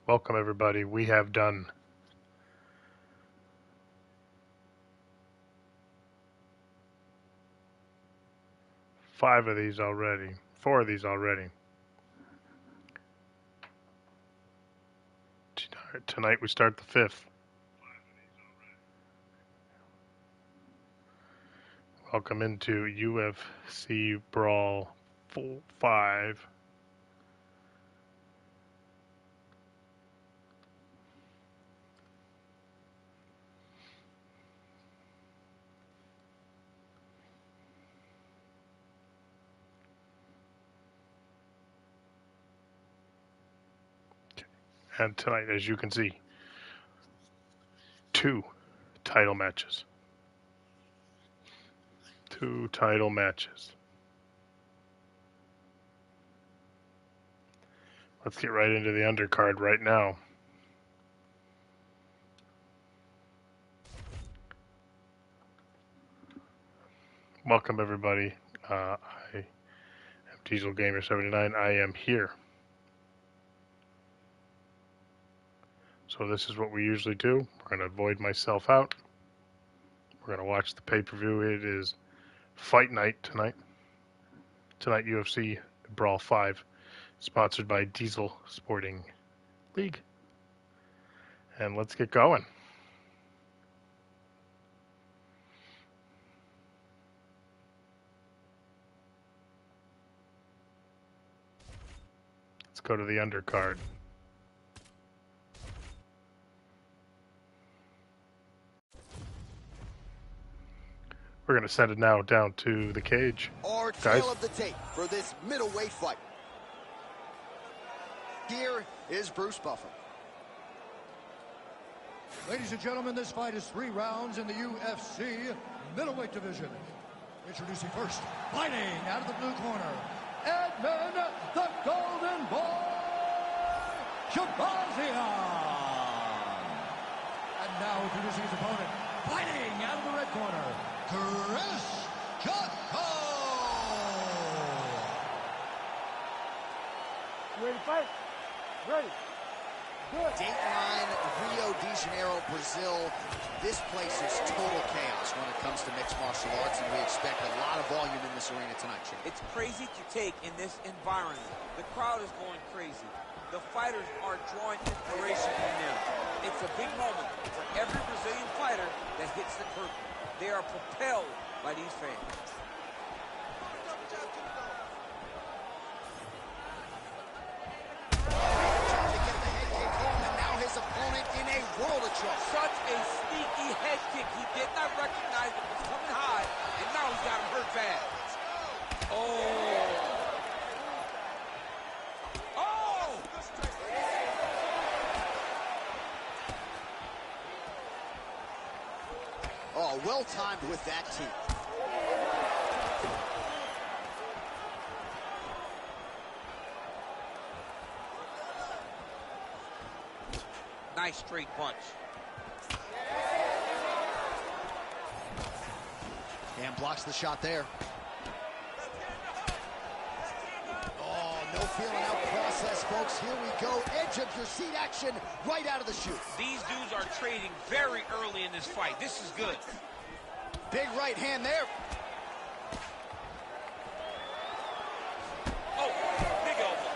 Welcome everybody. We have done 5 of these already. 4 of these already. Tonight we start the 5th. Welcome into UFC Brawl 5. And tonight, as you can see, 2 title matches. 2 title matches. Let's get right into the undercard right now. Welcome everybody. I am DieselGamer79. I am here. So this is what we usually do. We're going to void myself out. We're going to watch the pay-per-view. It is Fight Night tonight. Tonight, UFC Brawl 5, sponsored by Diesel Sporting League. And let's get going. Let's go to the undercard. We're going to send it now down to the cage. Our tail of the tape for this middleweight fight. Here is Bruce Buffer. Ladies and gentlemen, this fight is 3 rounds in the UFC middleweight division. Introducing first, fighting out of the blue corner, Edmund the Golden Boy Shabazian. And now introducing his opponent, fighting out of the red corner, Chris Jotko. Ready to fight? Ready. Good. Dateline, Rio de Janeiro, Brazil. This place is total chaos when it comes to mixed martial arts, and we expect a lot of volume in this arena tonight, Chip. It's crazy to take in this environment. The crowd is going crazy. The fighters are drawing inspiration from them. It's a big moment for every Brazilian fighter that hits the curtain. They are propelled by these fans. Opponent in a world of trouble. Such a sneaky head kick. He did not recognize it was coming high, and now he's got him hurt bad. Oh, well timed with that team. Nice straight punch. And blocks the shot there. Oh, no feeling out process, folks. Here we go. Edge of your seat action right out of the chute. These dudes are trading very early in this fight. This is good. Big right hand there. Oh, big elbow.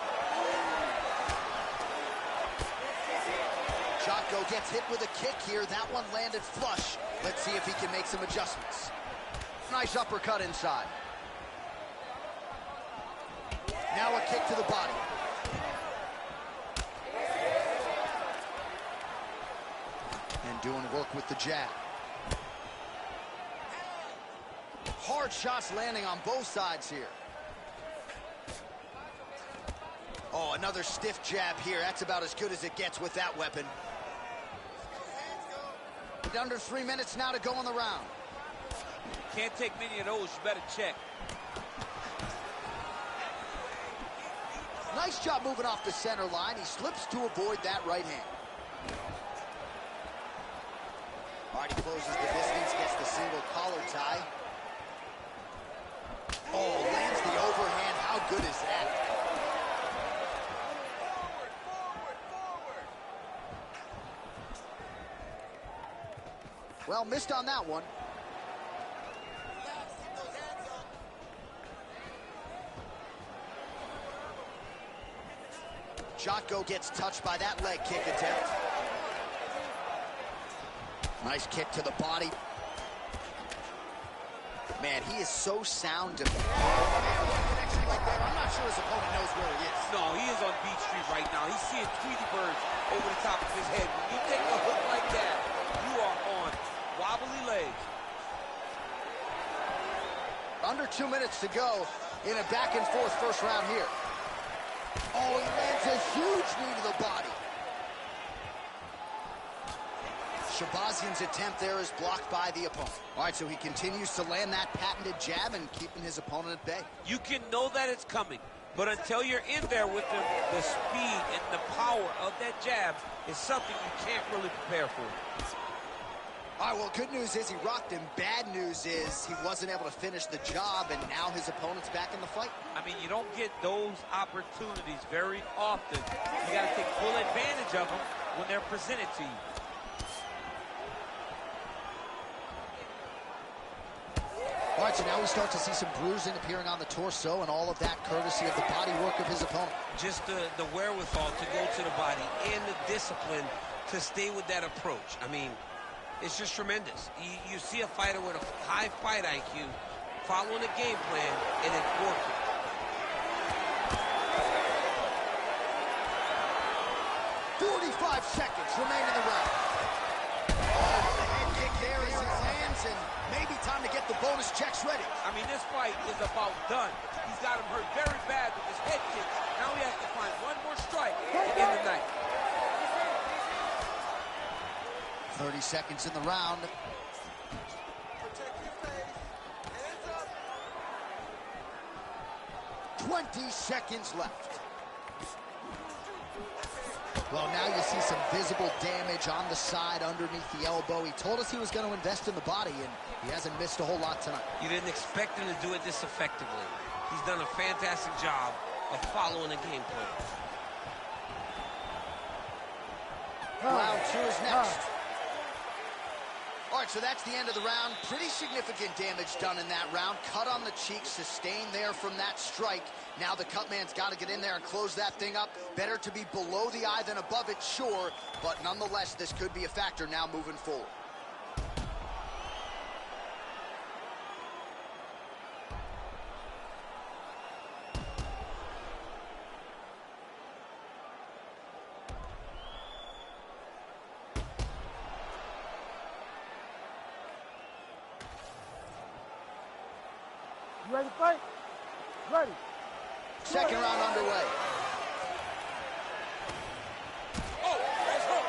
Jotko gets hit with a kick here. That one landed flush. Let's see if he can make some adjustments. Nice uppercut inside. Now a kick to the body. And doing work with the jab. Hard shots landing on both sides here. Oh, another stiff jab here. That's about as good as it gets with that weapon. Under 3 minutes now to go in the round. Can't take many of those. You better check. Nice job moving off the center line. He slips to avoid that right hand. All right, he closes the distance, gets the single collar tie. Oh, lands the overhand. How good is that? Well, missed on that one. Jotko gets touched by that leg kick attempt. Nice kick to the body. Man, he is so sound. Connection right there. I'm not sure his opponent knows where he is. No, he is on Beach Street right now. He's seeing Tweety birds over the top of his head. When you take a hook like that, you are on wobbly legs. Under 2 minutes to go in a back-and-forth first round here. Oh, he lands a huge knee to the body. Shabazian's attempt there is blocked by the opponent. All right, so he continues to land that patented jab and keeping his opponent at bay. You can know that it's coming, but until you're in there with him, the speed and the power of that jab is something you can't really prepare for. All right, well, good news is he rocked him. Bad news is he wasn't able to finish the job, and now his opponent's back in the fight. I mean, you don't get those opportunities very often. You got to take full advantage of them when they're presented to you. All right, so now we start to see some bruising appearing on the torso, and all of that courtesy of the body work of his opponent. Just the wherewithal to go to the body and the discipline to stay with that approach. I mean, it's just tremendous. You see a fighter with a high fight IQ following a game plan, and it's working. .45 seconds remain in the round. Oh, the head kick there as he lands, and maybe time to get the bonus checks ready. I mean, this fight is about done. He's got him hurt very bad with his head kick. Now he has to find one more strike to end the night. 30 seconds in the round. Protect your face. Hands up. 20 seconds left. Well, now you see some visible damage on the side underneath the elbow. He told us he was going to invest in the body, and he hasn't missed a whole lot tonight. You didn't expect him to do it this effectively. He's done a fantastic job of following a game plan. Round 2 is next. All right, so that's the end of the round. Pretty significant damage done in that round. Cut on the cheek, sustained there from that strike. Now the cut man's got to get in there and close that thing up. Better to be below the eye than above it, sure. But nonetheless, this could be a factor now moving forward. You ready to fight? Ready. Second round underway. Oh, nice hook.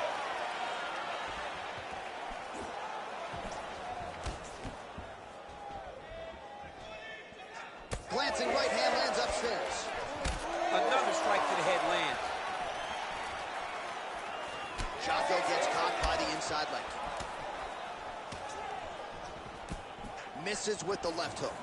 Glancing right hand lands upstairs. Another strike to the head lands. Jotko gets caught by the inside leg. Misses with the left hook.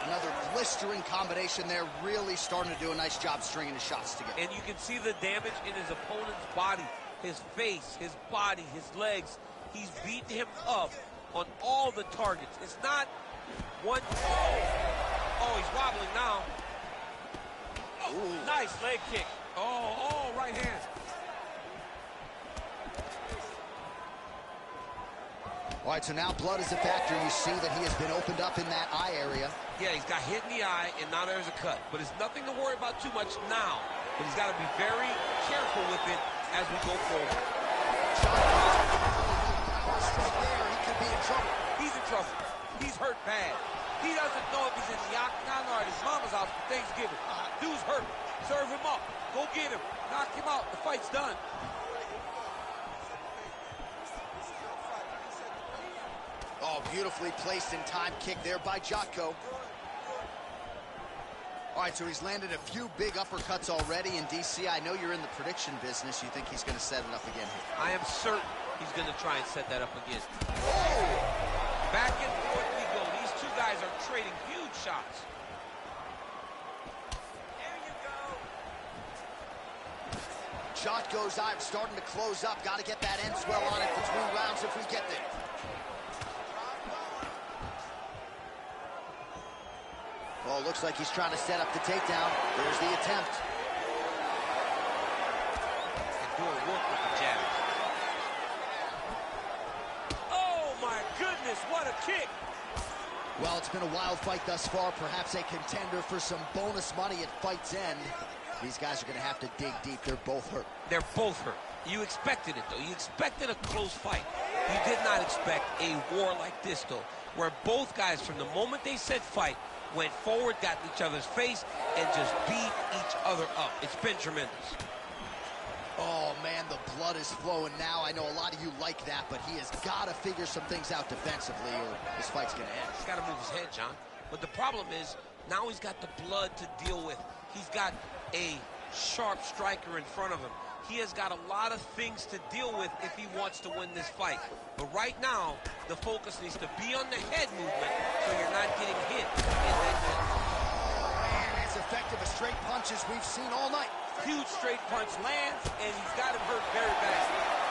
Another blistering combination there, really starting to do a nice job stringing his shots together. And you can see the damage in his opponent's body, his face, his body, his legs. He's beating him up on all the targets. It's not one. Oh, he's wobbling now. Oh, nice leg kick. Oh, right hand. All right, so now blood is a factor. You see that he has been opened up in that eye area. Yeah, he's got hit in the eye, and now there's a cut. But it's nothing to worry about too much now. But he's got to be very careful with it as we go forward. Straight there, he could be in trouble. He's in trouble. He's hurt bad. He doesn't know if he's in the octagon or at his mama's house for Thanksgiving. Dude's hurt. Serve him up. Go get him. Knock him out. The fight's done. Oh, beautifully placed in time kick there by Jotko. All right, so he's landed a few big uppercuts already in DC. I know you're in the prediction business. You think he's going to set it up again here? I am certain he's going to try and set that up again. Oh! Back and forth we go. These two guys are trading huge shots. Shot goes out, starting to close up. Got to get that end swell on it between rounds if we get there. Well, it looks like he's trying to set up the takedown. There's the attempt. And doing work with the jab. Oh, my goodness, what a kick. Well, it's been a wild fight thus far. Perhaps a contender for some bonus money at fight's end. These guys are going to have to dig deep. They're both hurt. They're both hurt. You expected it, though. You expected a close fight. You did not expect a war like this, though, where both guys, from the moment they said fight, went forward, got in each other's face, and just beat each other up. It's been tremendous. Oh, man, the blood is flowing now. I know a lot of you like that, but he has got to figure some things out defensively or this fight's going to end. He's got to move his head, John. But the problem is, now he's got the blood to deal with. He's got a sharp striker in front of him. He has got a lot of things to deal with if he wants to win this fight. But right now, the focus needs to be on the head movement so you're not getting hit in that head. Man, as effective a straight punch as we've seen all night. Huge straight punch lands, and he's got him hurt very badly.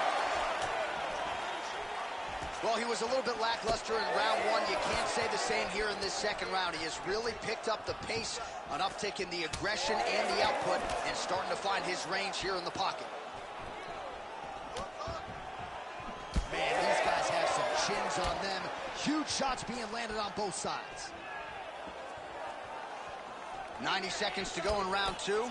Well, he was a little bit lackluster in round one. You can't say the same here in this second round. He has really picked up the pace, an uptick in the aggression and the output, and starting to find his range here in the pocket. Man, these guys have some chins on them. Huge shots being landed on both sides. 90 seconds to go in round two.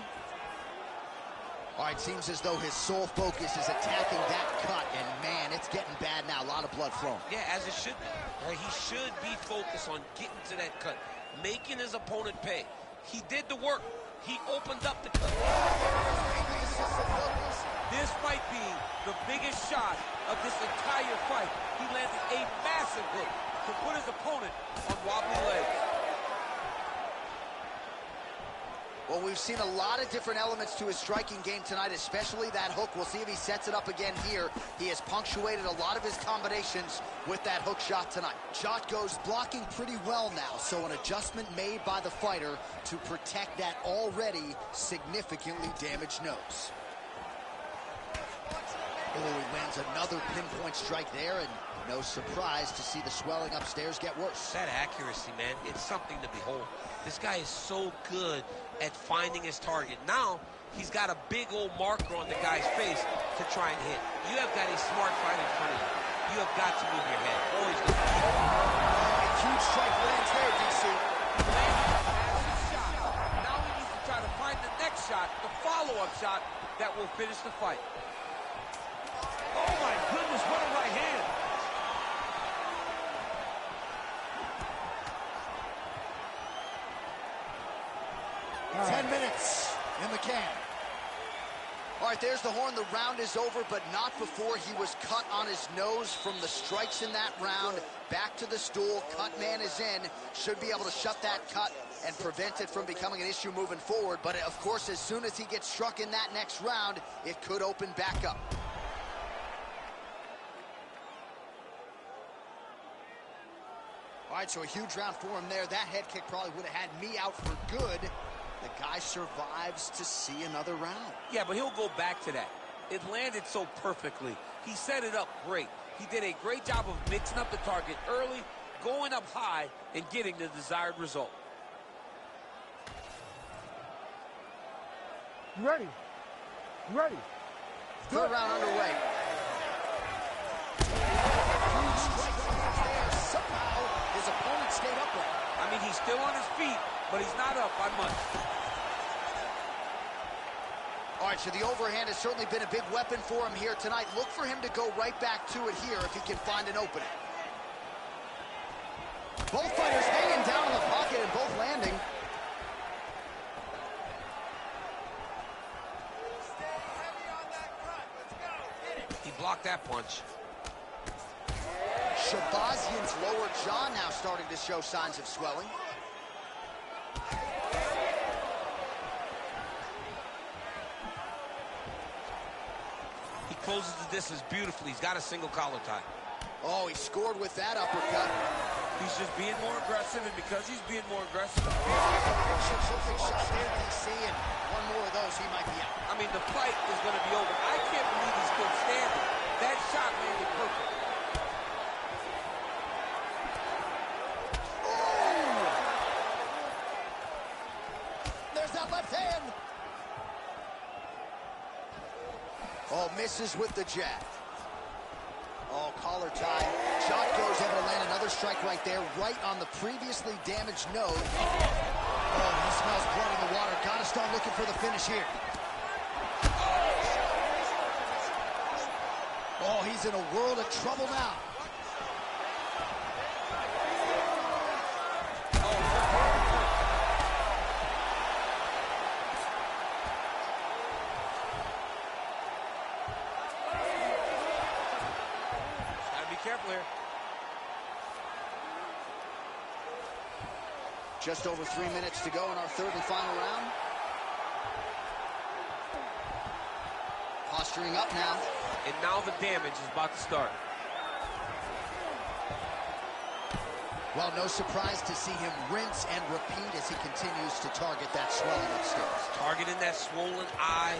All right, seems as though his sole focus is attacking that cut, and man, it's getting bad now. A lot of blood flowing. Yeah, as it should be. Right? He should be focused on getting to that cut, making his opponent pay. He did the work. He opened up the cut. This might be the biggest shot of this entire fight. He landed a massive hook to put his opponent on wobbly legs. Well, we've seen a lot of different elements to his striking game tonight, especially that hook. We'll see if he sets it up again here. He has punctuated a lot of his combinations with that hook shot tonight. Shot goes blocking pretty well now, so an adjustment made by the fighter to protect that already significantly damaged nose. Oh, he lands another pinpoint strike there, and no surprise to see the swelling upstairs get worse. That accuracy, man, it's something to behold. This guy is so good at finding his target. Now, he's got a big old marker on the guy's face to try and hit. You have got a smart fight in front of you. You have got to move your head. Always look at it. A huge strike lands there, DC. Massive shot. Now he needs to try to find the next shot, the follow-up shot that will finish the fight. Oh my goodness, what a right hand. All right. 10 minutes in the can. All right, there's the horn. The round is over, but not before he was cut on his nose from the strikes in that round. Back to the stool. Cut man is in. Should be able to shut that cut and prevent it from becoming an issue moving forward. But, of course, as soon as he gets struck in that next round, it could open back up. All right, so a huge round for him there. That head kick probably would have had me out for good. The guy survives to see another round. Yeah, but he'll go back to that. It landed so perfectly. He set it up great. He did a great job of mixing up the target early, going up high, and getting the desired result. You ready? You ready? Third round underway. Huge strike there. Somehow his opponent stayed upright. I mean, he's still on his feet, but he's not up by much. All right, so the overhand has certainly been a big weapon for him here tonight. Look for him to go right back to it here if he can find an opening. Both fighters hanging down in the pocket and both landing. He blocked that punch. Shabazian's lower jaw now starting to show signs of swelling. He closes the distance beautifully. He's got a single collar tie. Oh, he scored with that uppercut. He's just being more aggressive, and because he's being more aggressive, Something shot there, DC, and one more of those, he might be out. I mean, the fight is going to be over. I can't believe he's still standing. That shot landed perfect. Oh! There's that left hand. Oh, misses with the jab. Oh, collar tie. Jotko's able to land another strike right there, right on the previously damaged nose. Oh, he smells blood in the water. Gotta start looking for the finish here. Oh, he's in a world of trouble now. Careful here. Just over 3 minutes to go in our third and final round. Posturing up now. And now the damage is about to start. Well, no surprise to see him rinse and repeat as he continues to target that swelling upstairs. Targeting that swollen eye,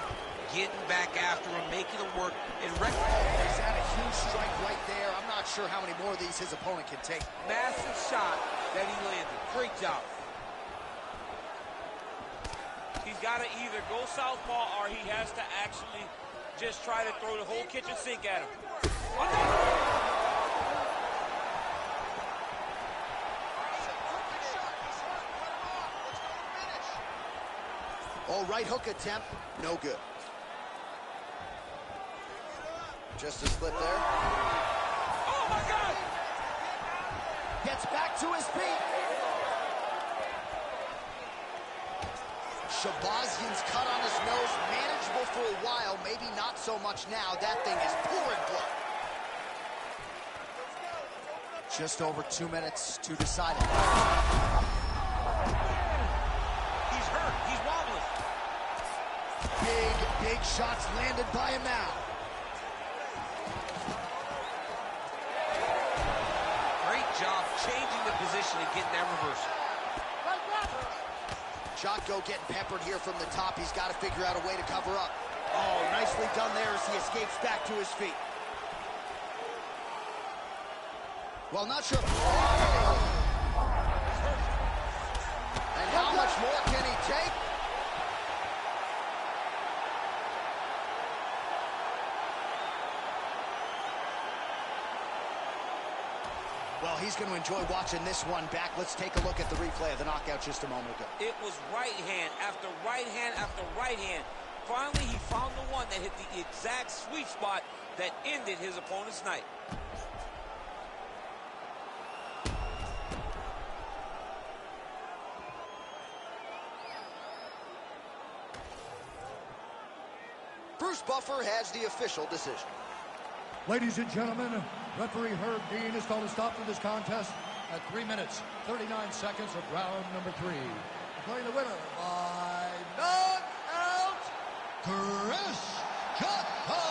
getting back after him, making him work. And he's had a huge strike right there. I'm not sure how many more of these his opponent can take. Massive shot that he landed. Great job. He's got to either go southpaw or he has to actually just try to throw the whole kitchen sink at him. Oh, right hook attempt, no good. Just a slip there. Oh, my God! Gets back to his feet. Shabazian's cut on his nose, manageable for a while, maybe not so much now. That thing is pouring blood. Just over 2 minutes to decide it. He's hurt. He's wobbling. Big shots landed by him now. Great job changing the position and getting that reversal. Jotko getting peppered here from the top. He's got to figure out a way to cover up. Oh, nicely done there as he escapes back to his feet. Well, not sure. Oh. And how much more can he take? Well, he's going to enjoy watching this one back. Let's take a look at the replay of the knockout just a moment ago. It was right hand after right hand after right hand. Finally, he found the one that hit the exact sweet spot that ended his opponent's night. Bruce Buffer has the official decision. Ladies and gentlemen, referee Herb Dean has called a stop to this contest at 3 minutes, 39 seconds of round number 3. Declaring the winner by knockout, Chris Jotko!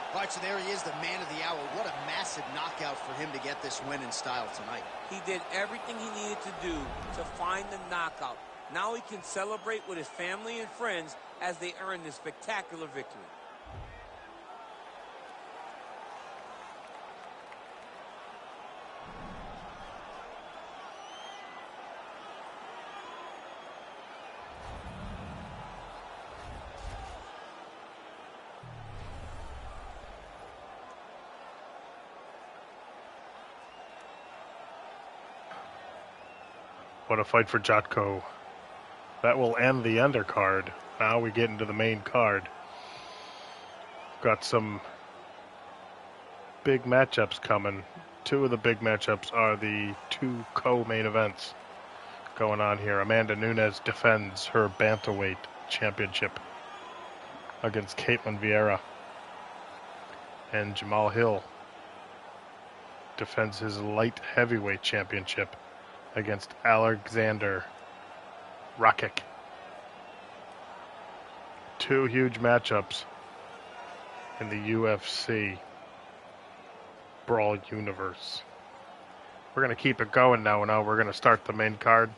All right, so there he is, the man of the hour. What a massive knockout for him to get this win in style tonight. He did everything he needed to do to find the knockout. Now he can celebrate with his family and friends as they earn this spectacular victory. What a fight for Jotko. That will end the undercard. Now we get into the main card. Got some big matchups coming. Two of the big matchups are the two co-main events going on here. Amanda Nunes defends her bantamweight championship against Caitlin Vieira. And Jamal Hill defends his light heavyweight championship against Alexander Rakic. Two huge matchups. in the UFC Brawl universe. We're going to keep it going now. Now we're going to start the main card.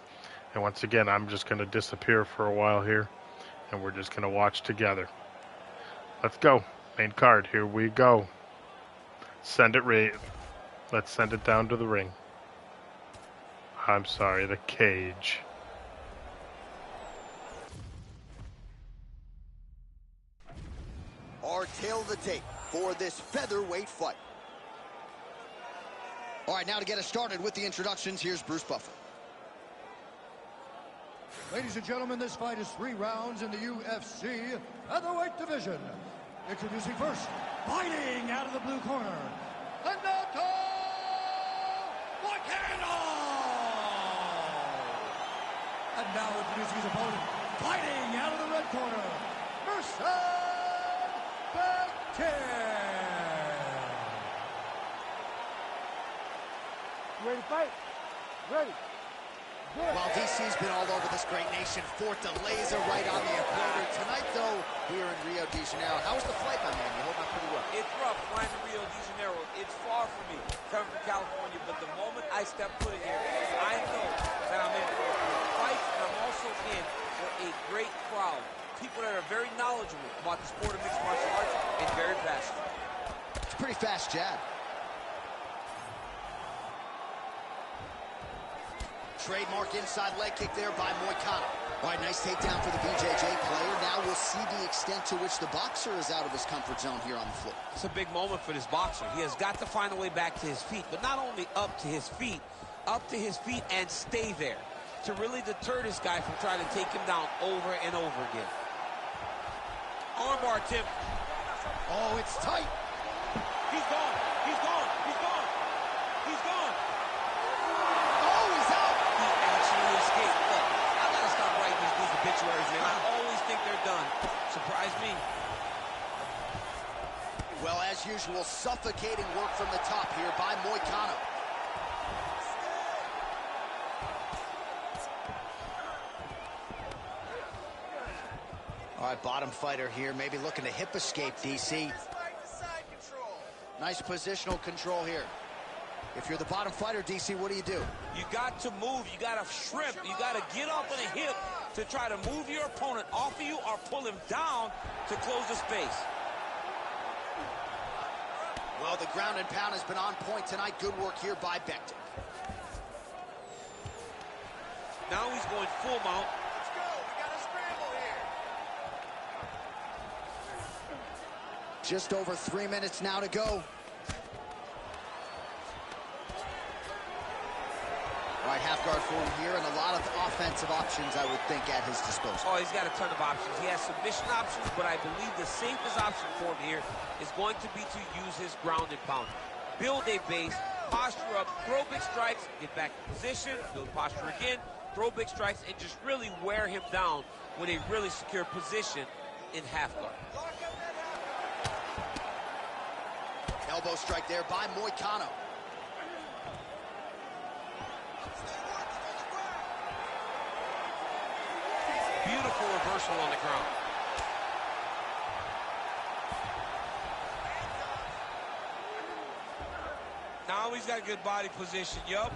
And once again, I'm just going to disappear for a while here. And we're just going to watch together. Let's go. Main card. Here we go. Send it Let's send it down to the ring. I'm sorry, the cage. Our tail of the tape for this featherweight fight. All right, now to get us started with the introductions, here's Bruce Buffer. Ladies and gentlemen, this fight is 3 rounds in the UFC featherweight division. Introducing first, fighting out of the blue corner, Renato Moicano! And now introducing his opponent, fighting out of the red corner, Rakic! Ready to fight? Ready. Well, DC's been all over this great nation, fought the laser right on the equator. Tonight, though, we are in Rio de Janeiro. How was the flight, my man? You hold up pretty well. It's rough flying to Rio de Janeiro. It's far from me, coming from California, but the moment I step foot in here, I know that I'm in for a fight, and I'm also in for a great crowd. People that are very knowledgeable about the sport of mixed martial arts and very passionate. It's a pretty fast jab. Trademark inside leg kick there by Moicano. All right, nice takedown for the BJJ player. Now we'll see the extent to which the boxer is out of his comfort zone here on the floor. It's a big moment for this boxer. He has got to find a way back to his feet, but not only up to his feet and stay there to really deter this guy from trying to take him down over and over again. Armbar attempt. Oh, it's tight. He's gone. He's gone. He's gone. He's gone. Oh, he's out. He actually escaped. Look, I gotta stop writing these obituaries, man. I always think they're done. Surprise me. Well, as usual, suffocating work from the top here by Moicano. All right, bottom fighter here, maybe looking to hip escape, DC. Nice positional control here. If you're the bottom fighter, DC, what do you do? You got to move. You got to shrimp. You got to get off of the hip to try to move your opponent off of you or pull him down to close the space. Well, the ground and pound has been on point tonight. Good work here by Becton. Now he's going full mount. Let's go. We got a scramble here. Just over 3 minutes now to go. All right, half guard forward here, and a lot of offensive options, I would think, at his disposal. Oh, he's got a ton of options. He has submission options, but I believe the safest option for him here is going to be to use his ground and pound. Build a base, posture up, throw big strikes, get back in position, build posture again, throw big strikes, and just really wear him down with a really secure position in half guard. Elbow strike there by Moicano. Beautiful reversal on the ground. Now he's got a good body position, yup.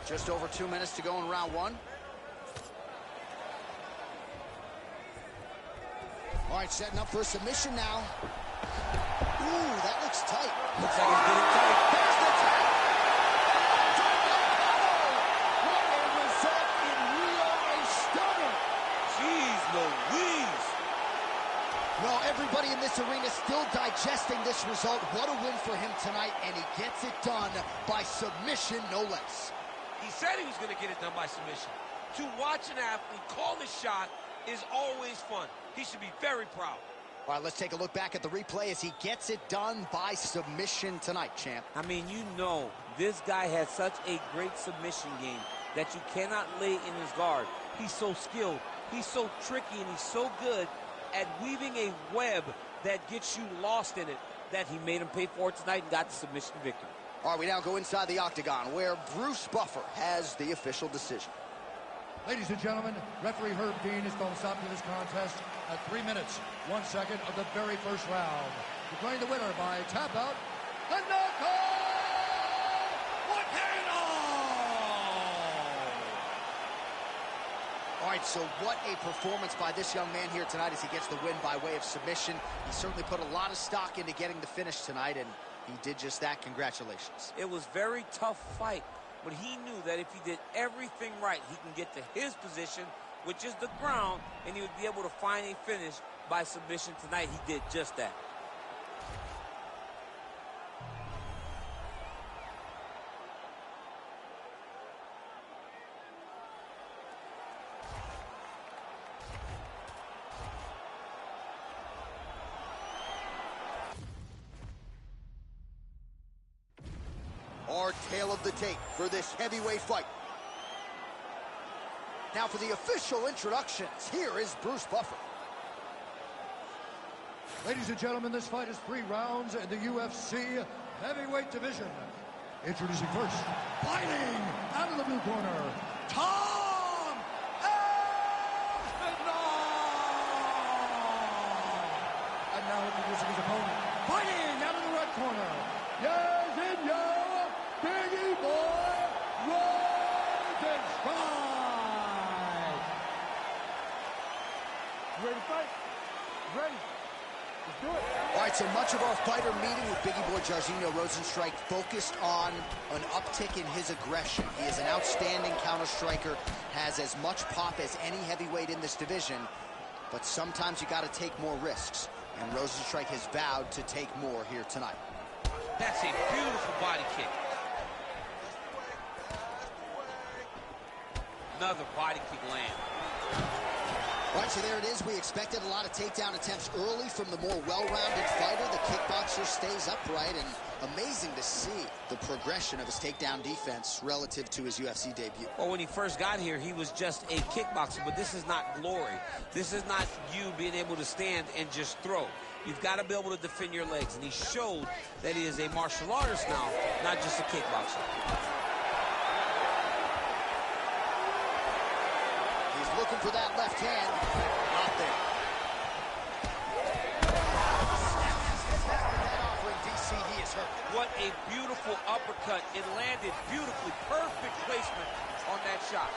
Just over 2 minutes to go in round one. All right, setting up for a submission now. Ooh, that looks tight. Looks like he's getting tight. There's the tap. What a result in Rio, a stunner. Jeez Louise. Well, everybody in this arena still digesting this result. What a win for him tonight, and he gets it done by submission, no less. He said he was going to get it done by submission. To watch an athlete call the shot is always fun. He should be very proud. All right, let's take a look back at the replay as he gets it done by submission tonight, champ. I mean, you know, this guy has such a great submission game that you cannot lay in his guard. He's so skilled, he's so tricky, and he's so good at weaving a web that gets you lost in it that he made him pay for it tonight and got the submission victory. All right, we now go inside the octagon where Bruce Buffer has the official decision. Ladies and gentlemen, referee Herb Dean has called a stop to this contest at 3 minutes, 1 second of the very first round. Declaring the winner by tap out, the knockout volcano! All right, so what a performance by this young man here tonight as he gets the win by way of submission. He certainly put a lot of stock into getting the finish tonight, and he did just that. Congratulations. It was a very tough fight, but he knew that if he did everything right, he can get to his position, which is the ground, and he would be able to find a finish by submission tonight. He did just that. Our tale of the tape for this heavyweight fight. Now for the official introductions, here is Bruce Buffer. Ladies and gentlemen, this fight is 3 rounds in the UFC heavyweight division. Introducing first, fighting out of the blue corner, Tom Aspinall! And now introducing his opponent, fighting out of the red corner, yes and yes! Biggie boy, Rakic! Ready to fight? Ready. Let's do it. All right, so much of our fighter meeting with Biggie Boy Jairzinho Rozenstruik focused on an uptick in his aggression. He is an outstanding counter striker, has as much pop as any heavyweight in this division, but sometimes you got to take more risks, and Rozenstruik has vowed to take more here tonight. That's a beautiful body kick. Another body kick land. All right, so there it is. We expected a lot of takedown attempts early from the more well-rounded fighter. The kickboxer stays upright, and amazing to see the progression of his takedown defense relative to his UFC debut. Well, when he first got here, he was just a kickboxer, but this is not glory. This is not you being able to stand and just throw. You've got to be able to defend your legs, and he showed that he is a martial artist now, not just a kickboxer. Looking for that left hand. Not there. DC, he is hurt. What a beautiful uppercut. It landed beautifully. Perfect placement on that shot.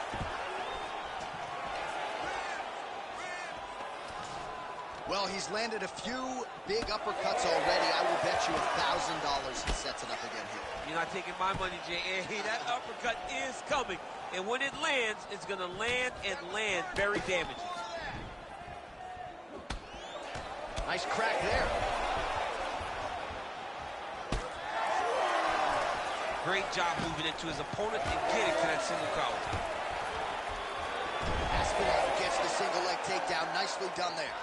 Well, he's landed a few big uppercuts already. I will bet you $1,000 he sets it up again here. You're not taking my money, Jay. Hey, that uppercut is coming. And when it lands, it's going to land and land very damaging. Nice crack there. Great job moving into his opponent and getting to that single collar. Aspinall gets the single leg takedown. Nicely done there.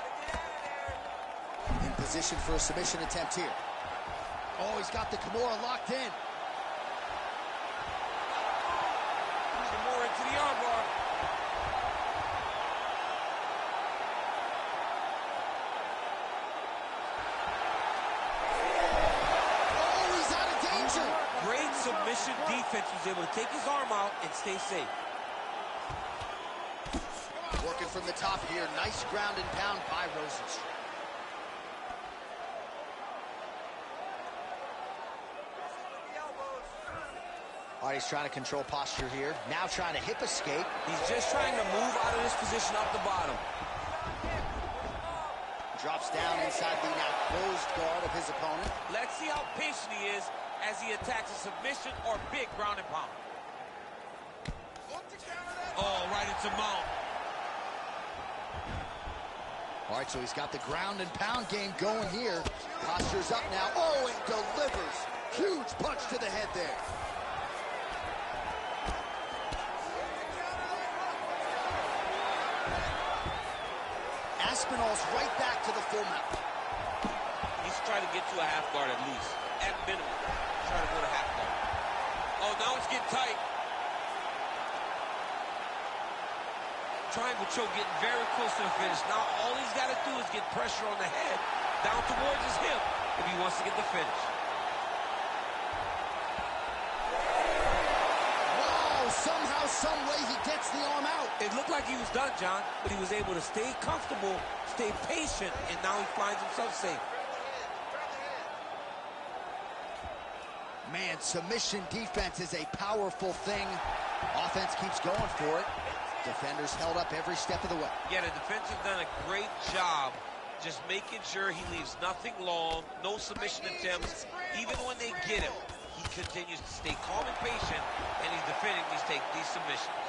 In position for a submission attempt here. Oh, he's got the Kimura locked in. Kimura into the armbar. Oh, he's out of danger. Great submission defense. He was able to take his arm out and stay safe. Working from the top here. Nice ground and pound by Rozenstruik. All right, he's trying to control posture here. Now trying to hip escape. He's just trying to move out of this position off the bottom. Drops down inside the now closed guard of his opponent. Let's see how patient he is as he attacks a submission or big ground and pound. Oh, right into mount. All right, so he's got the ground and pound game going here. Posture's up now. Oh, and delivers. Huge punch to the head there. Aspinall's right back to the full mount. He's trying to get to a half guard at least. At minimum. Trying to go to half guard. Oh, now it's getting tight. Triangle choke getting very close to the finish. Now all he's got to do is get pressure on the head, down towards his hip, if he wants to get the finish. some way he gets the arm out. It looked like he was done, John, but he was able to stay comfortable, stay patient, and now he finds himself safe. Man, submission defense is a powerful thing. Offense keeps going for it. Defenders held up every step of the way. Yeah, the defense has done a great job just making sure he leaves nothing long, no submission attempts. Even when they get him, he continues to stay calm and patient, and he's defending these submissions.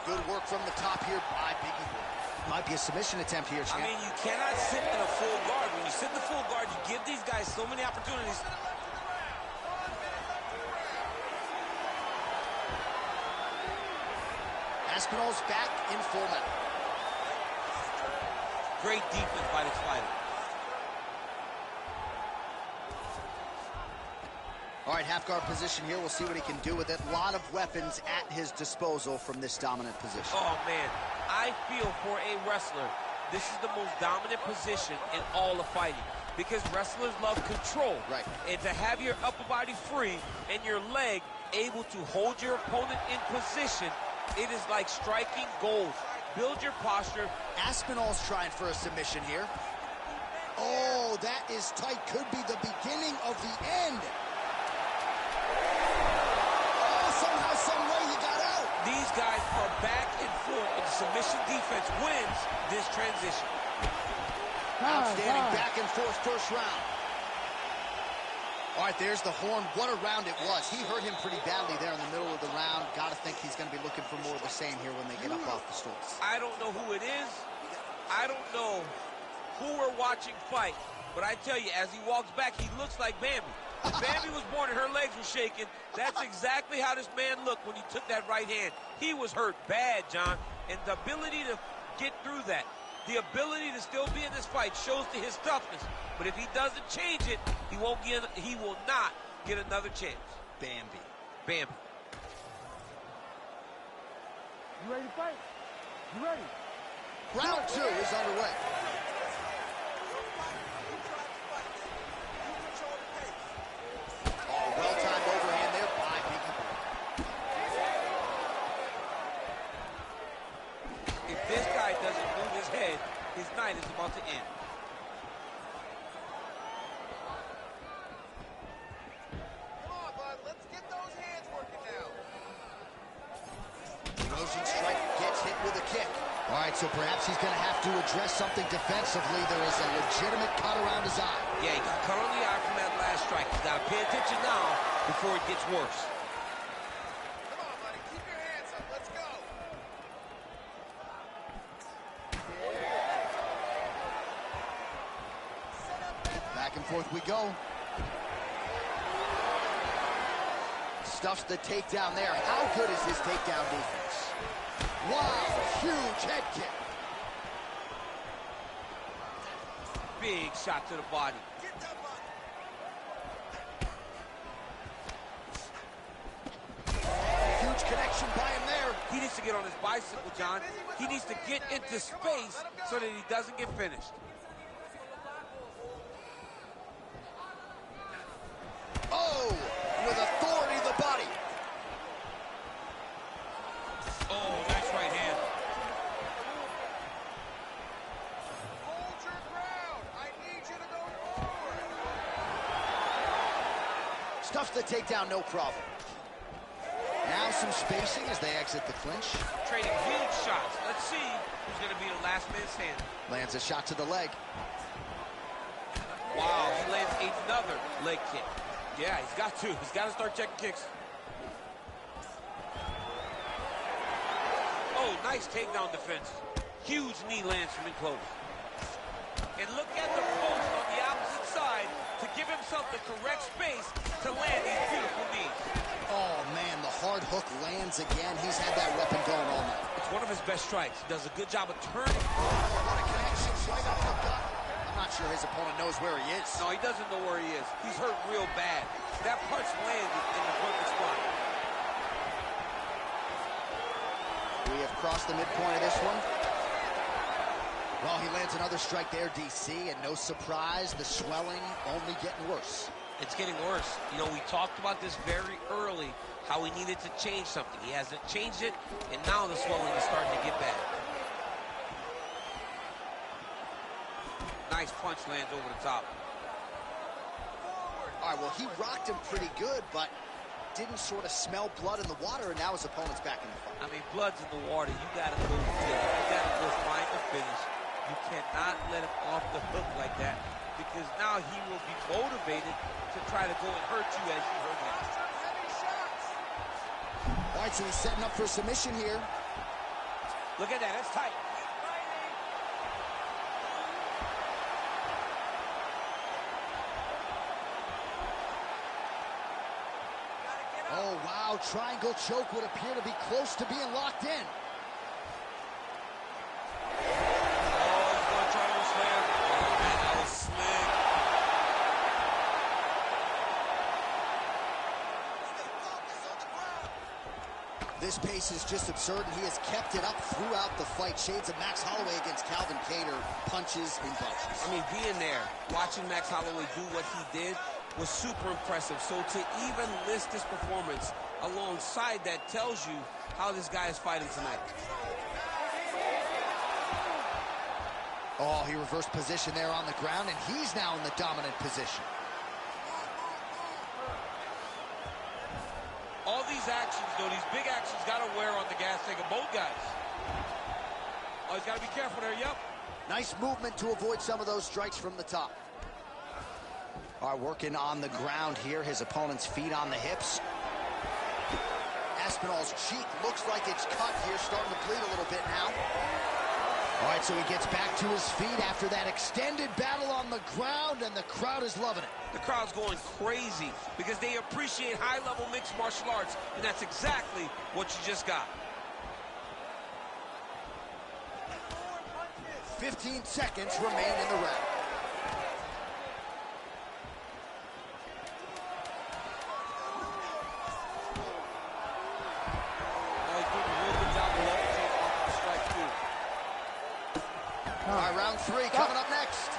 Good work from the top here by Biggie Boy. Might be a submission attempt here, champ. I mean, you cannot sit in a full guard. When you sit in the full guard, you give these guys so many opportunities. Aspinall's back in full mount. Great defense by this fighter. All right, half guard position here. We'll see what he can do with it. A lot of weapons at his disposal from this dominant position. Oh, man. I feel for a wrestler, this is the most dominant position in all of fighting because wrestlers love control. Right. And to have your upper body free and your leg able to hold your opponent in position, it is like striking gold. Build your posture. Aspinall's trying for a submission here. Oh, that is tight. Could be the beginning of the end. Oh, somehow, some way he got out. These guys are back and forth, and submission defense wins this transition. Outstanding back and forth first round. All right, there's the horn. What a round it was. He hurt him pretty badly there in the middle of the round. Got to think he's going to be looking for more of the same here when they get up off the stools. I don't know who it is. I don't know who we're watching fight. But I tell you, as he walks back, he looks like Bambi. When Bambi was born and her legs were shaking, that's exactly how this man looked when he took that right hand. He was hurt bad, John. And the ability to get through that, the ability to still be in this fight shows to his toughness. But if he doesn't change it, he will not get another chance. Bambi. Bambi. You ready to fight? You ready? Round 2 is underway. Oh, well-timed overhand there by Biggie Boy. If this guy doesn't move his head, his night is about to end. All right, so perhaps he's going to have to address something defensively. There is a legitimate cut around his eye. Yeah, he got cut on the eye from that last strike. He's got to pay attention now before it gets worse. Come on, buddy. Keep your hands up. Let's go. Back and forth we go. Stuffs the takedown there. How good is his takedown defense? Wow, huge head kick. Big shot to the body. Huge connection by him there. He needs to get on his bicycle, John. He needs to get into space so that he doesn't get finished. Oh, with authority the body. Oh, nice right hand. Hold your ground. I need you to go forward. Stuffs the takedown, no problem. Now some spacing as they exit the clinch. Trading huge shots. Let's see who's going to be the last man standing. Lands a shot to the leg. Wow, he lands another leg kick. Yeah, he's got to. He's got to start checking kicks. Oh, nice takedown defense. Huge knee lands from in close. And look at the post on the opposite side to give himself the correct space to land these beautiful knees. Oh, man, the hard hook lands again. He's had that weapon going all night. It's one of his best strikes. He does a good job of turning. What a connection, right up the gut. I'm not sure his opponent knows where he is. No, he doesn't know where he is. He's hurt real bad. That punch landed in the perfect spot. We have crossed the midpoint of this one. Well, he lands another strike there, DC, and no surprise, the swelling only getting worse. It's getting worse. You know, we talked about this very early, how how he needed to change something. He hasn't changed it, and now the swelling is starting to get bad. Nice punch lands over the top. All right, well, he rocked him pretty good, but didn't sort of smell blood in the water, and now his opponent's back in the fight. I mean, blood's in the water. You got to go get it. You got to go find the finish. You cannot let him off the hook like that, because now he will be motivated to try to go and hurt you, as you heard him. All right, so he's setting up for submission here. Look at that. That's tight. Oh, wow. Triangle choke would appear to be close to being locked in. This pace is just absurd, and he has kept it up throughout the fight. Shades of Max Holloway against Calvin Kattar, punches and bunches. I mean, being there, watching Max Holloway do what he did was super impressive. So to even list this performance alongside that tells you how this guy is fighting tonight. Oh, he reversed position there on the ground, and he's now in the dominant position. All these actions, though, these big actions, got to wear on the gas tank of both guys. Oh, he's got to be careful there, yep. Nice movement to avoid some of those strikes from the top. All right, working on the ground here. His opponent's feet on the hips. Aspinall's cheek looks like it's cut here, starting to bleed a little bit now. All right, so he gets back to his feet after that extended battle on the ground, and the crowd is loving it. The crowd's going crazy because they appreciate high-level mixed martial arts, and that's exactly what you just got. 15 seconds remain in the round. All right, round three coming up next.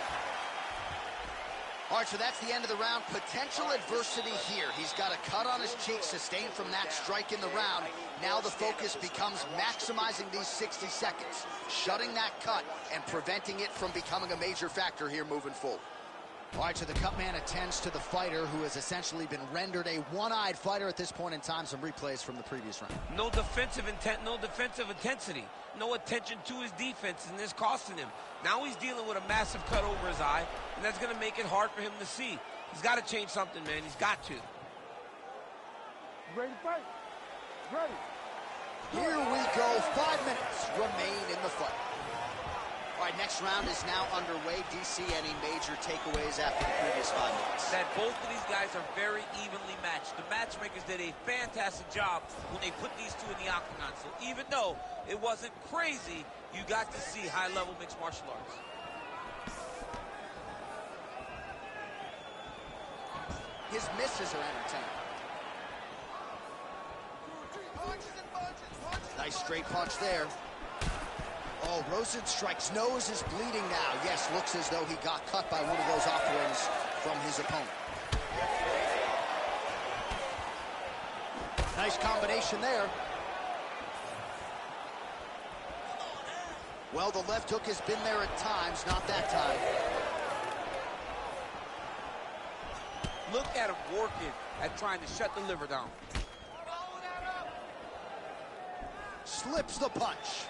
All right, so that's the end of the round. Potential adversity here. He's got a cut on his cheek sustained from that strike in the round. Now the focus becomes maximizing these 60 seconds, shutting that cut and preventing it from becoming a major factor here moving forward. All right, so the cut man attends to the fighter who has essentially been rendered a one-eyed fighter at this point in time. Some replays from the previous round. No defensive intent, no defensive intensity. No attention to his defense, and this costing him. Now he's dealing with a massive cut over his eye, and that's going to make it hard for him to see. He's got to change something, man. He's got to. Ready to fight? Ready. Here we go. 5 minutes remain in the fight. All right, next round is now underway. DC, any major takeaways after the previous 5 minutes? That both of these guys are very evenly matched. The matchmakers did a fantastic job when they put these two in the octagon. So even though it wasn't crazy, you got to see high-level mixed martial arts. His misses are entertaining. Nice straight punch there. Oh, Rosen strikes, nose is bleeding now. Yes, looks as though he got cut by one of those offerings from his opponent. Nice combination there. Well, the left hook has been there at times, not that time. Look at him working at trying to shut the liver down. Slips the punch.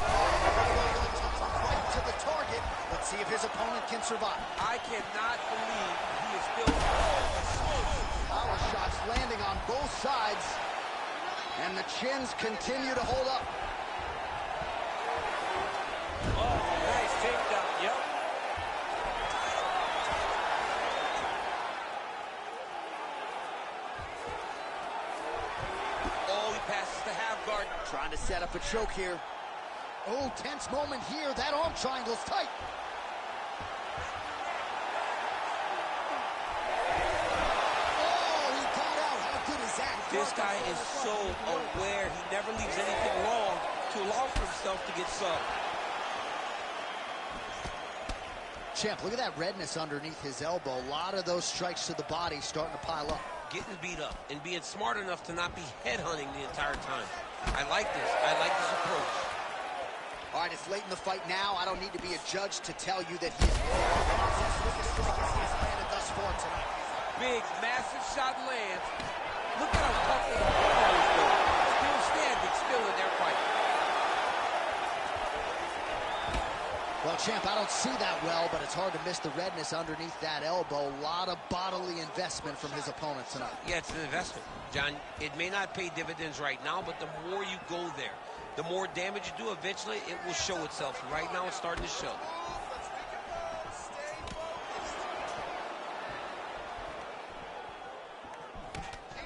Right to the target. Let's see if his opponent can survive. I cannot believe he is still Power shots landing on both sides. And the chins continue to hold up. Oh, nice takedown, yep. Oh, he passes the half guard. Trying to set up a choke here. Oh, tense moment here. That arm triangle's tight. Oh, he got out. How good is that? This guy is so aware. He never leaves anything wrong to allow for himself to get subbed. Champ, look at that redness underneath his elbow. A lot of those strikes to the body starting to pile up. Getting beat up and being smart enough to not be headhunting the entire time. I like this. I like this approach. All right, it's late in the fight now. I don't need to be a judge to tell you that he's as swift a strike as he has landed thus far tonight. Big, massive shot lands. Look at how tough the opponent is, though. Still standing, still in their fight. Well, Champ, I don't see that well, but it's hard to miss the redness underneath that elbow. A lot of bodily investment from his opponent tonight. Yeah, it's an investment, John. It may not pay dividends right now, but the more you go there, the more damage you do, eventually it will show itself. Right now, it's starting to show.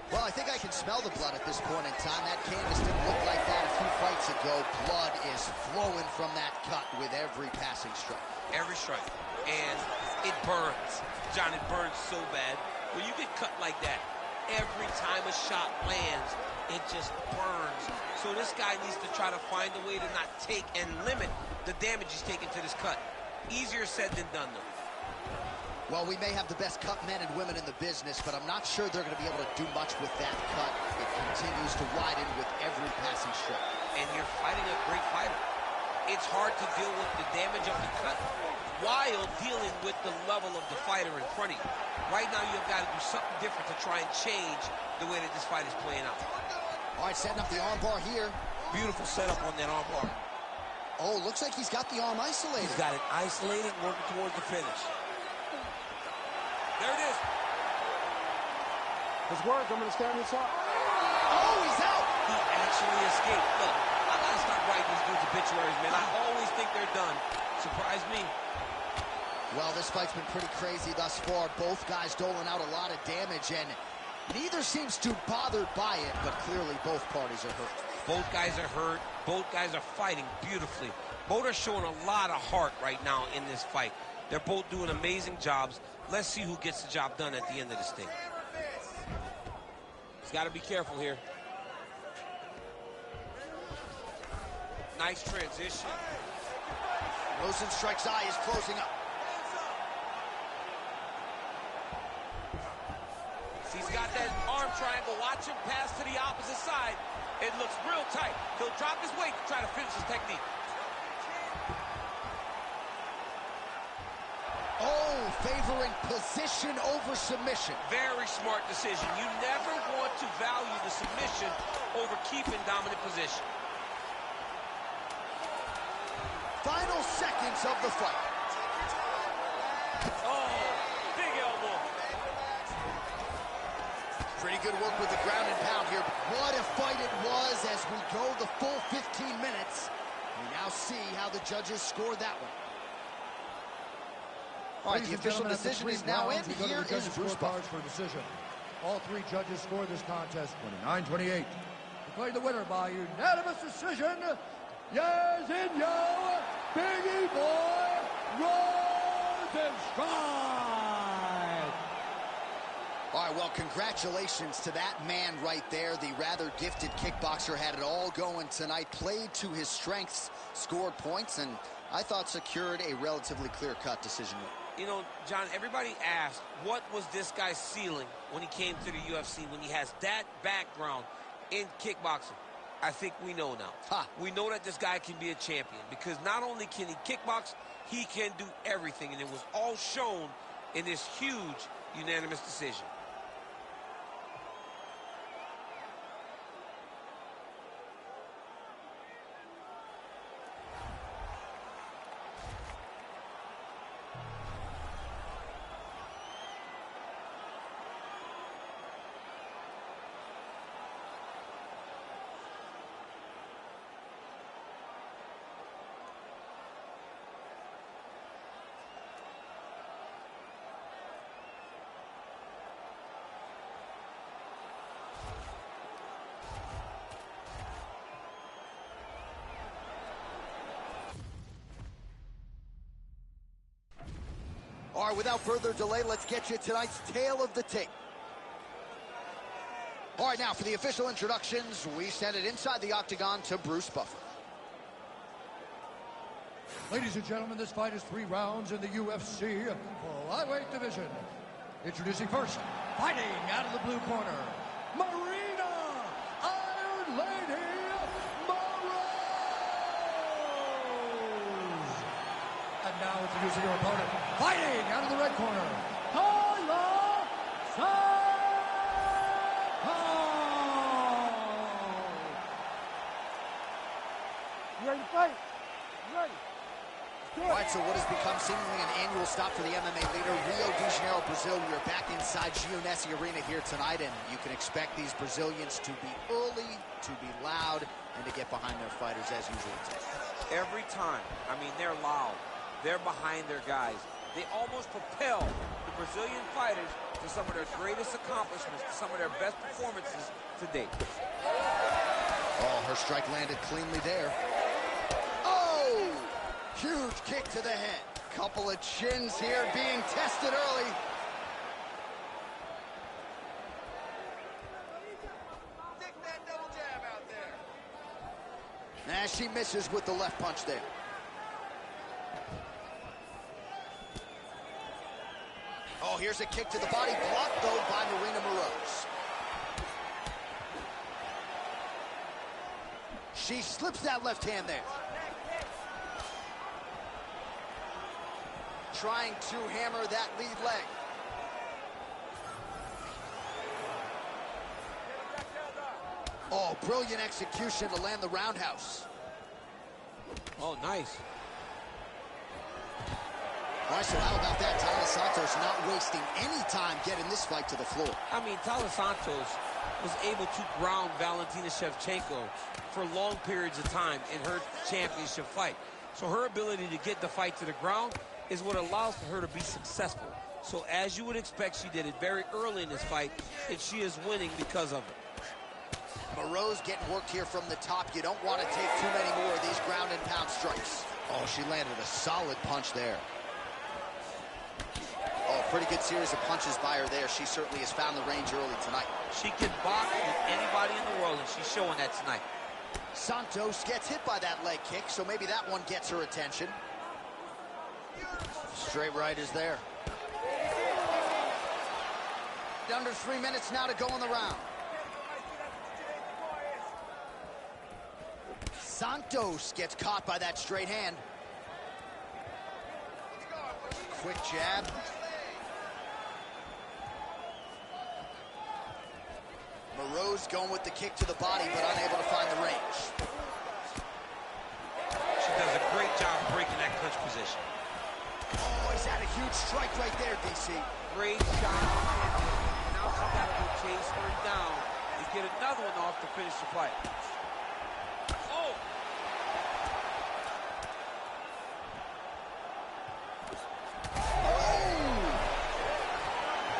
Well, I think I can smell the blood at this point in time. That canvas didn't look like that a few fights ago. Blood is flowing from that cut with every passing strike. Every strike. And it burns. John, it burns so bad. When you get cut like that, every time a shot lands, it just burns. So this guy needs to try to find a way to not take and limit the damage he's taking to this cut. Easier said than done, though. Well, we may have the best cut men and women in the business, but I'm not sure they're going to be able to do much with that cut. It continues to widen with every passing strike. And you're fighting a great fighter. It's hard to deal with the damage of the cut while dealing with the level of the fighter in front of you. Right now, you've got to do something different to try and change the way that this fight is playing out. All right, setting up the arm bar here. Beautiful setup on that arm bar. Oh, looks like he's got the arm isolated. He's got it isolated, working towards the finish. There it is. His words, I'm going to stand inside. Oh, he's out. He actually escaped. Look, I got to start writing these dudes obituaries, man. I always think they're done. Surprise me. Well, this fight's been pretty crazy thus far. Both guys doling out a lot of damage, and neither seems too bothered by it, but clearly both parties are hurt. Both guys are hurt. Both guys are fighting beautifully. Both are showing a lot of heart right now in this fight. They're both doing amazing jobs. Let's see who gets the job done at the end of this thing. He's got to be careful here. Nice transition. Rosenstrike's eye is closing up. He's got that arm triangle. Watch him pass to the opposite side. It looks real tight. He'll drop his weight to try to finish his technique. Oh, favoring position over submission. Very smart decision. You never want to value the submission over keeping dominant position. Final seconds of the fight. Oh, big elbow. Pretty good work with the ground and pound here. What a fight it was as we go the full 15 minutes. We now see how the judges scored that one. All right, the official decision is now in. Here is Bruce Buffer. For decision. All three judges scored this contest 29-28. Declared the winner by unanimous decision, Yazinho Biggie Boy Rosenstrike. All right, well, congratulations to that man right there. The rather gifted kickboxer had it all going tonight, played to his strengths, scored points, and I thought secured a relatively clear-cut decision win. You know, John, everybody asked, what was this guy's ceiling when he came to the UFC, when he has that background in kickboxing? I think we know now. We know that this guy can be a champion because not only can he kickbox, he can do everything, and it was all shown in this huge unanimous decision. All right, without further delay, let's get you tonight's tale of the tape. All right, now for the official introductions, we send it inside the octagon to Bruce Buffer. Ladies and gentlemen, this fight is 3 rounds in the UFC flyweight division. Introducing first, fighting out of the blue corner, Marina Iron Lady Morose. And now introducing your opponent, fighting out of the red corner, You ready to fight? You ready? All right, so what has become seemingly an annual stop for the MMA leader, Rio de Janeiro, Brazil. We are back inside Gionesi Arena here tonight, and you can expect these Brazilians to be early, to be loud, and to get behind their fighters as usual. Every time, I mean, they're loud. They're behind their guys. They almost propel the Brazilian fighters to some of their greatest accomplishments, to some of their best performances to date. Oh, her strike landed cleanly there. Oh! Huge kick to the head. Couple of chins here being tested early. Stick that double jab out there. As she misses with the left punch there. Oh, here's a kick to the body, blocked though by Marina Morose. She slips that left hand there. Trying to hammer that lead leg. Oh, brilliant execution to land the roundhouse. Oh, nice. All right, so how about that? Tyler Santos not wasting any time getting this fight to the floor. I mean, Tyler Santos was able to ground Valentina Shevchenko for long periods of time in her championship fight. So her ability to get the fight to the ground is what allows for her to be successful. So as you would expect, she did it very early in this fight, and she is winning because of it. Morose getting worked here from the top. You don't want to take too many more of these ground and pound strikes. Oh, she landed a solid punch there. Oh, pretty good series of punches by her there. She certainly has found the range early tonight. She can box with anybody in the world, and she's showing that tonight. Santos gets hit by that leg kick, so maybe that one gets her attention. Straight right is there. Under 3 minutes now to go in the round. Santos gets caught by that straight hand. Quick jab. Morose going with the kick to the body, but unable to find the range. She does a great job breaking that clinch position. Oh, he's had a huge strike right there, DC. Great shot. Now she's got to go chase her down and get another one off to finish the fight. Oh!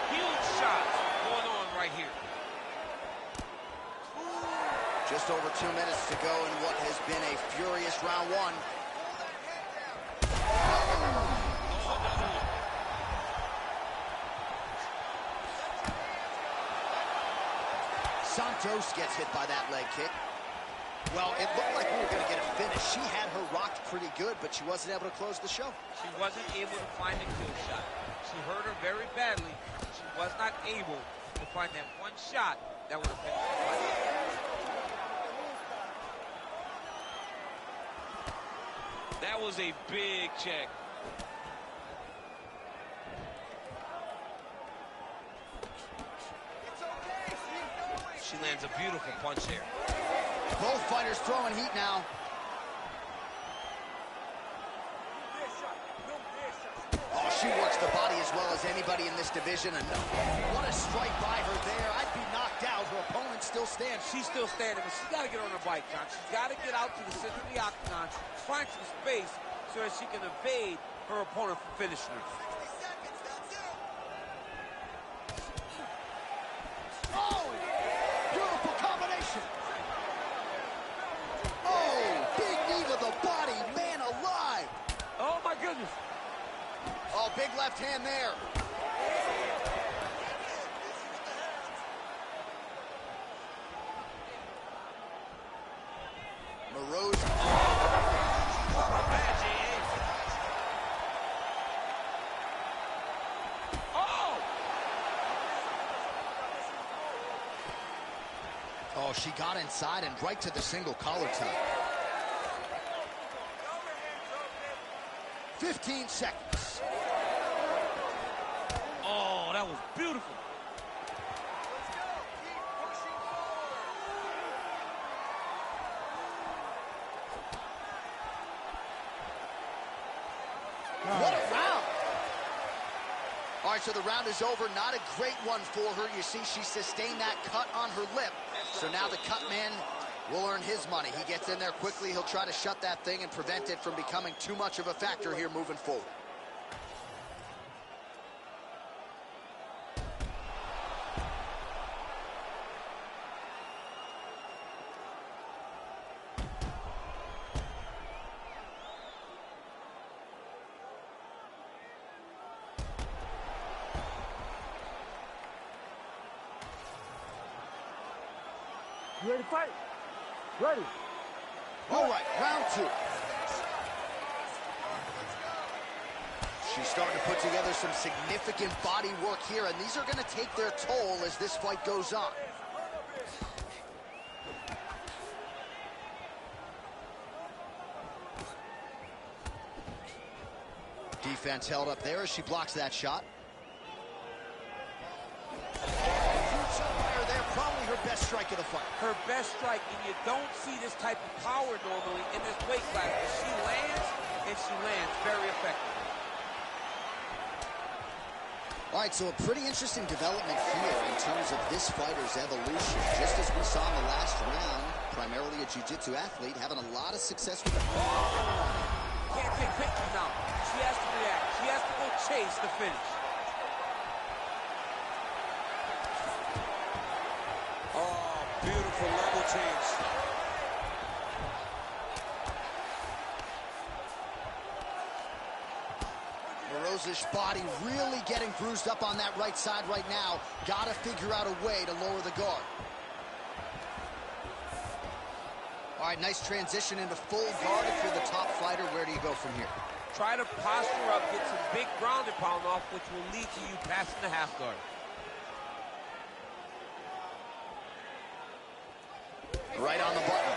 Huge shots going on right here. Just over 2 minutes to go in what has been a furious round one. Santos gets hit by that leg kick. Well, it looked like we were going to get a finish. She had her rocked pretty good, but she wasn't able to close the show. She wasn't able to find a kill shot. She hurt her very badly. She was not able to find that one shot that would have finished the fight. That was a big check. She lands a beautiful punch there. Both fighters throwing heat now. Oh, she works the body as well as anybody in this division. And what a strike by her there. I'd be knocked out. Her opponent still stands. She's still standing, but she's got to get on her bike, John. She's got to get out to the center of the octagon, find some space so that she can evade her opponent from finishing her. Oh, beautiful combination. Oh, big knee to the body, man alive. Oh, my goodness. Oh, big left hand there. Morose. Bad, J.A. Oh, she got inside and right to the single collar tie. 15 seconds. Oh, that was beautiful. What a round! All right, so the round is over. Not a great one for her. You see, she sustained that cut on her lip. So now the cut man will earn his money. He gets in there quickly. He'll try to shut that thing and prevent it from becoming too much of a factor here moving forward. You ready to fight? Ready. All right, round two. She's starting to put together some significant body work here, and these are going to take their toll as this fight goes on. Defense held up there as she blocks that shot. Probably her best strike of the fight. Her best strike, and you don't see this type of power normally in this weight class, but she lands, and she lands very effectively. All right, so a pretty interesting development here in terms of this fighter's evolution. Just as we saw in the last round, primarily a jiu-jitsu athlete, having a lot of success with the... Can't take pictures now. She has to react. She has to go chase the finish. Beautiful level change. Morozich's body really getting bruised up on that right side right now. Gotta figure out a way to lower the guard. All right, nice transition into full guard. If you're the top fighter, where do you go from here? Try to posture up, get some big ground and pound off, which will lead to you passing the half guard. Right on the button.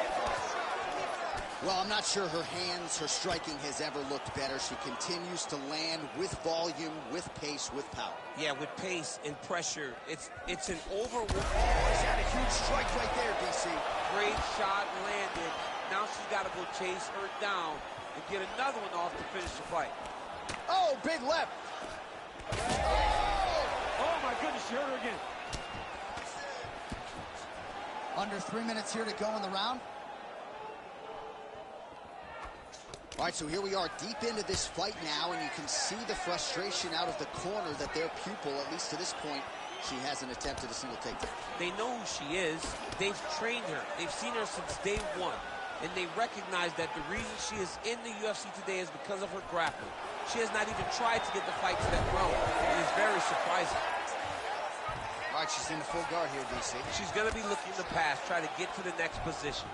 Well, I'm not sure her hands, her striking has ever looked better. She continues to land with volume, with pace, with power. Yeah, with pace and pressure. It's an over... She's had a huge strike right there, DC. Great shot landed. Now she's got to go chase her down and get another one off to finish the fight. Oh, big left. Oh my goodness, she hurt her again. Under 3 minutes here to go in the round. All right, so here we are deep into this fight now, and you can see the frustration out of the corner that their pupil, at least to this point, she hasn't attempted a single takedown. They know who she is. They've trained her. They've seen her since day one. And they recognize that the reason she is in the UFC today is because of her grappling. She has not even tried to get the fight to that round. It is very surprising. All right, she's in the full guard here, DC. She's going to be looking to pass, try to get to the next position.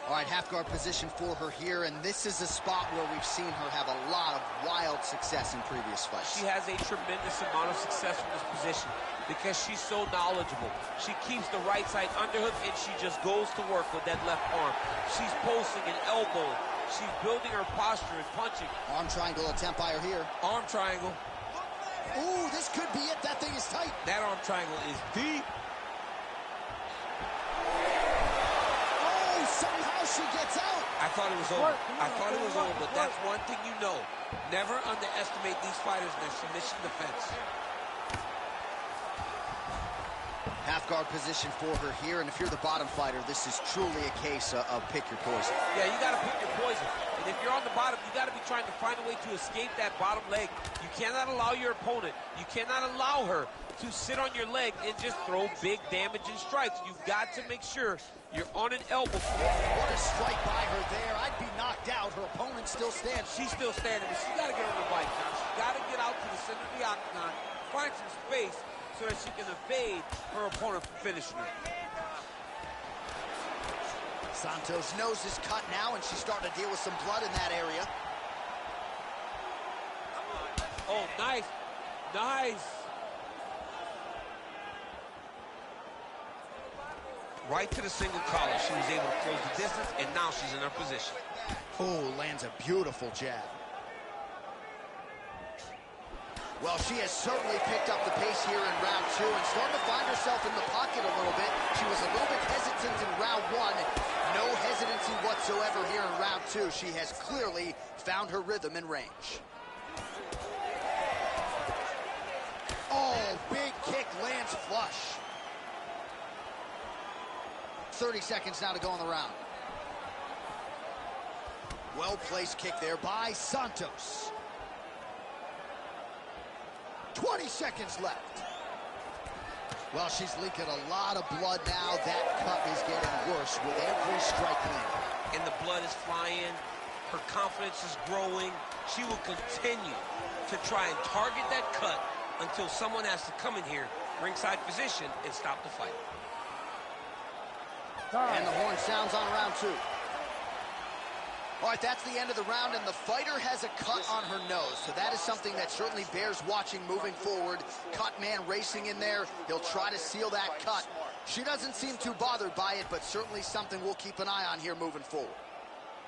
All right, half guard position for her here, and this is a spot where we've seen her have a lot of wild success in previous fights. She has a tremendous amount of success in this position because she's so knowledgeable. She keeps the right side underhook, and she just goes to work with that left arm. She's posting an elbow. She's building her posture and punching. Arm triangle attempt by her here. Arm triangle. Ooh, this could be it. That thing is tight. That arm triangle is deep. Oh, somehow she gets out. I thought it was over. I thought it was over, but that's one thing you know. Never underestimate these fighters in their submission defense. Half guard position for her here, and if you're the bottom fighter, this is truly a case of pick your poison. Yeah, you got to pick your poison. And if you're on the bottom, you got to be trying to find a way to escape that bottom leg. You cannot allow your opponent, you cannot allow her to sit on your leg and just throw big damaging strikes. You've got to make sure you're on an elbow. What a strike by her there. I'd be knocked out. Her opponent still stands. She's still standing, but she's got to get on the bike now. She's got to get out to the center of the octagon, find some space so that she can evade her opponent from finishing her. Santos' nose is cut now, and she's starting to deal with some blood in that area. Oh, nice. Nice. right to the single collar. She was able to close the distance, and now she's in her position. Oh, lands a beautiful jab. Well, she has certainly picked up the pace here in round 2 and starting to find herself in the pocket a little bit. She was a little bit hesitant in round 1. No hesitancy whatsoever here in round 2. She has clearly found her rhythm and range. Oh, big kick lands flush. 30 seconds now to go in the round. Well-placed kick there by Santos. 20 seconds left. Well, she's leaking a lot of blood now. That cut is getting worse with every strike landed. And the blood is flying. Her confidence is growing. She will continue to try and target that cut until someone has to come in here, ringside position, and stop the fight. And the horn sounds on round 2. All right, that's the end of the round, and the fighter has a cut on her nose. So that is something that certainly bears watching moving forward. Cut man racing in there. He'll try to seal that cut. She doesn't seem too bothered by it, but certainly something we'll keep an eye on here moving forward.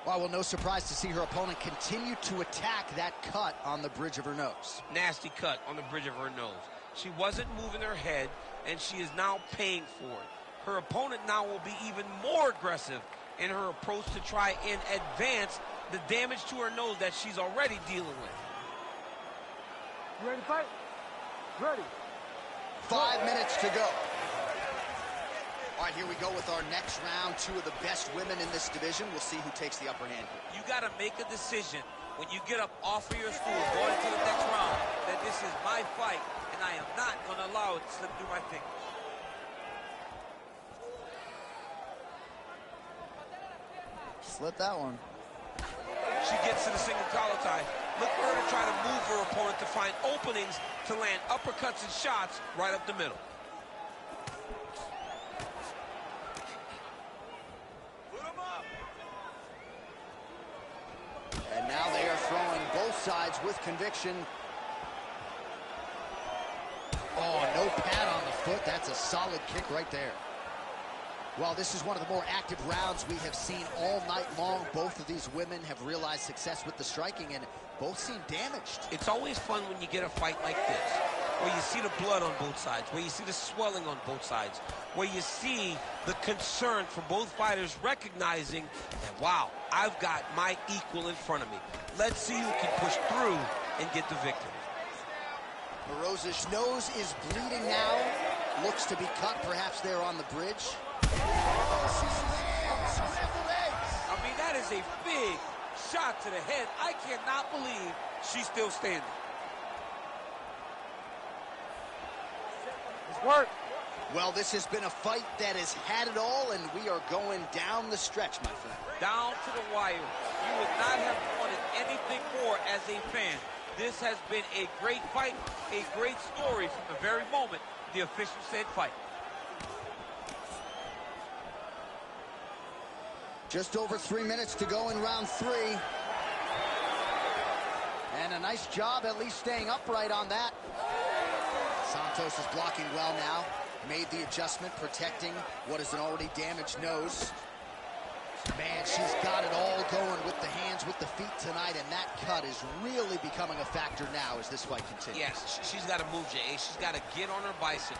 Well, no surprise to see her opponent continue to attack that cut on the bridge of her nose. Nasty cut on the bridge of her nose. She wasn't moving her head, and she is now paying for it. Her opponent now will be even more aggressive in her approach to try and advance the damage to her nose that she's already dealing with. You ready to fight? Ready. 5 minutes to go. All right, here we go with our next round. 2 of the best women in this division. We'll see who takes the upper hand here. You got to make a decision when you get up off of your stool going into the next round that this is my fight, and I am not going to allow it to slip through my fingers. Slip that one. She gets to the single collar tie. Look for her to try to move her opponent to find openings to land uppercuts and shots right up the middle. And now they are throwing both sides with conviction. Oh, no pad on the foot. That's a solid kick right there. Well, this is one of the more active rounds we have seen all night long. Both of these women have realized success with the striking, and both seem damaged. It's always fun when you get a fight like this, where you see the blood on both sides, where you see the swelling on both sides, where you see the concern for both fighters recognizing that, wow, I've got my equal in front of me. Let's see who can push through and get the victory. Rosa's nose is bleeding now. Looks to be cut, perhaps there on the bridge. I mean, that is a big shot to the head. I cannot believe she's still standing. It's work. Well, this has been a fight that has had it all, and we are going down the stretch, my friend. Down to the wire. You would not have wanted anything more as a fan. This has been a great fight, a great story from the very moment the official said fight. Just over 3 minutes to go in round 3. And a nice job at least staying upright on that. Santos is blocking well now. Made the adjustment, protecting what is an already damaged nose. Man, she's got it all going with the hands, with the feet tonight, and that cut is really becoming a factor now as this fight continues. Yes, she's got to move, Jay. She's got to get on her bison.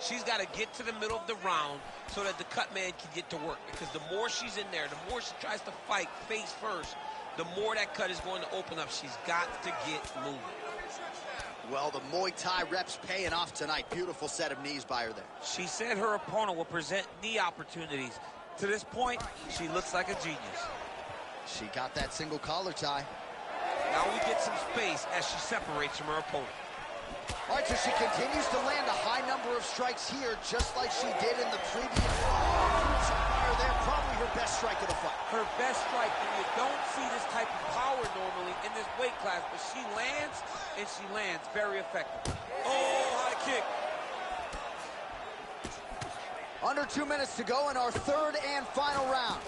She's got to get to the middle of the round so that the cut man can get to work. Because the more she's in there, the more she tries to fight face first, the more that cut is going to open up. She's got to get moving. Well, the Muay Thai reps paying off tonight. Beautiful set of knees by her there. She said her opponent will present knee opportunities. To this point, she looks like a genius. She got that single collar tie. Now we get some space as she separates from her opponent. All right, so she continues to land a high number of strikes here, just like she did in the previous fight. There, probably her best strike of the fight. Her best strike, and you don't see this type of power normally in this weight class, but she lands, and she lands very effectively. Oh, high kick. Under 2 minutes to go in our third and final round.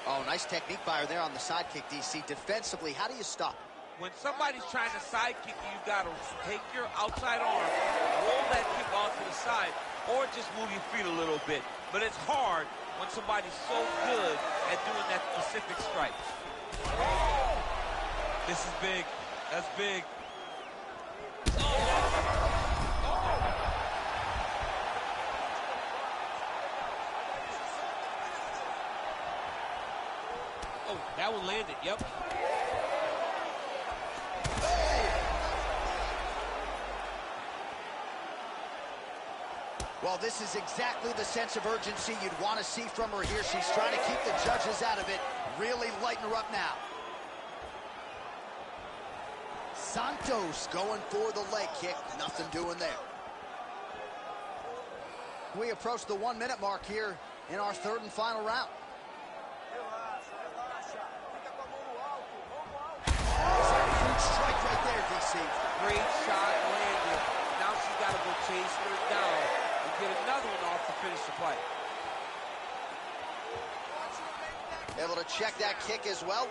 Oh, nice technique by her there on the side kick, DC. Defensively, how do you stop? When somebody's trying to side kick you, you've got to take your outside arm, roll that kick off to the side, or just move your feet a little bit. But it's hard when somebody's so good at doing that specific strike. This is big. That's big. Oh, that one landed. Yep. Well, this is exactly the sense of urgency you'd want to see from her here. She's trying to keep the judges out of it. Really lighten her up now. Santos going for the leg kick. Nothing doing there. We approach the 1 minute mark here in our third and final round. Huge strike right there, DC. Great shot landed. Now she's got to go chase her down and get another one off to finish the fight. Able to check that kick as well.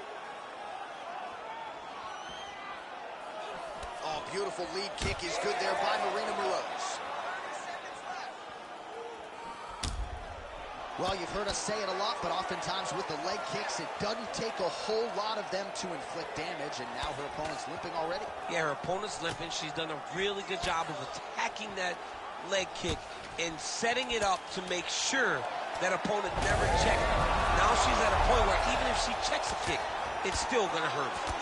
Oh, beautiful lead kick is good there by Marina Moroz. Well, you've heard us say it a lot, but oftentimes with the leg kicks, it doesn't take a whole lot of them to inflict damage, and now her opponent's limping already. Yeah, her opponent's limping. She's done a really good job of attacking that leg kick and setting it up to make sure that opponent never checks it. Now she's at a point where even if she checks a kick, it's still going to hurt her.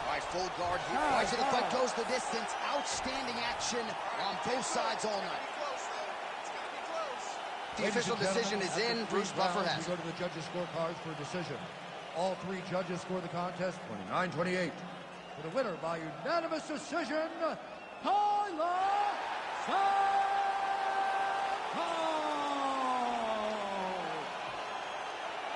All right, full guard here. Right to the fight goes the distance. Outstanding action on both sides all night. The official decision is in. Bruce Buffer has. We go to the judges' scorecards for a decision. All three judges score the contest 29-28. For the winner by unanimous decision, Tyler Santos!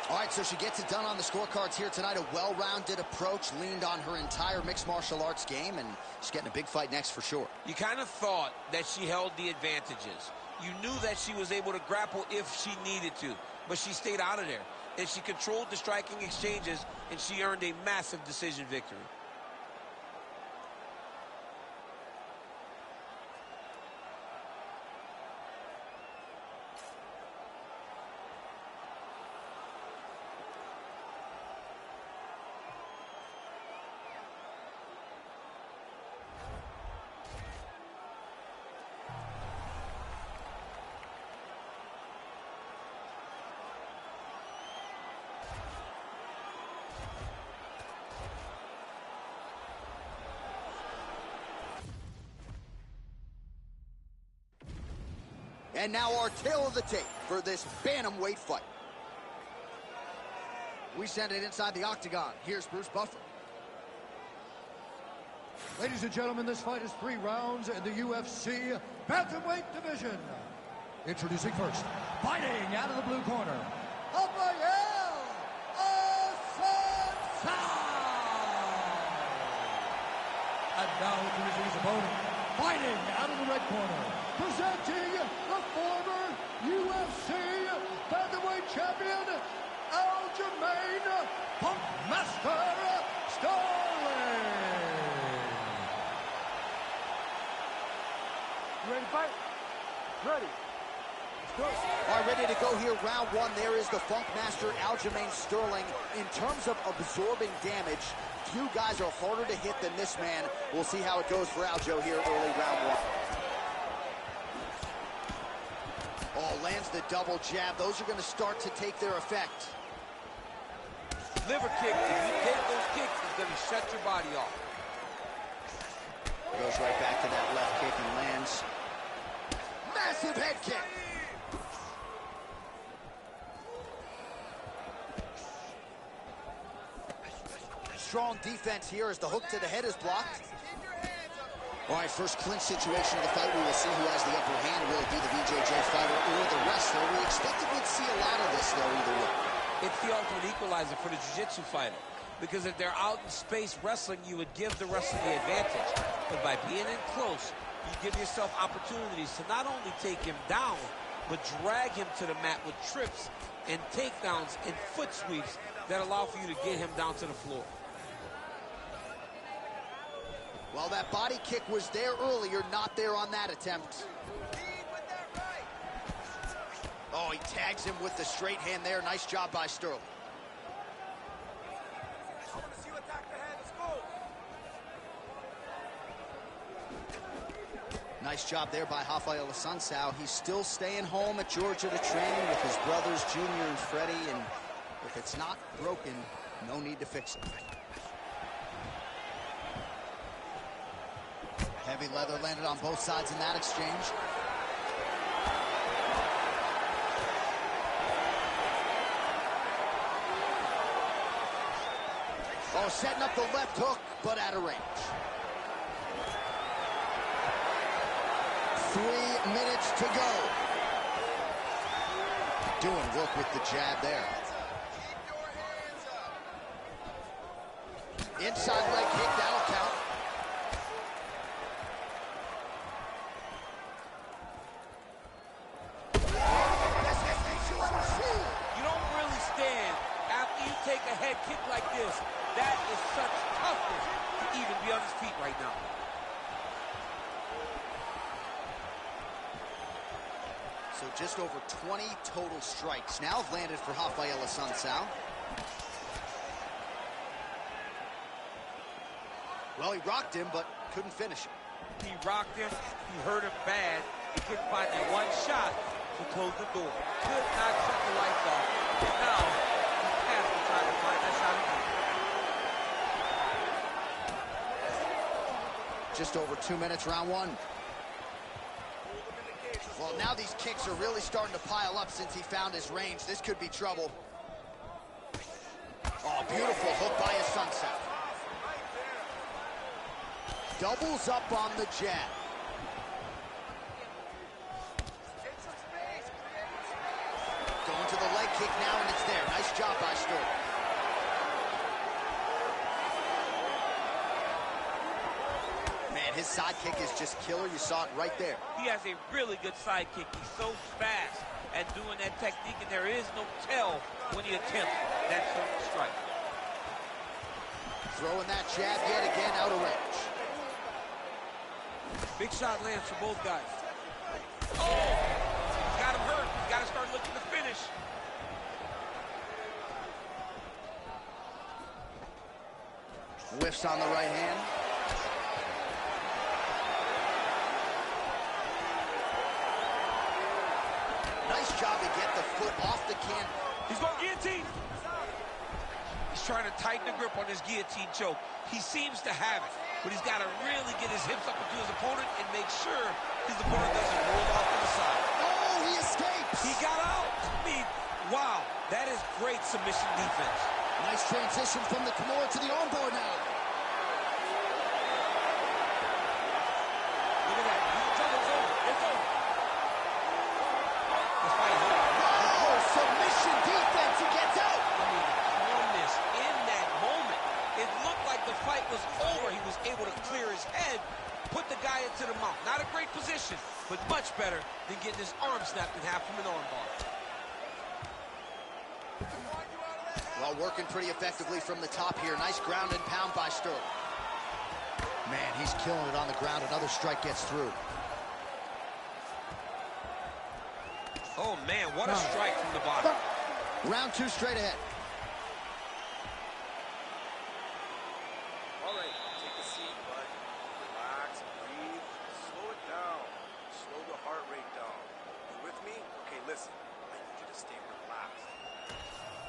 All right, so she gets it done on the scorecards here tonight. A well-rounded approach, leaned on her entire mixed martial arts game, and she's getting a big fight next for sure. You kind of thought that she held the advantages. You knew that she was able to grapple if she needed to, but she stayed out of there. And she controlled the striking exchanges, and she earned a massive decision victory. And now our tail of the tape for this bantamweight fight. We send it inside the octagon. Here's Bruce Buffer. Ladies and gentlemen, this fight is 3 rounds in the UFC Bantamweight division. Introducing first, fighting out of the blue corner, Rafael Assunção. And now introducing his opponent, fighting out of the red corner, presenting the former UFC Bantamweight champion, Aljamain Punkmaster Sterling. You ready to fight? Ready. All right, ready to go here. Round 1. There is the Funkmaster Aljamain Sterling. In terms of absorbing damage, few guys are harder to hit than this man. We'll see how it goes for Aljo here early round 1. Oh, lands the double jab. Those are going to start to take their effect. Liver kick, if you take those kicks, it's going to shut your body off. Goes right back to that left kick and lands. Massive head kick. Strong defense here as the hook to the head is blocked. All right, first clinch situation of the fight. We will see who has the upper hand. Will it be the BJJ fighter or the wrestler? We expected we'd see a lot of this, though, either way. It's the ultimate equalizer for the jiu-jitsu fighter. Because if they're out in space wrestling, you would give the wrestler the advantage. But by being in close, you give yourself opportunities to not only take him down, but drag him to the mat with trips and takedowns and foot sweeps that allow for you to get him down to the floor. Well, that body kick was there earlier, not there on that attempt. Oh, he tags him with the straight hand there. Nice job by Sterling. Nice job there by Rafael Assunção. He's still staying home at Georgia to train with his brothers, Junior and Freddie, and if it's not broken, no need to fix it. Heavy leather landed on both sides in that exchange. Oh, setting up the left hook, but out of range. 3 minutes to go. Doing work with the jab there. Inside leg kick, that'll count. You don't really stand after you take a head kick like this. That is such toughness to even be on his feet right now. So just over 20 total strikes now have landed for Rafael Assunção. Well, he rocked him, but couldn't finish him. He rocked him, he hurt him bad. He couldn't find that one shot to close the door. Could not shut the lights off. And now, he has to try to find that shot again. Just over 2 minutes, round one. Well, now these kicks are really starting to pile up since he found his range. This could be trouble. Oh, beautiful hook by Assunção. Doubles up on the jab. Going to the leg kick now, and it's there. Nice job by Sterling. Man, his side kick is just killer. You saw it right there. He has a really good side kick. He's so fast at doing that technique, and there is no tell when he attempts that certain strike. Throwing that jab yet again out of range. Big shot lands for both guys. Oh! Got him hurt. Got to start looking to finish. Whiffs on the right hand. Nice job to get the foot off the can. He's going guillotine. He's trying to tighten the grip on his guillotine choke. He seems to have it, but he's got to really get his hips up into his opponent and make sure his opponent doesn't roll off to the side. Oh, he escapes. He got out. I mean, wow, that is great submission defense. Nice transition from the Kimura to the armbar now. Look at that. It's over. It's over. This fight is over. Oh, submission defense. He gets out. I mean, the calmness in that moment. It looked like the fight was over. He was able to clear his head, put the guy into the mount. Not a great position, but much better than getting his arm snapped in half from an armbar. Well, working pretty effectively from the top here. Nice ground and pound by Sterling. Man, he's killing it on the ground. Another strike gets through. Oh, man, what a strike from the bottom. Round two straight ahead. All right, take a seat, bud. Relax, breathe, slow it down. Slow the heart rate down. You with me? Okay, listen. I need you to stay relaxed.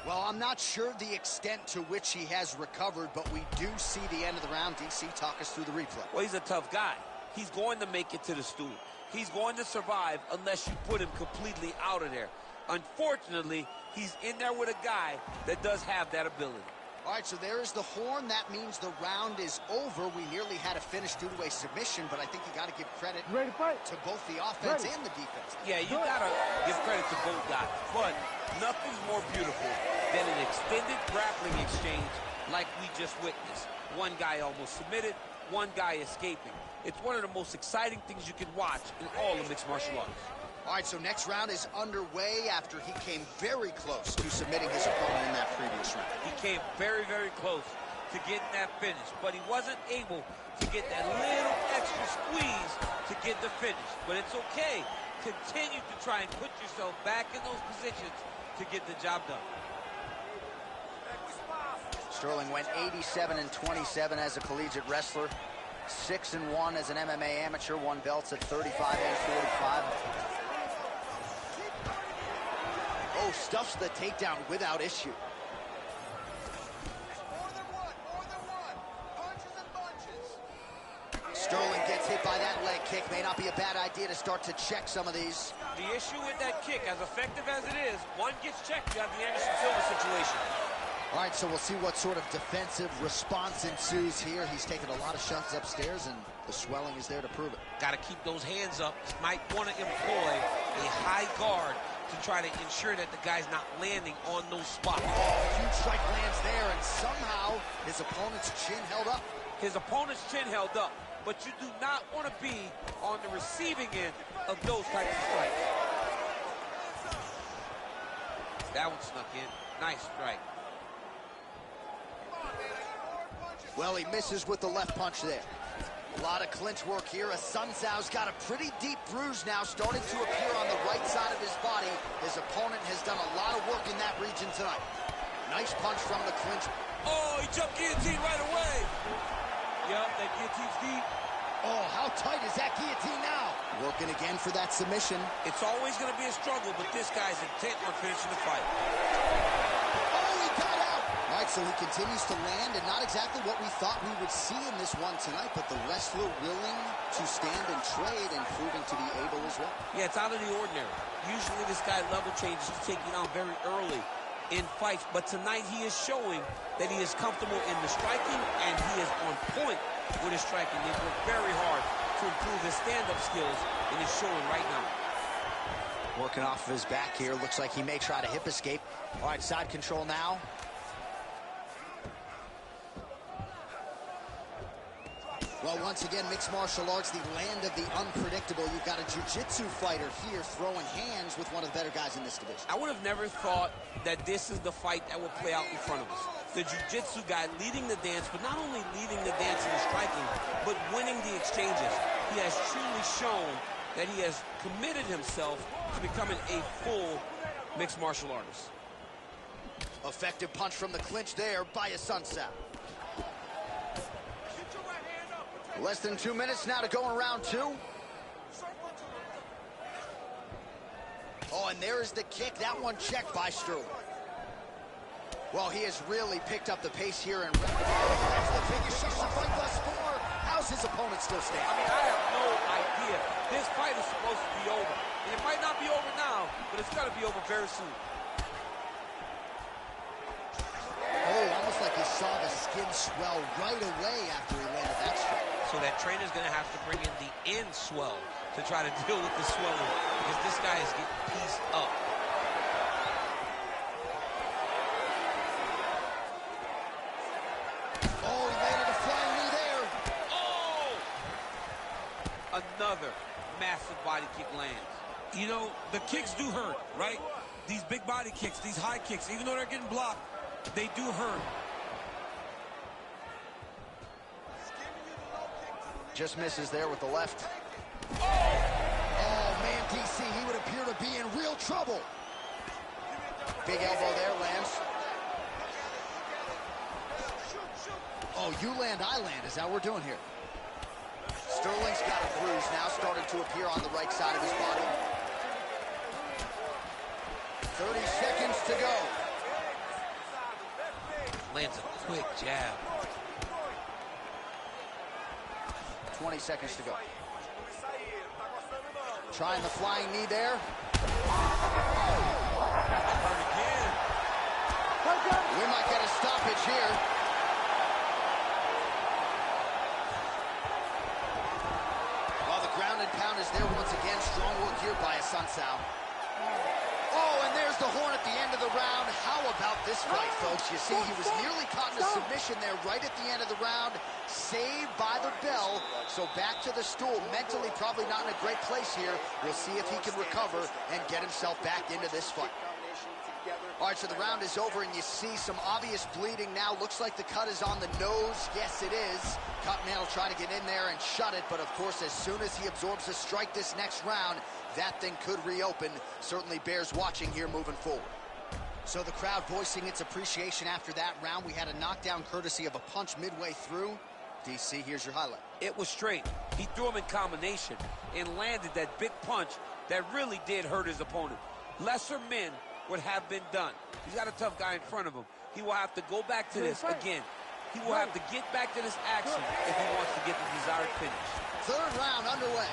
Well, I'm not sure the extent to which he has recovered, but we do see the end of the round. DC, talk us through the replay. Well, he's a tough guy. He's going to make it to the stool. He's going to survive unless you put him completely out of there. Unfortunately, he's in there with a guy that does have that ability. All right, so there is the horn. That means the round is over. We nearly had a finish due to a submission, but I think you got to give credit to both the offense and the defense. Yeah, you got to give credit to both guys. But nothing's more beautiful than an extended grappling exchange like we just witnessed. One guy almost submitted, one guy escaping. It's one of the most exciting things you can watch in all of mixed martial arts. All right, so next round is underway after he came very close to submitting his opponent in that previous round. He came very, very close. to getting that finish, but he wasn't able to get that little extra squeeze to get the finish. But it's okay. Continue to try and put yourself back in those positions to get the job done. Sterling went 87-27 as a collegiate wrestler, 6-1 as an MMA amateur, won belts at 35 and 45. Oh, stuffs the takedown without issue. Sterling gets hit by that leg kick. May not be a bad idea to start to check some of these. The issue with that kick, as effective as it is, one gets checked, you have the Anderson Silva situation. All right, so we'll see what sort of defensive response ensues here. He's taken a lot of shots upstairs, and the swelling is there to prove it. Got to keep those hands up. Might want to employ a high guard to try to ensure that the guy's not landing on those spots. Oh, huge strike lands there, and somehow his opponent's chin held up. His opponent's chin held up, but you do not want to be on the receiving end of those types of strikes. That one snuck in. Nice strike. Well, he misses with the left punch there. A lot of clinch work here. Sun Tzu's got a pretty deep bruise now starting to appear on the right side of his body. His opponent has done a lot of work in that region tonight. Nice punch from the clinch. Oh, he jumped guillotine right away. Yep, that guillotine's deep. Oh, how tight is that guillotine now? Working again for that submission. It's always going to be a struggle, but this guy's intent on finishing the fight. Oh, he got out. All right, so he continues to land, and not exactly what we thought we would see in this one tonight, but the wrestler willing to stand and trade and proving to be able as well. Yeah, it's out of the ordinary. Usually this guy level changes to take you down very early in fights, but tonight he is showing that he is comfortable in the striking, and he is on point with his striking. He's worked very hard to improve his stand-up skills, and he's showing right now. Working off of his back here. Looks like he may try to hip escape. All right, side control now. Well, once again, mixed martial arts, the land of the unpredictable. You've got a jiu-jitsu fighter here throwing hands with one of the better guys in this division. I would have never thought that this is the fight that will play out in front of us. The jiu-jitsu guy leading the dance, but not only leading the dance in the striking, but winning the exchanges. He has truly shown that he has committed himself to becoming a full mixed martial artist. Effective punch from the clinch there by Sun Tzu. Less than 2 minutes now to go in round two. Oh, and there is the kick. That one checked by Sterling. Well, he has really picked up the pace here. And that's the biggest shot of the fight thus far. How's his opponent still standing? I mean, I have no idea. This fight is supposed to be over. And it might not be over now, but it's going to be over very soon. Oh, almost like you saw the skin swell right away after he landed that strike. So that trainer's going to have to bring in the end swell to try to deal with the swelling, because this guy is getting pieced up. Oh, he landed a flying knee there. Oh! Another massive body kick lands. You know, the kicks do hurt, right? These big body kicks, these high kicks, even though they're getting blocked, they do hurt. Just misses there with the left. Oh, man, DC, he would appear to be in real trouble. Big elbow there, lands. Oh, you land, I land. Is that what we're doing here? Sterling's got a bruise now, starting to appear on the right side of his body. 30 seconds to go. Lands a quick jab. 20 seconds to go. Trying the flying knee there. Hurt again. We might get a stoppage here. Well, the ground and pound is there once again. Strong work here by Sun Tzu. Oh, and there's the horn at the end of the round. How about this fight, folks? You see, he was nearly caught in a submission there right at the end of the round. Saved by the bell. So back to the stool. Mentally probably not in a great place here. We'll see if he can recover and get himself back into this fight. All right, so the round is over, and you see some obvious bleeding now. Looks like the cut is on the nose. Yes, it is. Cutman will try to get in there and shut it, but of course, as soon as he absorbs a strike this next round, that thing could reopen. Certainly bears watching here moving forward. So the crowd voicing its appreciation after that round. We had a knockdown courtesy of a punch midway through. DC, here's your highlight. It was straight. He threw him in combination and landed that big punch that really did hurt his opponent. Lesser men would have been done. He's got a tough guy in front of him. He will have to go back to this again. He will have to get back to this action if he wants to get the desired finish. Third round underway.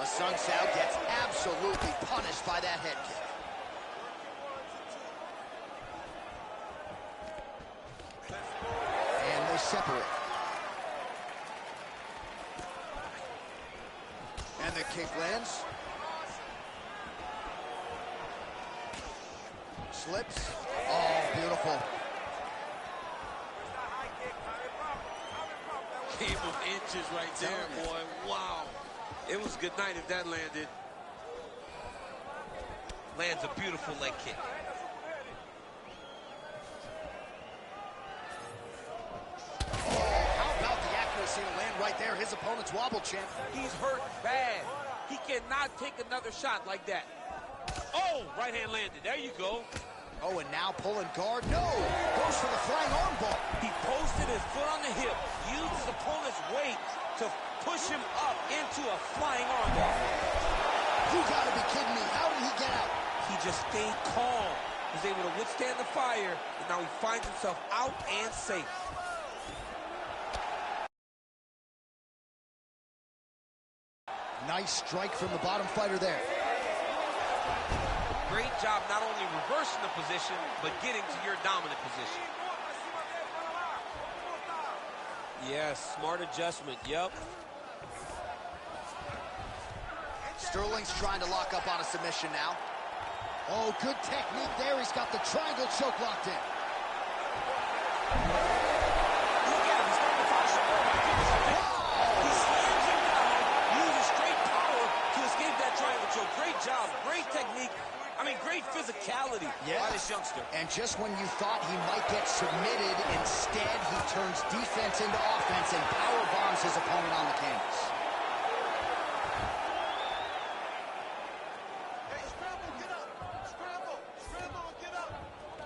Sun Sao gets absolutely punished by that head kick. And they separate. And the kick lands. Slips. Oh, beautiful. Game of inches right there, boy. Wow. It was good night if that landed. Lands a beautiful leg kick. How about the accuracy to land right there? His opponent's wobble champ. He's hurt bad. He cannot take another shot like that. Oh, right hand landed. There you go. Oh, and now pulling guard. No! Goes for the flying arm bar. He posted his foot on the hip, used his opponent's weight to push him up into a flying armbar. You gotta be kidding me. How did he get out? He just stayed calm, was able to withstand the fire, and now he finds himself out and safe. Nice strike from the bottom fighter there. Great job not only reversing the position, but getting to your dominant position. Yes, smart adjustment, yep. Sterling's trying to lock up on a submission now. Oh, good technique there. He's got the triangle choke locked in. Look at him, he's starting to find some more. He slams him down, uses straight power to escape that triangle choke. Great job, great technique. I mean, great physicality by this youngster. And just when you thought he might get submitted, instead he turns defense into offense and power bombs his opponent on the canvas. Hey, scramble, get up. Scramble, scramble, and get up.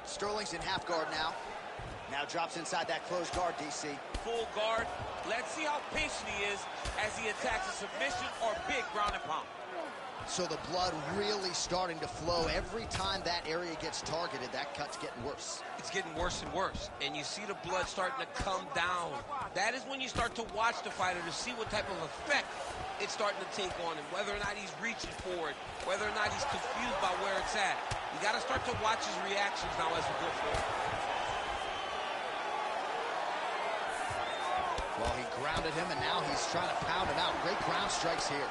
Sterling's in half guard now. Now drops inside that closed guard, DC. Full guard. Let's see how patient he is as he attacks a submission or big ground and pound. So the blood really starting to flow. Every time that area gets targeted, that cut's getting worse. It's getting worse and worse, and you see the blood starting to come down. That is when you start to watch the fighter to see what type of effect it's starting to take on him, whether or not he's reaching for it, whether or not he's confused by where it's at. You got to start to watch his reactions now as we go forward. Well, he grounded him, and now he's trying to pound him out. Great ground strikes here.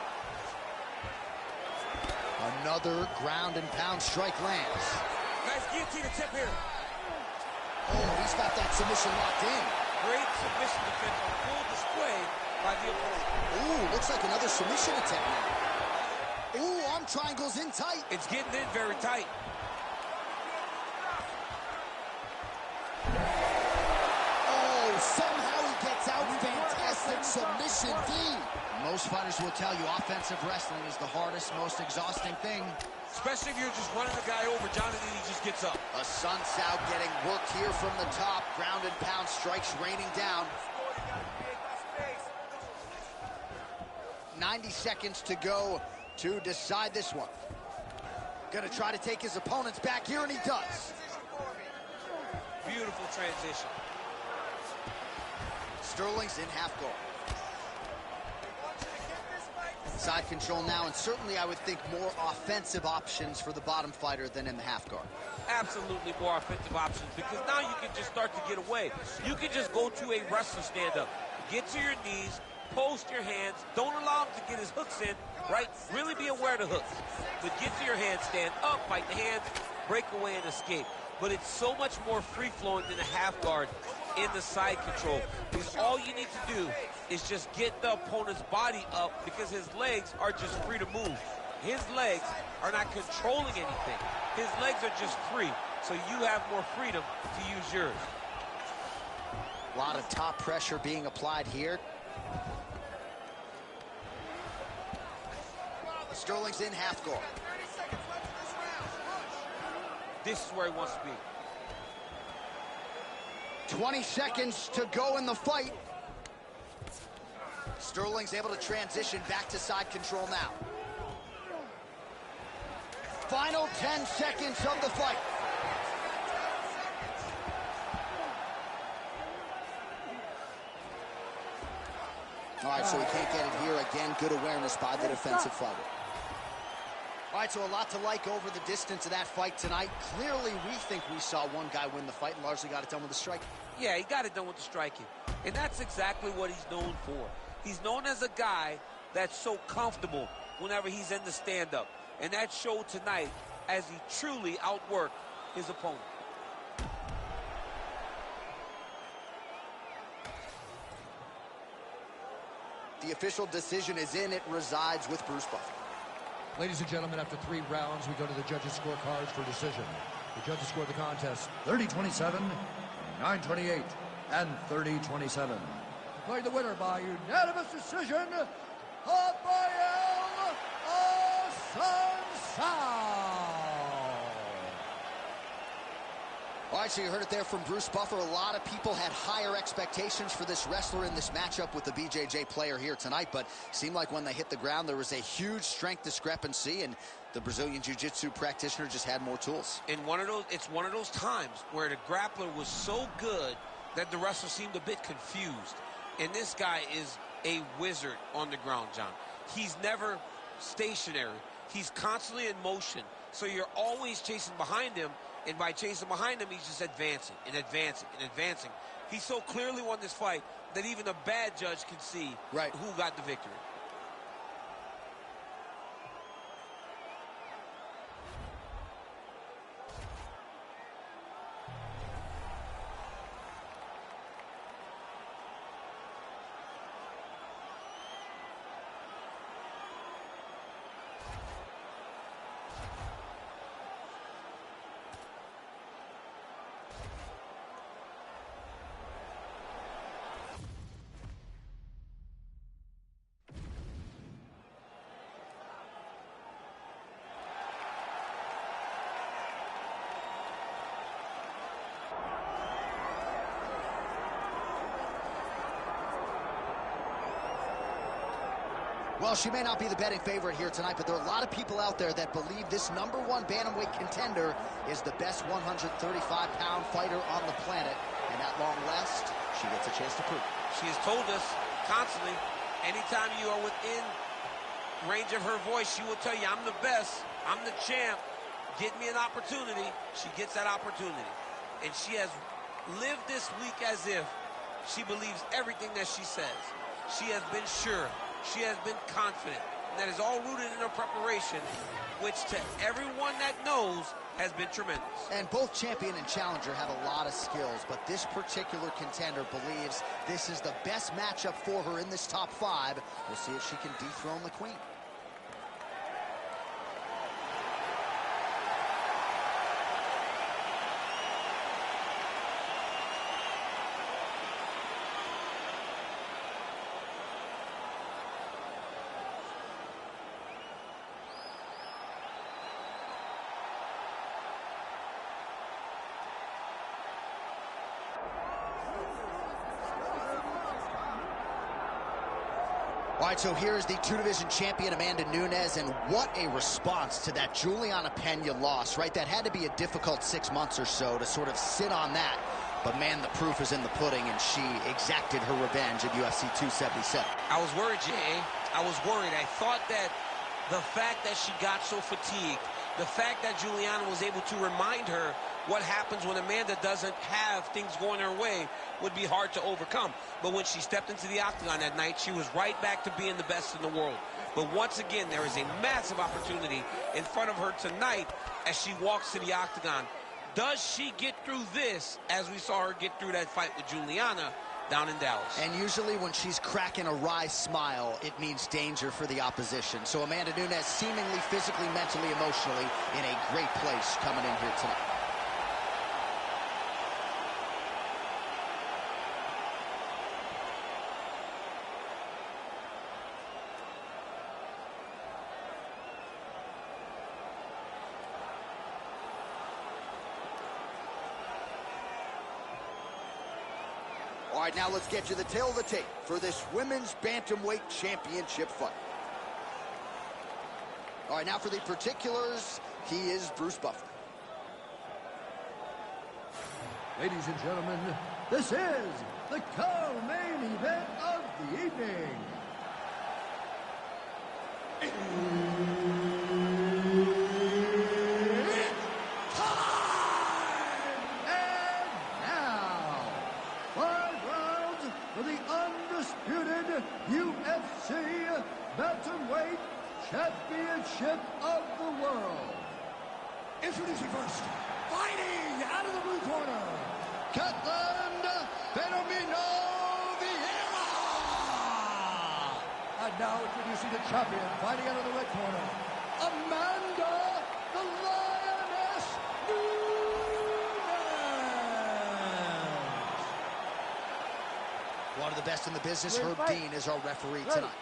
Another ground and pound strike lands. Nice guillotine attempt here. Oh, he's got that submission locked in. Great submission defense on full display by the opponent. Ooh, looks like another submission attempt now. Ooh, arm triangles in tight. It's getting in very tight. Oh, somehow he gets out. Fantastic submission D. Most fighters will tell you offensive wrestling is the hardest, most exhausting thing. Especially if you're just running the guy over, Jonathan, he just gets up. A Sun Sao getting worked here from the top. Ground and pound strikes raining down. 90 seconds to go to decide this one. Gonna try to take his opponents back here, and he does. Beautiful transition. Sterling's in half guard. Side control now, and certainly I would think more offensive options for the bottom fighter than in the half guard. Absolutely more offensive options, because now you can just start to get away. You can just go to a wrestler stand-up. Get to your knees, post your hands, don't allow him to get his hooks in, right? Really be aware of the hooks. But get to your hands, stand up, fight the hands, break away and escape. But it's so much more free-flowing than a half guard in the side control, because all you need to do is just get the opponent's body up, because his legs are just free to move. His legs are not controlling anything. His legs are just free, so you have more freedom to use yours. A lot of top pressure being applied here. Sterling's in half guard. This is where he wants to be. 20 seconds to go in the fight. Sterling's able to transition back to side control now. Final 10 seconds of the fight. All right, so he can't get it here. Again, good awareness by the defensive fighter. All right, so a lot to like over the distance of that fight tonight. Clearly, we think we saw one guy win the fight and largely got it done with the striking. Yeah, he got it done with the striking. And that's exactly what he's known for. He's known as a guy that's so comfortable whenever he's in the stand-up. And that showed tonight as he truly outworked his opponent. The official decision is in. It resides with Bruce Buffer. Ladies and gentlemen, after 3 rounds, we go to the judges' scorecards for decision. The judges scored the contest 30-27, 9-28, and 30-27. Declaring the winner by unanimous decision, Rafael Assunção. All right, so you heard it there from Bruce Buffer. A lot of people had higher expectations for this wrestler in this matchup with the BJJ player here tonight, but seemed like when they hit the ground, there was a huge strength discrepancy, and the Brazilian Jiu-Jitsu practitioner just had more tools. And it's one of those times where the grappler was so good that the wrestler seemed a bit confused. And this guy is a wizard on the ground, John. He's never stationary. He's constantly in motion, so you're always chasing behind him. And by chasing behind him, he's just advancing and advancing and advancing. He so clearly won this fight that even a bad judge can see who got the victory. Well, she may not be the betting favorite here tonight, but there are a lot of people out there that believe this #1 bantamweight contender is the best 135-pound fighter on the planet. And at long last, she gets a chance to prove it. She has told us constantly, anytime you are within range of her voice, she will tell you, I'm the best, I'm the champ, get me an opportunity. She gets that opportunity. And she has lived this week as if she believes everything that she says. She has been sure. She has been confident. And that is all rooted in her preparation, which to everyone that knows has been tremendous. And both champion and challenger have a lot of skills, but this particular contender believes this is the best matchup for her in this top 5. We'll see if she can dethrone the queen. All right, so here's the 2-division champion, Amanda Nunes, and what a response to that Juliana Pena loss, right? That had to be a difficult 6 months or so to sort of sit on that. But, man, the proof is in the pudding, and she exacted her revenge at UFC 277. I was worried, Jay. I was worried. I thought that the fact that she got so fatigued, the fact that Juliana was able to remind her what happens when Amanda doesn't have things going her way would be hard to overcome. But when she stepped into the octagon that night, she was right back to being the best in the world. But once again, there is a massive opportunity in front of her tonight as she walks to the octagon. Does she get through this, as we saw her get through that fight with Juliana? down in Dallas. And usually when she's cracking a wry smile, it means danger for the opposition. So Amanda Nunes seemingly physically, mentally, emotionally in a great place coming in here tonight. All right, now let's get you the tail of the tape for this women's bantamweight championship fight. All right, now for the particulars, he is Bruce Buffer. Ladies and gentlemen, this is the co-main event of the evening. For the undisputed UFC Bantamweight Championship of the World. Introducing first, fighting out of the blue corner, Ketland Benomino Vieira. And now introducing the champion, fighting out of the red corner, Amanda the Lioness Nunes. One of the best in the business, Herb Dean, is our referee tonight.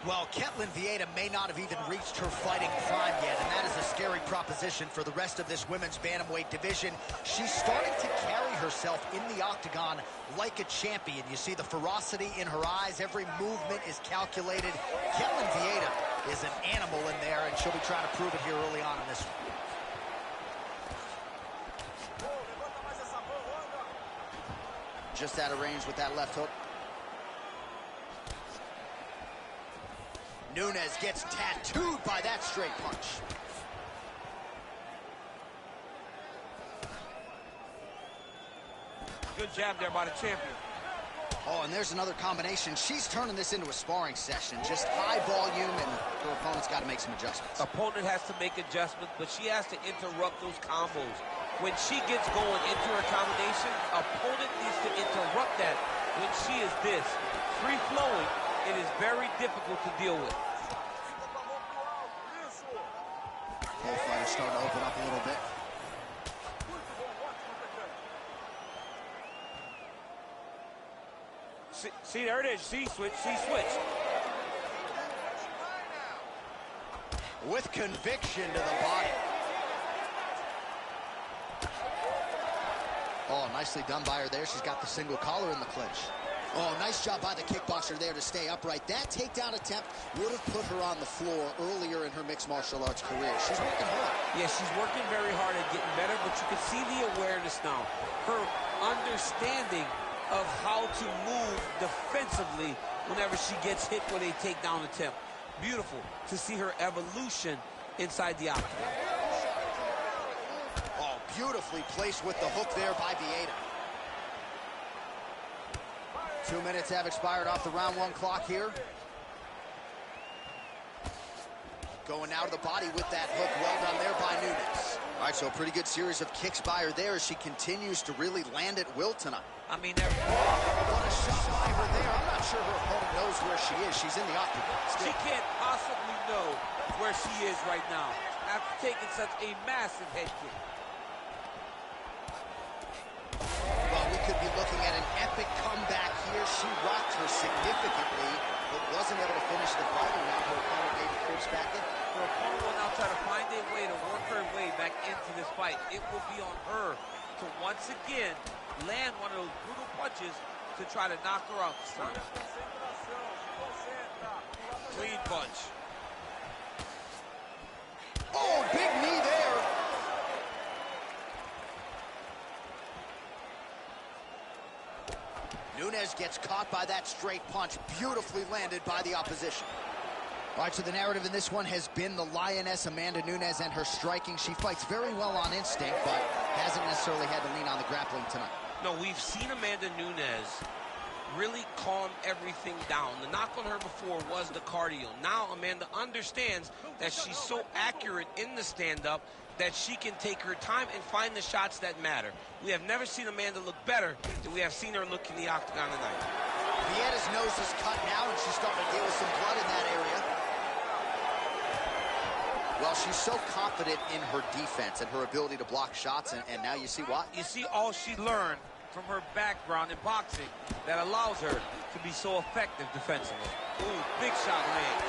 Well, Ketland Vieira may not have even reached her fighting prime yet, and that is a scary proposition for the rest of this women's bantamweight division. She's starting to carry herself in the octagon like a champion. You see the ferocity in her eyes. Every movement is calculated. Ketland Vieira is an animal in there, and she'll be trying to prove it here early on in this one. Just out of range with that left hook. Nunes gets tattooed by that straight punch. Good jab there by the champion. Oh, and there's another combination. She's turning this into a sparring session. Just high volume, and her opponent's got to make some adjustments. Opponent has to make adjustments, but she has to interrupt those combos. When she gets going into her combination, opponent needs to interrupt that. When she is this free-flowing, it is very difficult to deal with. Both fighters starting to open up a little bit. See, there it is. See, switch. With conviction to the body. Oh, nicely done by her there. She's got the single collar in the clinch. Oh, nice job by the kickboxer there to stay upright. That takedown attempt would have put her on the floor earlier in her mixed martial arts career. She's working hard. Yeah, she's working very hard at getting better, but you can see the awareness now. Her understanding of how to move defensively whenever she gets hit with a takedown attempt. Beautiful to see her evolution inside the octagon. Oh, beautifully placed with the hook there by Vieira. 2 minutes have expired off the round one clock here. Going now to the body with that hook. Well done there by Nunes. All right, so a pretty good series of kicks by her there as she continues to really land at will tonight. I mean, what a shot by her there. I'm not sure her opponent knows where she is. She's in the octagon. She can't possibly know where she is right now after taking such a massive head kick. Well, we could be looking at an epic comeback here. She rocked her significantly, but wasn't able to finish the fight, and now her opponent maybe creeps back in. Her opponent will now try to find a way to work her way back into this fight. It will be on her to once again land one of those brutal punches to try to knock her out this time. Clean punch. Oh, big knee there. Nunes gets caught by that straight punch, beautifully landed by the opposition. All right, so the narrative in this one has been the Lioness, Amanda Nunes, and her striking. She fights very well on instinct, but hasn't necessarily had to lean on the grappling tonight. No, we've seen Amanda Nunes really calm everything down. The knock on her before was the cardio. Now Amanda understands that she's so accurate in the stand-up that she can take her time and find the shots that matter. We have never seen Amanda look better than we have seen her look in the octagon tonight. Vietta's nose is cut now, and she's starting to deal with some blood in that area. Well, she's so confident in her defense and her ability to block shots, and now you see why. You see all she learned from her background in boxing that allows her to be so effective defensively. Ooh, big shot land.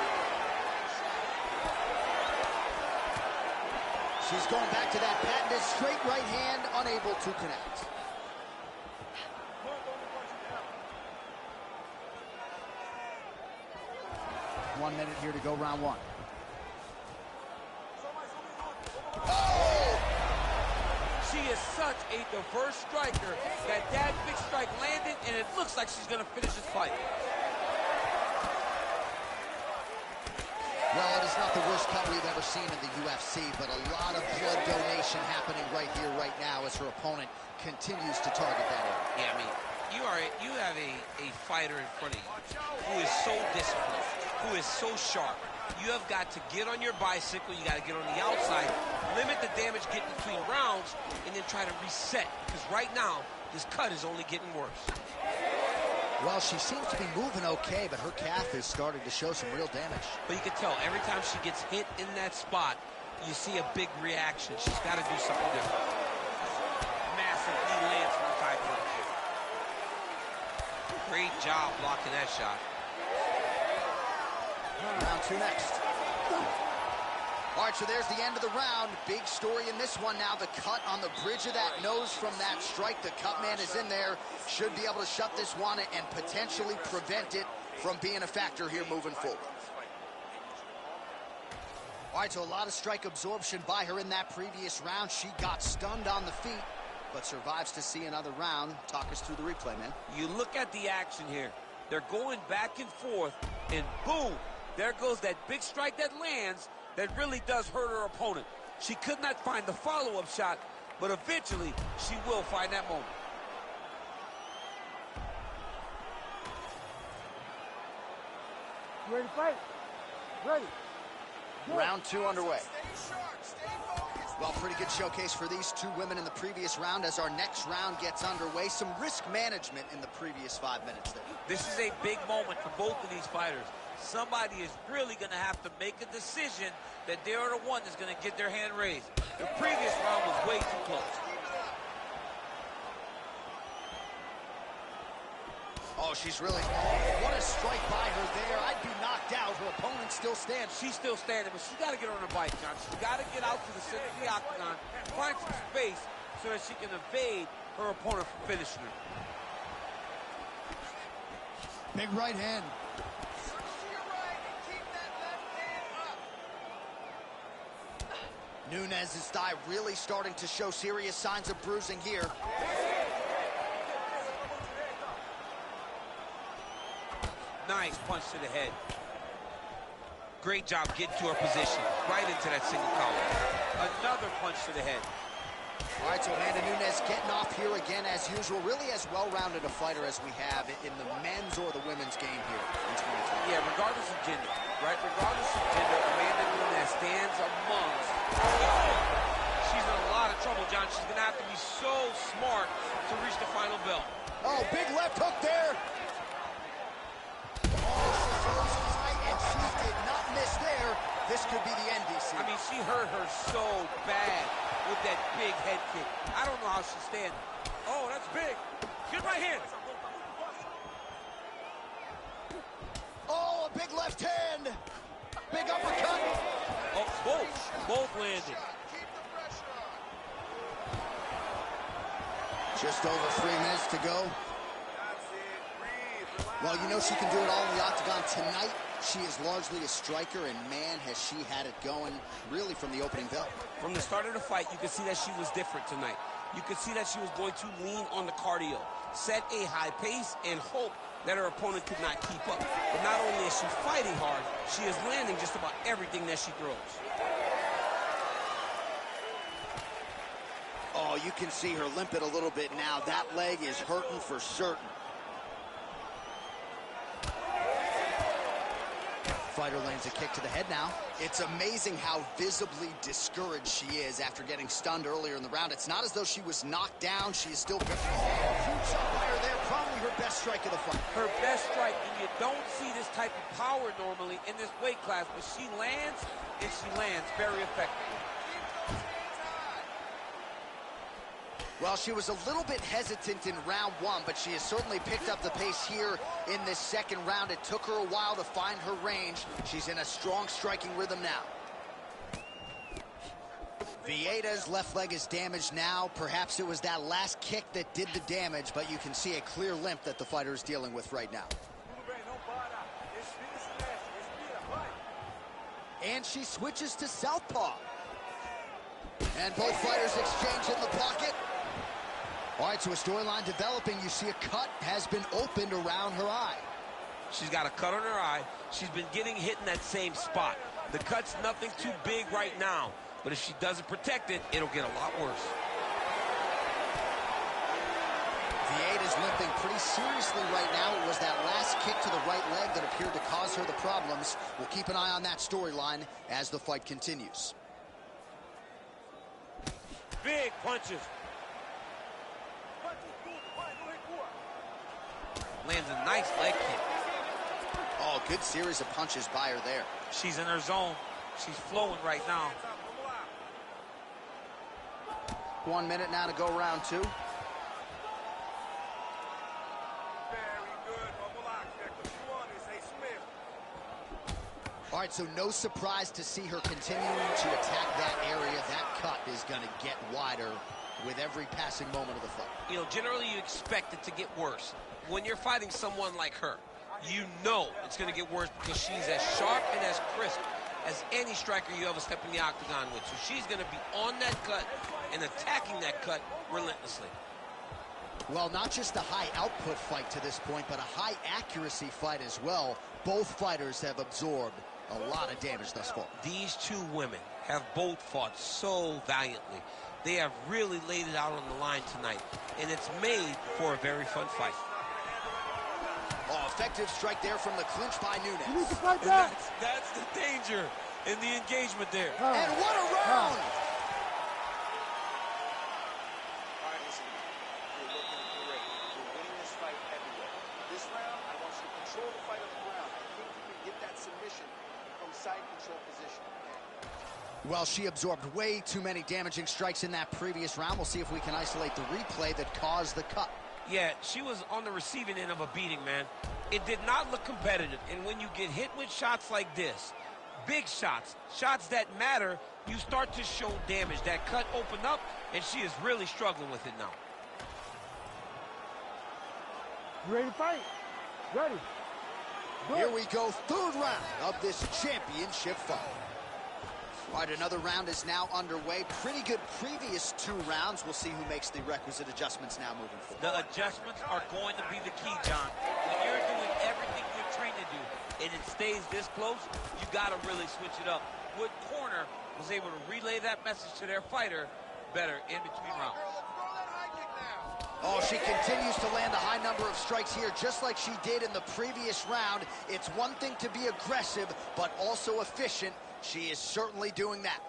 She's going back to that patented straight right hand, unable to connect. One minute here to go, round one. Oh! She is such a diverse striker that big strike landed, and it looks like she's going to finish this fight. Well, it is not the worst cut we've ever seen in the UFC, but a lot of blood donation happening right here, right now, as her opponent continues to target that area. Yeah, I mean, you have a fighter in front of you who is so disciplined, who is so sharp. You have got to get on your bicycle, you got to get on the outside, limit the damage getting between rounds, and then try to reset. Because right now, this cut is only getting worse. Well, she seems to be moving okay, but her calf is starting to show some real damage. But you can tell, every time she gets hit in that spot, you see a big reaction. She's got to do something different. Massive knee lands from the side punch. Great job blocking that shot. Round two next. All right, so there's the end of the round. Big story in this one now. The cut on the bridge of that nose from that strike. The cut man is in there. Should be able to shut this one and potentially prevent it from being a factor here moving forward. All right, so a lot of strike absorption by her in that previous round. She got stunned on the feet, but survives to see another round. Talk us through the replay, man. You look at the action here. They're going back and forth, and boom, there goes that big strike that lands that really does hurt her opponent. She could not find the follow-up shot, but eventually she will find that moment. You ready to fight? Ready. Good. Round two underway. Well, pretty good showcase for these two women in the previous round. As our next round gets underway, some risk management in the previous 5 minutes there. This is a big moment for both of these fighters. Somebody is really going to have to make a decision that they are the one that's going to get their hand raised. The previous round was way too close. Oh, she's really... What a strike by her there. I'd be knocked out. Her opponent still stands. She's still standing, but she's got to get on her bike, John. She's got to get out to the center of the octagon, find some space so that she can evade her opponent from finishing her. Big right hand. Nunes's thigh really starting to show serious signs of bruising here. Nice punch to the head. Great job getting to her position, right into that single collar. Another punch to the head. All right, so Amanda Nunes getting off here again as usual. Really as well-rounded a fighter as we have in the men's or the women's game here in 2020. Yeah, regardless of gender, right? Regardless of gender, Amanda Nunes stands amongst. She's in a lot of trouble, John. She's going to have to be so smart to reach the final bell. Oh, big left hook there. And she did not miss there. This could be the end, DC. I mean, she hurt her so bad with that big head kick. I don't know how she's standing. Oh, that's big. Get right hand. Oh, a big left hand. Big uppercut. Oh, both landed. Just over 3 minutes to go. Well, you know she can do it all in the octagon tonight. She is largely a striker, and man, has she had it going really from the opening bell. From the start of the fight, you could see that she was different tonight. You could see that she was going to lean on the cardio, set a high pace, and hope that her opponent could not keep up. But not only is she fighting hard, she is landing just about everything that she throws. Oh, you can see her limp it a little bit now. That leg is hurting for certain. fighter lands a kick to the head now. It's amazing how visibly discouraged she is after getting stunned earlier in the round. It's not as though she was knocked down. She is still huge shot by her there. Probably her best strike of the fight. Her best strike, and you don't see this type of power normally in this weight class, but she lands, and she lands very effectively. Well, she was a little bit hesitant in round one, but she has certainly picked up the pace here in this second round. It took her a while to find her range. She's in a strong striking rhythm now. Vieda's left leg is damaged now. Perhaps it was that last kick that did the damage, but you can see a clear limp that the fighter is dealing with right now. And she switches to southpaw. And both fighters exchange in the pocket. All right, so a storyline developing. You see a cut has been opened around her eye. She's got a cut on her eye. She's been getting hit in that same spot. The cut's nothing too big right now, but if she doesn't protect it, it'll get a lot worse. Vieda's limping pretty seriously right now. It was that last kick to the right leg that appeared to cause her the problems. We'll keep an eye on that storyline as the fight continues. Big punches. Lands a nice leg kick. Oh, good series of punches by her there. She's in her zone. She's flowing right now. 1 minute now to go round two. All right, so no surprise to see her continuing to attack that area. That cut is going to get wider with every passing moment of the fight. You know, generally you expect it to get worse. When you're fighting someone like her, you know it's going to get worse because she's as sharp and as crisp as any striker you ever step in the octagon with. So she's going to be on that cut and attacking that cut relentlessly. Well, not just a high output fight to this point, but a high accuracy fight as well. Both fighters have absorbed a lot of damage thus far. These two women have both fought so valiantly. They have really laid it out on the line tonight, and it's made for a very fun fight. Oh, effective strike there from the clinch by Nunes. You need to fight And back. that's the danger in the engagement there. And what a round! All right, listen, you're looking great. You're winning this fight heavyweight. This round, I want you to control the fight on the ground. I think you can get that submission from side control position. Well, she absorbed way too many damaging strikes in that previous round. We'll see if we can isolate the replay that caused the cut. Yeah, she was on the receiving end of a beating, man. It did not look competitive, and when you get hit with shots like this, big shots, shots that matter, you start to show damage. That cut opened up, and she is really struggling with it now. You ready to fight? Ready. Good. Here we go, third round of this championship fight. All right, another round is now underway. Pretty good previous two rounds. We'll see who makes the requisite adjustments now moving forward. The adjustments are going to be the key, John. When you're doing everything you're trained to do, and it stays this close, you got to really switch it up. Wood Corner was able to relay that message to their fighter better in between rounds. Oh, she continues to land a high number of strikes here, just like she did in the previous round. It's one thing to be aggressive, but also efficient. She is certainly doing that.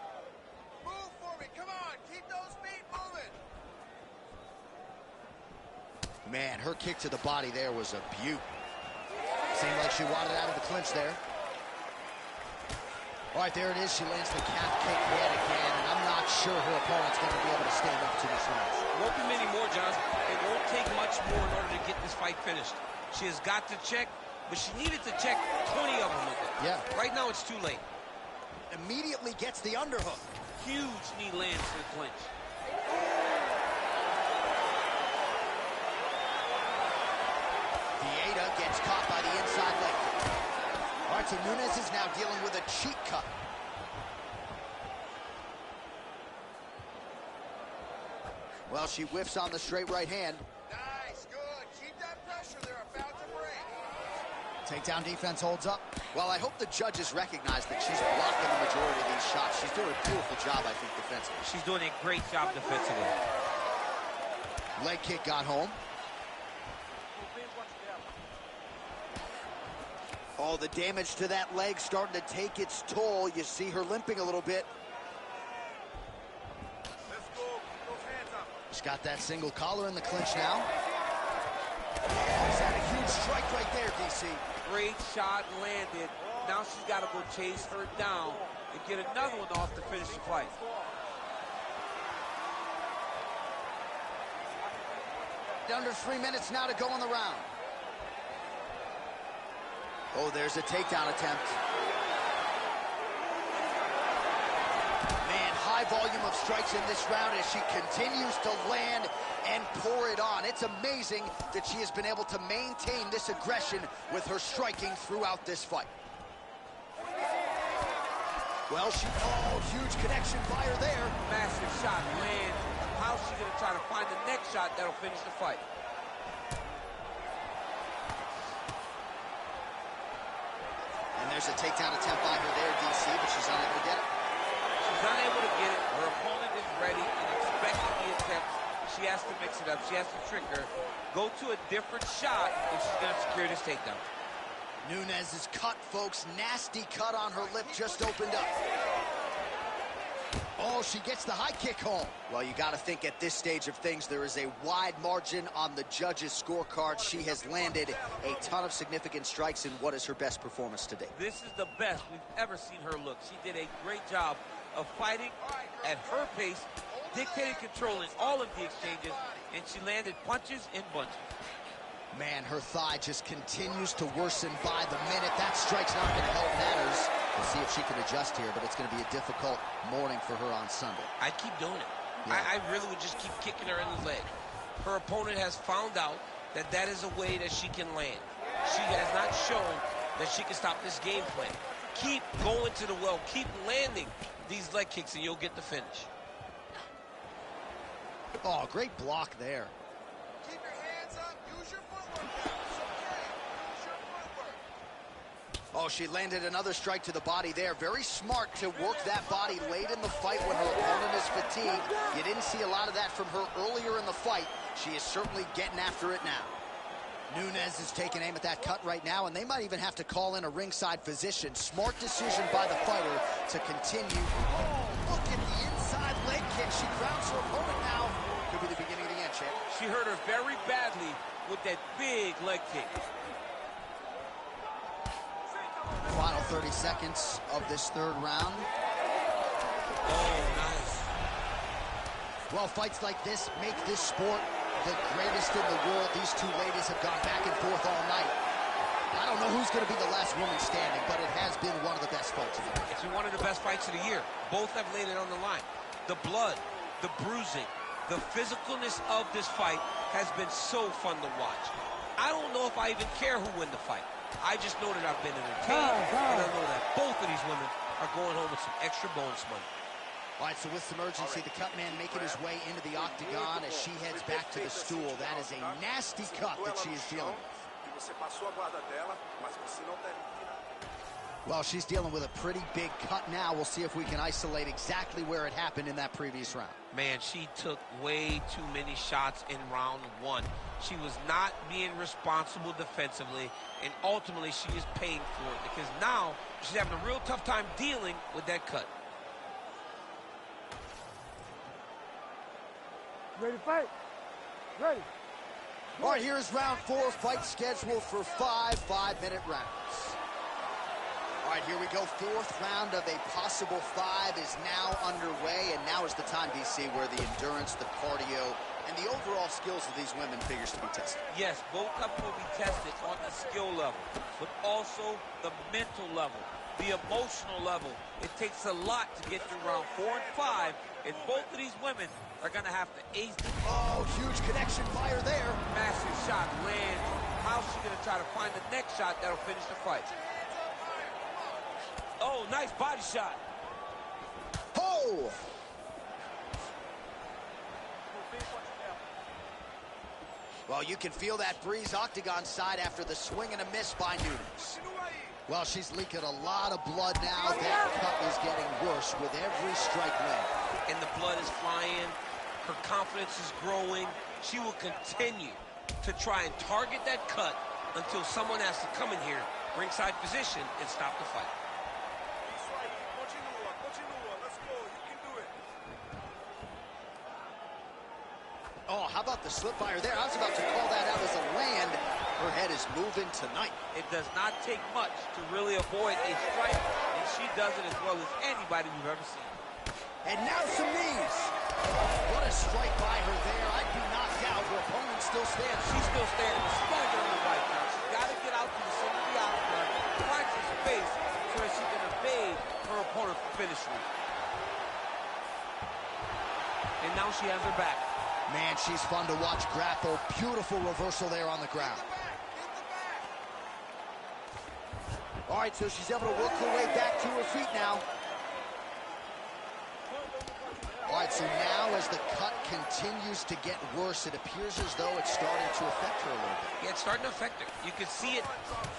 Move for me, come on, keep those feet moving. Man, her kick to the body there was a beaut. Seemed like she wanted out of the clinch there. All right, there it is. She lands the calf kick yet again, and I'm not sure her opponent's going to be able to stand up to this round. Won't be many more, John. It won't take much more in order to get this fight finished. She has got to check, but she needed to check 20 of them with it. Yeah. Right now, it's too late. Immediately gets the underhook. Huge knee lands to the clinch. Vieda gets caught by the inside leg kick. All right, so Nunes is now dealing with a cheek cut. Well, she whiffs on the straight right hand. Nice, good. Keep that pressure. They're about to break. Takedown defense holds up. Well, I hope the judges recognize that she's blocking the majority of these shots. She's doing a beautiful job, I think, defensively. She's doing a great job defensively. Leg kick got home. Oh, the damage to that leg starting to take its toll. You see her limping a little bit. Let's go. Keep those hands up. She's got that single collar in the clinch now. He's had a huge strike right there, DC. Great shot landed. Now she's got to go chase her down and get another one off to finish the fight. Under 3 minutes now to go in the round. Oh, there's a takedown attempt. Man, high volume of strikes in this round as she continues to land and pour it on. It's amazing that she has been able to maintain this aggression with her striking throughout this fight. Well, huge connection fire there. Massive shot lands. How's she going to try to find the next shot that'll finish the fight? And there's a takedown attempt by her there, DC, but she's unable to get it. She's unable to get it. Her opponent is ready and expecting the attempt. She has to mix it up. She has to trick her. Go to a different shot if she's going to secure this takedown. Nunes is cut, folks. Nasty cut on her lip, just opened up. Oh, she gets the high kick home. Well, you got to think at this stage of things, there is a wide margin on the judges' scorecard. She has landed a ton of significant strikes in what is her best performance today. This is the best we've ever seen her look. She did a great job of fighting at her pace, dictating, controlling all of the exchanges, and she landed punches and bunches. Man, her thigh just continues to worsen by the minute. That strike's not going to help matters. We'll see if she can adjust here, but it's going to be a difficult morning for her on Sunday. I'd keep doing it. Yeah. I really would just keep kicking her in the leg. Her opponent has found out that that is a way that she can land. She has not shown that she can stop this game plan. Keep going to the well. Keep landing these leg kicks, and you'll get the finish. Oh, great block there. Keep your hands up. Use your footwork now. It's okay. Use your footwork. Oh, she landed another strike to the body there. Very smart to work that body late in the fight when her opponent is fatigued. You didn't see a lot of that from her earlier in the fight. She is certainly getting after it now. Nunes is taking aim at that cut right now, and they might even have to call in a ringside physician. Smart decision by the fighter to continue. Oh, look at the inside leg kick. She crowns her opponent now. Could be the beginning of the end, champ. She hurt her very badly with that big leg kick. Final 30 seconds of this third round. Oh, nice. Well, fights like this make this sport the greatest in the world. These two ladies have gone back and forth all night. I don't know who's going to be the last woman standing, but it has been one of the best fights of the year. It's been one of the best fights of the year. Both have laid it on the line. The blood, the bruising, the physicalness of this fight has been so fun to watch. I don't know if I even care who win the fight. I just know that I've been entertained, and I know that both of these women are going home with some extra bonus money. All right, so with some urgency, the cut man making his way into the octagon as she heads back to the stool. That is a nasty cut that she is dealing with. Well, she's dealing with a pretty big cut now. We'll see if we can isolate exactly where it happened in that previous round. Man, she took way too many shots in round one. She was not being responsible defensively, and ultimately she is paying for it because now she's having a real tough time dealing with that cut. Ready to fight? Ready. All right, here is round 4, fight scheduled for 5 5-minute rounds. All right, here we go. 4th round of a possible 5 is now underway, and now is the time, DC, where the endurance, the cardio, and the overall skills of these women figures to be tested. Yes, both of them will be tested on the skill level, but also the mental level, the emotional level. It takes a lot to get through round 4 and 5, and both of these women are going to have to ace it. Oh, huge connection fire there. Massive shot lands. How's she going to try to find the next shot that'll finish the fight? Oh, nice body shot. Oh! Well, you can feel that breeze octagon side after the swing and a miss by Nunes. Well, she's leaking a lot of blood now. That cut is getting worse with every strike landed. And the blood is flying. Her confidence is growing. She will continue to try and target that cut until someone has to come in here ringside position and stop the fight. Oh, how about the slip by her there? I was about to call that out as a land. Her head is moving tonight. It does not take much to really avoid a strike, and she does it as well as anybody we've ever seen. And now some knees. What a strike by her there. I'd be knocked out. Her opponent still stands. She's still standing, but she's got to get on the right now. She's got to get out to the center of the octagon, find some space so that she can evade her opponent for finish route. And now she has her back. Man, she's fun to watch grapple. Beautiful reversal there on the ground. All right, so she's able to work her way back to her feet now. All right, so now as the cut continues to get worse, it appears as though it's starting to affect her a little bit. Yeah, it's starting to affect her. You can see it.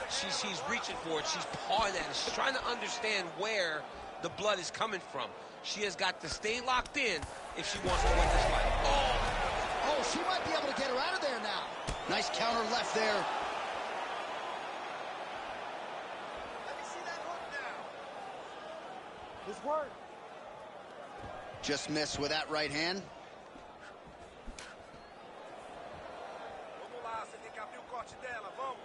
She's reaching for it. She's pawing at it. She's trying to understand where the blood is coming from. She has got to stay locked in if she wants to win this fight. Oh, she might be able to get her out of there now. Nice counter left there. Let me see that hook now. This work. Just missed with that right hand. Vamos lá, você tem que abrir o corte dela, vamos.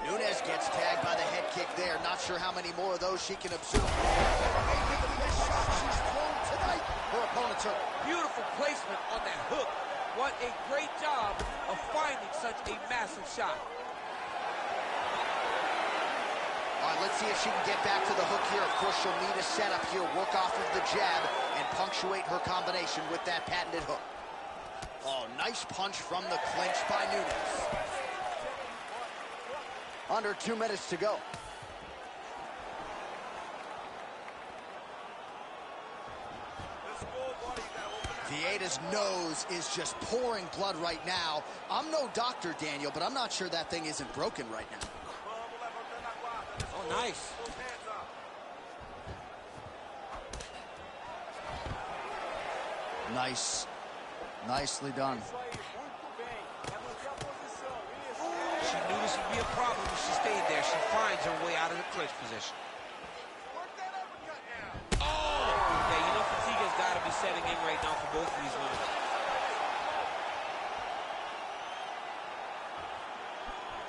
Nunez gets tagged by the head kick there. Not sure how many more of those she can absorb. Maybe the best shot she's thrown tonight. Her opponent's hurt. Beautiful placement on that hook. What a great job of finding such a massive shot. All right, let's see if she can get back to the hook here. Of course, she'll need a setup here, work off of the jab, and punctuate her combination with that patented hook. Oh, nice punch from the clinch by Nunez. Under 2 minutes to go. Vieda's nose is just pouring blood right now. I'm no doctor, Daniel, but I'm not sure that thing isn't broken right now. Oh, nice. Nice. Nicely done. She knew this would be a problem if she stayed there. She finds her way out of the clinch position. Oh! Yeah, you know fatigue has got to be setting in right now for both of these women.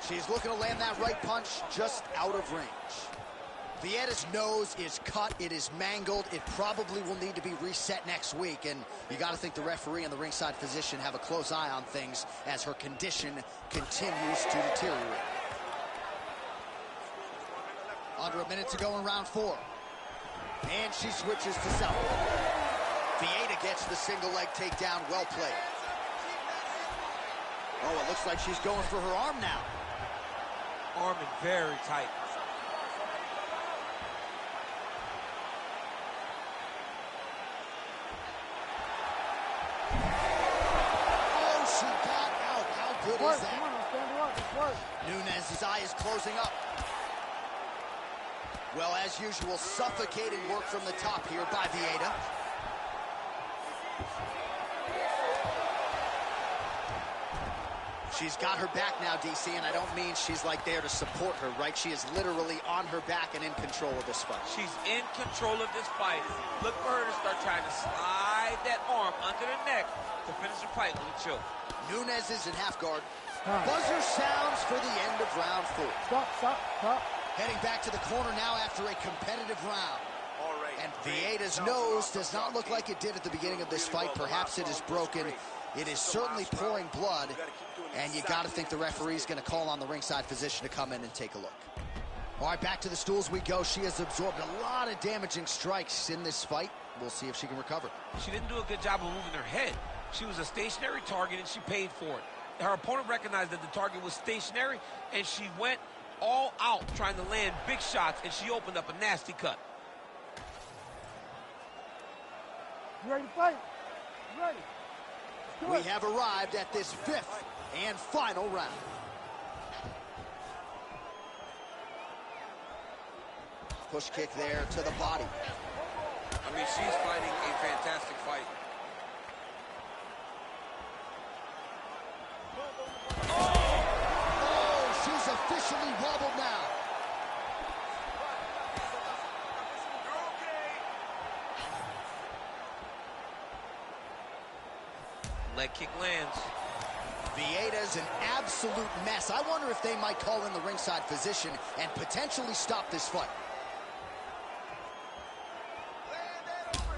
She's looking to land that right punch just out of range. Vieda's nose is cut, it is mangled, it probably will need to be reset next week, and you got to think the referee and the ringside physician have a close eye on things as her condition continues to deteriorate. Under a minute to go in round 4. And she switches to southpaw. Vieda gets the single leg takedown, well played. Oh, it looks like she's going for her arm now. Arm in very tight. Oh, she got out. How good is that? Come on, stand her up. It's work. Nunez's eye is closing up. Well, as usual, suffocating work from the top here by Vieda. She's got her back now, DC, and I don't mean she's like there to support her, right? She is literally on her back and in control of this fight. She's in control of this fight. Look for her to start trying to slide that arm under the neck to finish the fight with a choke. Nunez is in half guard. Buzzer sounds for the end of round 4. Stop. Heading back to the corner now after a competitive round. And Vieda's nose does not look like it did at the beginning of this fight. Perhaps it is broken. It is certainly pouring blood. And you got to think the referee's going to call on the ringside physician to come in and take a look. All right, back to the stools we go. She has absorbed a lot of damaging strikes in this fight. We'll see if she can recover. She didn't do a good job of moving her head. She was a stationary target, and she paid for it. Her opponent recognized that the target was stationary, and she went all out trying to land big shots, and she opened up a nasty cut. You ready to fight? You ready? We have arrived at this 5th and final round. Push kick there to the body. I mean, she's fighting a fantastic fight. Oh, she's officially wobbled now. Leg kick lands. Vieda's an absolute mess. I wonder if they might call in the ringside physician and potentially stop this fight.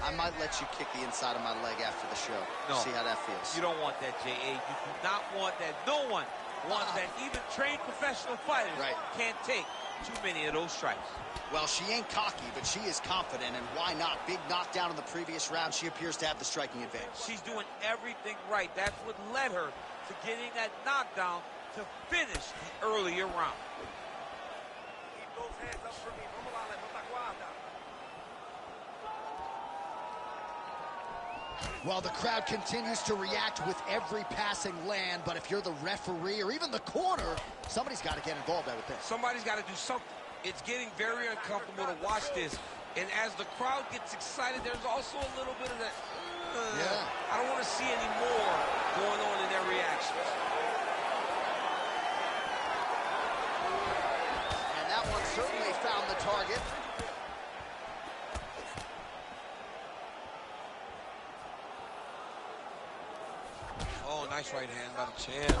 I might let you kick the inside of my leg after the show. No. See how that feels. You don't want that, J.A. You do not want that. No one wants that. Even trained professional fighters can't take too many of those strikes. Well, she ain't cocky, but she is confident, and why not? Big knockdown in the previous round. She appears to have the striking advantage. She's doing everything right. That's what led her to getting that knockdown to finish the earlier round. Keep those hands up for me. Vamos lá, levanta a guarda. Well, the crowd continues to react with every passing land, but if you're the referee or even the corner, somebody's got to get involved with this. Somebody's got to do something. It's getting very uncomfortable to watch this, and as the crowd gets excited, there's also a little bit of that, I don't want to see any more going on in their reactions. And that one certainly found the target. Oh, nice right hand by the champ.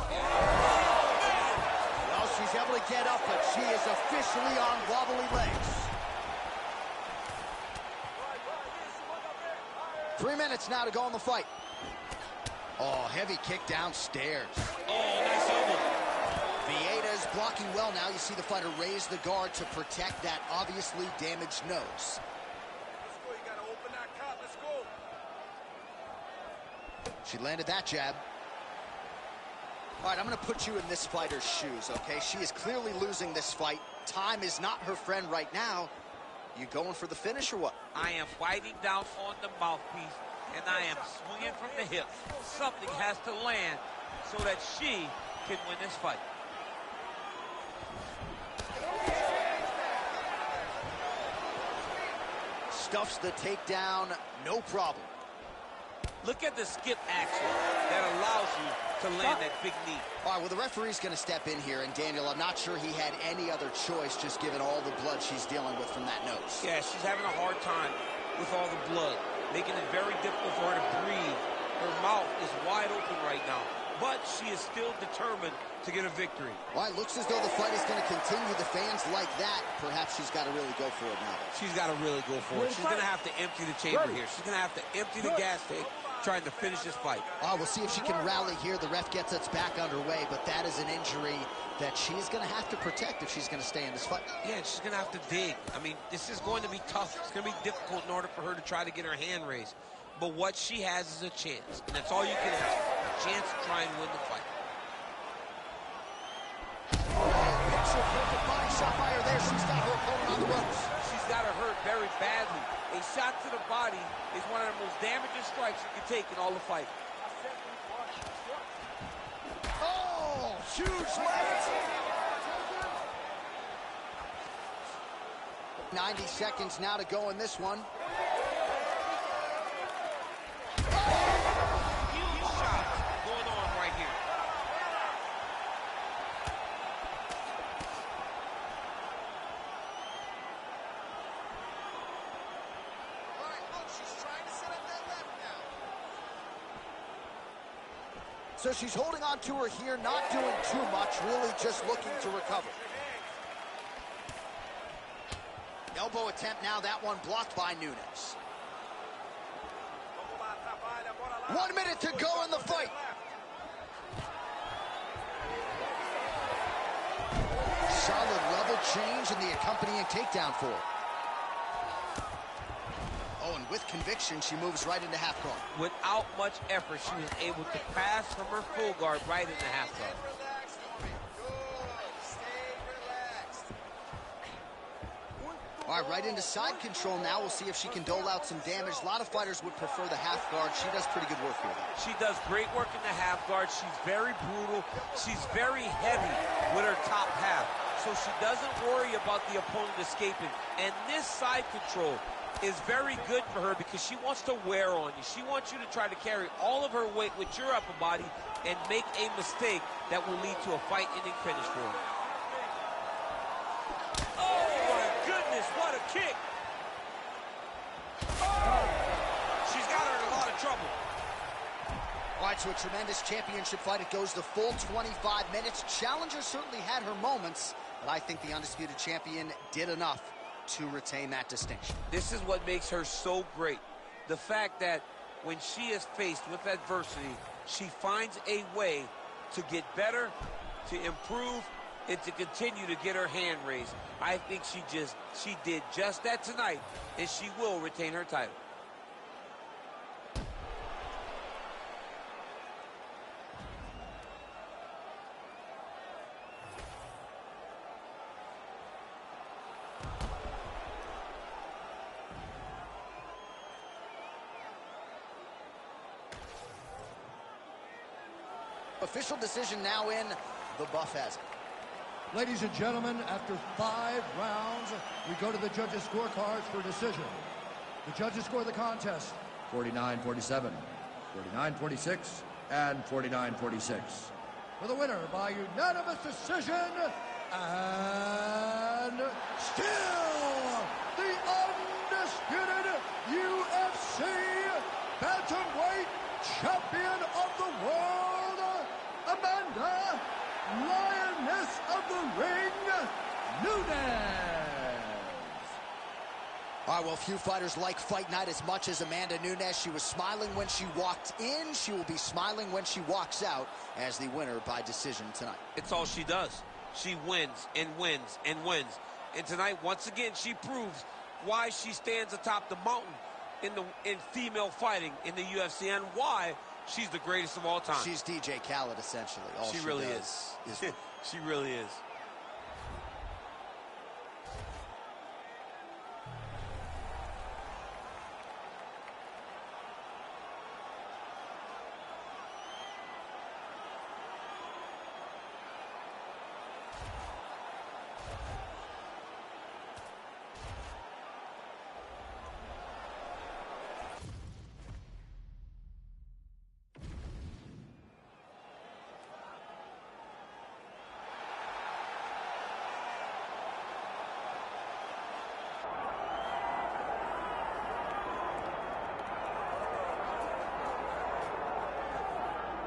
Well, she's able to get up, but she is officially on wobbly legs. 3 minutes now to go in the fight. Oh, heavy kick downstairs. Oh, nice elbow. Vieda's blocking well now. You see the fighter raise the guard to protect that obviously damaged nose. Let's go. You gotta open that cut. Let's go. She landed that jab. All right, I'm going to put you in this fighter's shoes, okay? She is clearly losing this fight. Time is not her friend right now. You going for the finish or what? I am biting down on the mouthpiece, and I am swinging from the hip. Something has to land so that she can win this fight. Stuffs the takedown, no problem. Look at the skip action that allows you to land that big knee. All right, well, the referee's going to step in here, and Daniel, I'm not sure he had any other choice just given all the blood she's dealing with from that nose. Yeah, she's having a hard time with all the blood, making it very difficult for her to breathe. Her mouth is wide open right now, but she is still determined to get a victory. Well, it looks as though the fight is going to continue. The fans like that. Perhaps she's got to really go for it now. She's got to really go for it. She's going to have to empty the chamber here. She's going to have to empty the gas tank trying to finish this fight. We'll see if she can rally here. The ref gets us back underway, but that is an injury that she's going to have to protect if she's going to stay in this fight. Yeah, she's going to have to dig. I mean, this is going to be tough. It's going to be difficult in order for her to try to get her hand raised. But what she has is a chance, and that's all you can ask for, a chance to try and win the fight. Picture perfect body shot by her there. She's got her opponent on the ropes. She's got her hurt very badly. A shot to the body is one of the most damaging strikes you can take in all the fight. Oh, huge left. 90 seconds now to go in this one. Huge shots going on right here. All right, look, she's trying to set up that left now. So she's holding on to her here, not doing too much, really just looking to recover. Elbow attempt now, that one blocked by Nunes. 1 minute to go in the fight. Solid level change in the accompanying takedown for her. Oh, and with conviction, she moves right into half guard. Without much effort, she was able to pass from her full guard right into half guard. Relax, Tommy. Good. Stay relaxed. All right, right into side control now. We'll see if she can dole out some damage. A lot of fighters would prefer the half guard. She does pretty good work here. She does great work in the half guard. She's very brutal. She's very heavy with her top half. So she doesn't worry about the opponent escaping. And this side control is very good for her because she wants to wear on you. She wants you to try to carry all of her weight with your upper body and make a mistake that will lead to a fight-ending finish for her. goodness, what a kick. Oh! She's got her in a lot of trouble. All right, so a tremendous championship fight. It goes the full 25 minutes. Challenger certainly had her moments, but I think the undisputed champion did enough to retain that distinction. This is what makes her so great. The fact that when she is faced with adversity, she finds a way to get better, to improve, and to continue to get her hand raised. I think she did just that tonight, and she will retain her title. Official decision now in. The buff has it. Ladies and gentlemen, after 5 rounds, we go to the judges' scorecards for decision. The judges score the contest 49-47, 49-46, and 49-46. For the winner by unanimous decision, and still the undisputed UFC bantamweight champion of the world, Amanda Lioness of the Ring, Nunes. All right, well, few fighters like fight night as much as Amanda Nunes. She was smiling when she walked in. She will be smiling when she walks out as the winner by decision tonight. It's all she does. She wins and wins and wins. And tonight, once again, she proves why she stands atop the mountain in female fighting in the UFC and why she's the greatest of all time. She's DJ Khaled, essentially. All she really is. She really is.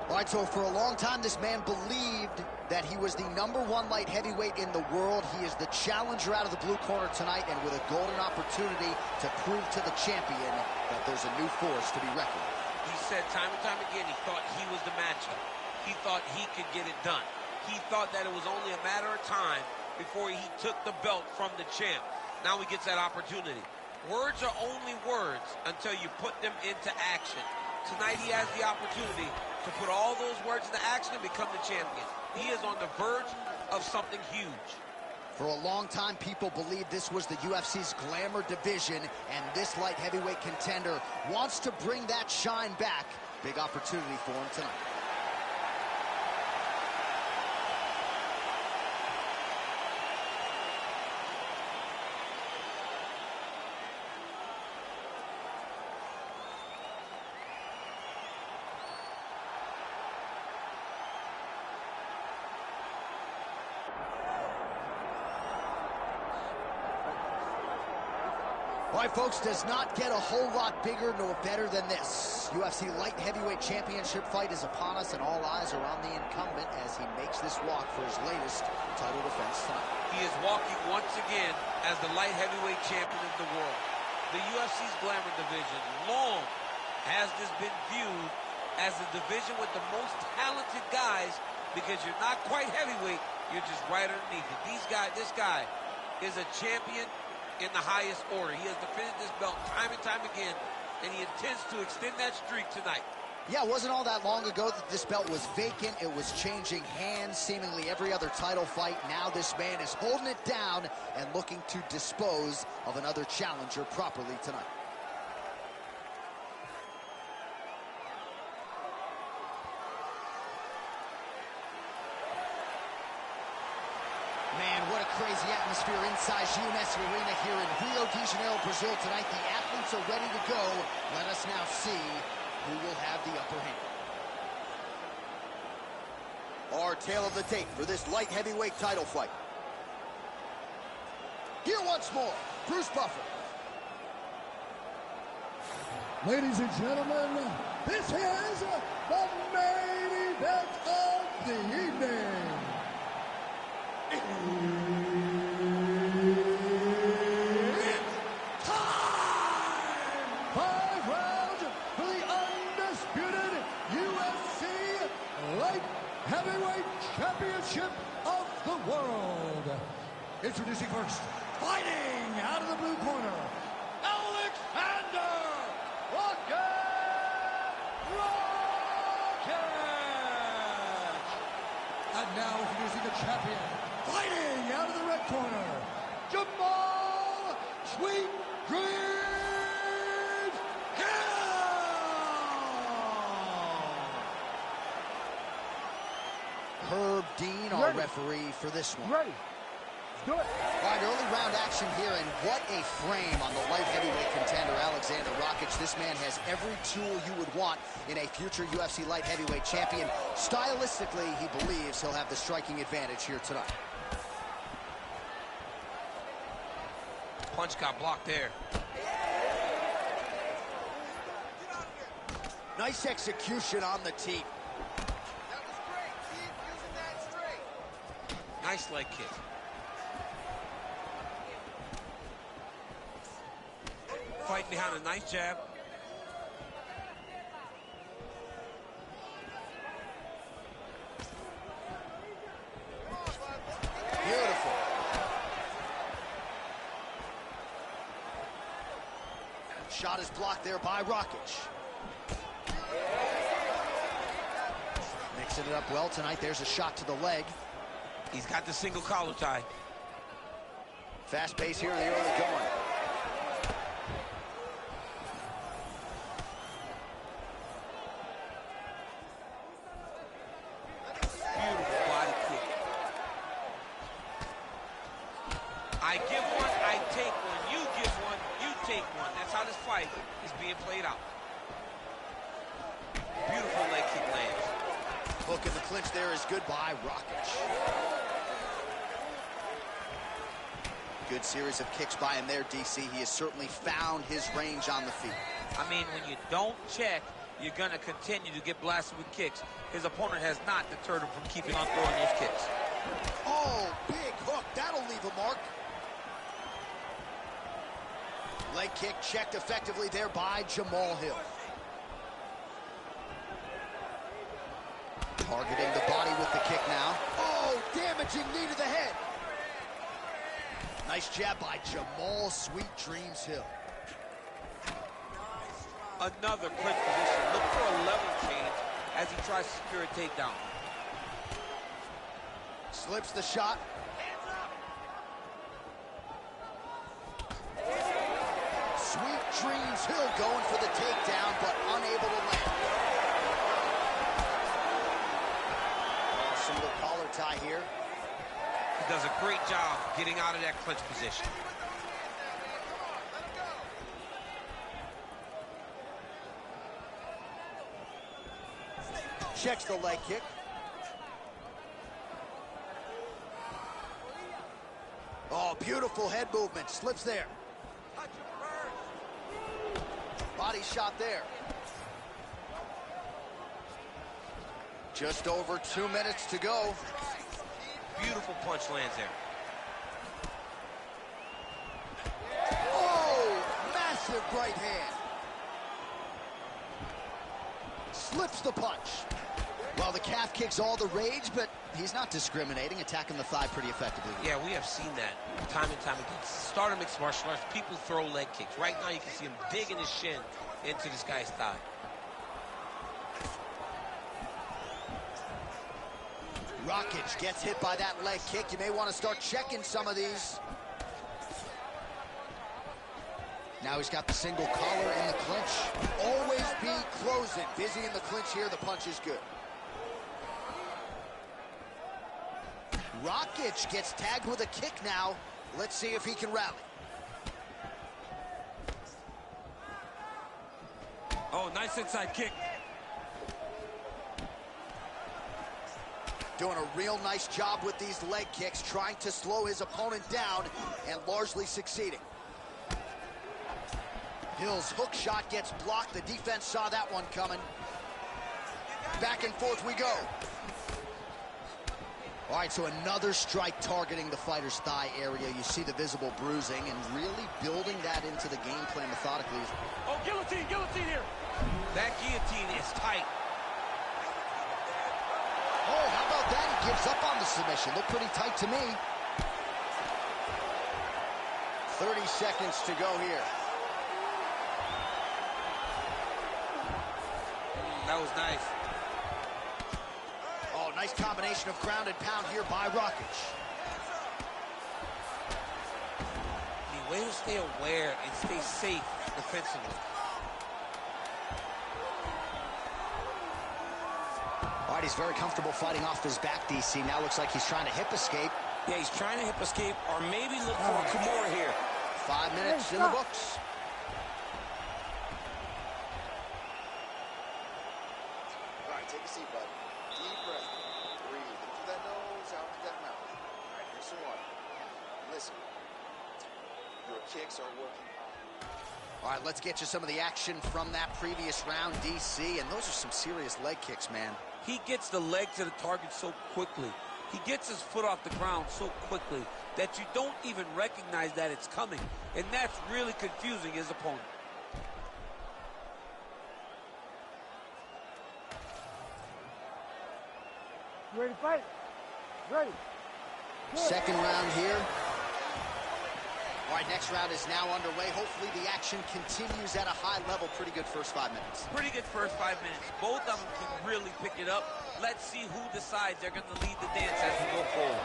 All right, so for a long time, this man believed that he was the #1 light heavyweight in the world. He is the challenger out of the blue corner tonight, and with a golden opportunity to prove to the champion that there's a new force to be reckoned with. He said time and time again he thought he was the matchup. He thought he could get it done. He thought that it was only a matter of time before he took the belt from the champ. Now he gets that opportunity. Words are only words until you put them into action. Tonight he has the opportunity to put all those words into action and become the champion. He is on the verge of something huge. For a long time, people believed this was the UFC's glamour division, and this light heavyweight contender wants to bring that shine back. Big opportunity for him tonight. All right, folks, does not get a whole lot bigger nor better than this. UFC Light Heavyweight Championship fight is upon us, and all eyes are on the incumbent as he makes this walk for his latest title defense tonight. He is walking once again as the light heavyweight champion of the world. The UFC's glamour division long has this been viewed as the division with the most talented guys because you're not quite heavyweight, you're just right underneath it. This guy is a champion in the highest order. He has defended this belt time and time again, and he intends to extend that streak tonight. Yeah, it wasn't all that long ago that this belt was vacant. It was changing hands seemingly every other title fight. Now this man is holding it down and looking to dispose of another challenger properly tonight. Man, what a crazy atmosphere inside UMS Arena here in Rio de Janeiro, Brazil tonight. The athletes are ready to go. Let us now see who will have the upper hand. Our tale of the tape for this light heavyweight title fight. Here once more, Bruce Buffer. Ladies and gentlemen, this is the main event of the evening. It's time! 5 rounds for the undisputed UFC Light Heavyweight Championship of the world. Introducing first, fighting out of the blue corner, Alexander Rakic! And now introducing the champion, fighting out of the red corner, Jamal Sweet Dreams Hill! Herb Dean, our referee for this one. Ready. Do it. All right, early round action here, and what a frame on the light heavyweight contender, Alexander Rakic. This man has every tool you would want in a future UFC light heavyweight champion. Stylistically, he believes he'll have the striking advantage here tonight. Punch got blocked there. Nice execution on the teep. That was great. Keep using that straight. Nice leg kick. Fighting behind a nice jab. Beautiful. Shot is blocked there by Rakic. Mixing it up well tonight. There's a shot to the leg. He's got the single collar tie. Fast pace here in the early going. Beautiful body kick. I give one, I take one. You give one, you take one. That's how this fight is being played out. Beautiful leg kick lands. Hook in the clinch there is good by Rakic. Good series of kicks by him there, DC. He has certainly found his range on the feet. I mean, when you don't check, you're going to continue to get blasted with kicks. His opponent has not deterred him from keeping on throwing those kicks. Oh, big hook. That'll leave a mark. Leg kick checked effectively there by Jamal Hill. Targeting the body with the kick now. Oh, damaging knee to the head. Nice jab by Jamal Sweet Dreams Hill. Another clinch position. Look for a level change as he tries to secure a takedown. Slips the shot. Sweet Dreams Hill going for the takedown, but unable to land. Some of the collar tie here. He does a great job getting out of that clinch position. Checks the leg kick. Oh, beautiful head movement. Slips there. Body shot there. Just over 2 minutes to go. Beautiful punch lands there. Oh, massive right hand. Slips the punch. Well, the calf kick's all the rage, but he's not discriminating, attacking the thigh pretty effectively. Yeah, we have seen that time and time again. Start mixed martial arts, people throw leg kicks. Right now you can see him digging his shin into this guy's thigh. Rakic gets hit by that leg kick. You may want to start checking some of these. Now he's got the single collar in the clinch. Always be closing. Busy in the clinch here. The punch is good. Rakic gets tagged with a kick now. Let's see if he can rally. Oh, nice inside kick. Doing a real nice job with these leg kicks, trying to slow his opponent down and largely succeeding. Hill's hook shot gets blocked. The defense saw that one coming. Back and forth we go. All right, so another strike targeting the fighter's thigh area. You see the visible bruising and really building that into the game plan methodically. Oh, guillotine here. That guillotine is tight. Oh, how about that? He gives up on the submission. Looked pretty tight to me. 30 seconds to go here. That was nice. Oh, nice combination of ground and pound here by Rakic. The way to stay aware and stay safe defensively. All right, he's very comfortable fighting off his back, DC. Now looks like he's trying to hip escape. Yeah, he's trying to hip escape or maybe look for a Kimura here. 5 minutes in the books. All right, take a seat, bud. Deep breath. Breathe in through that nose, out through that mouth. All right, here's some water. Listen, your kicks are working hard. All right, let's get you some of the action from that previous round, DC. And those are some serious leg kicks, man. He gets the leg to the target so quickly. He gets his foot off the ground so quickly that you don't even recognize that it's coming. And that's really confusing his opponent. You ready to fight? Ready. Good. Second round here. All right, next round is now underway. Hopefully the action continues at a high level. Pretty good first 5 minutes. Pretty good first 5 minutes. Both of them can really pick it up. Let's see who decides they're going to lead the dance as we go forward.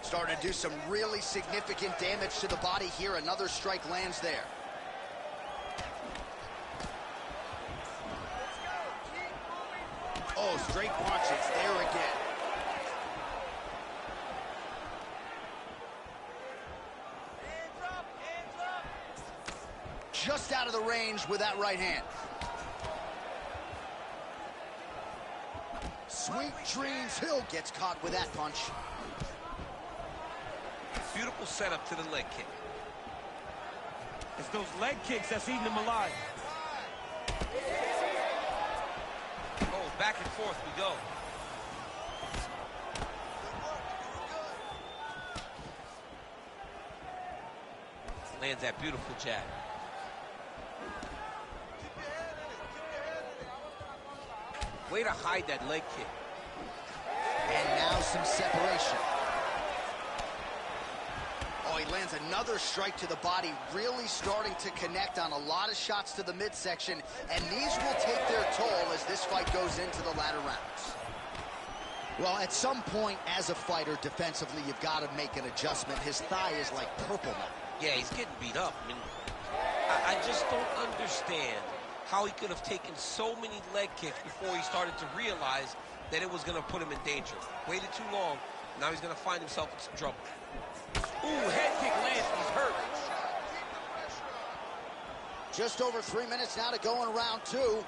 Starting to do some really significant damage to the body here. Another strike lands there. Oh, straight punch. It's there again. Just out of the range with that right hand. Sweet dreams. Hill gets caught with that punch. Beautiful setup to the leg kick. It's those leg kicks that's eating him alive. Oh, back and forth we go. Lands that beautiful jab. Way to hide that leg kick. And now some separation. Oh, he lands another strike to the body, really starting to connect on a lot of shots to the midsection, and these will take their toll as this fight goes into the latter rounds. Well, at some point as a fighter defensively, you've got to make an adjustment. His thigh is like purple now. Yeah, he's getting beat up. I mean, I just don't understand how he could have taken so many leg kicks before he started to realize that it was going to put him in danger. Waited too long, now he's going to find himself in some trouble. Ooh, head kick lands, he's hurt. Just over 3 minutes now to go in round two.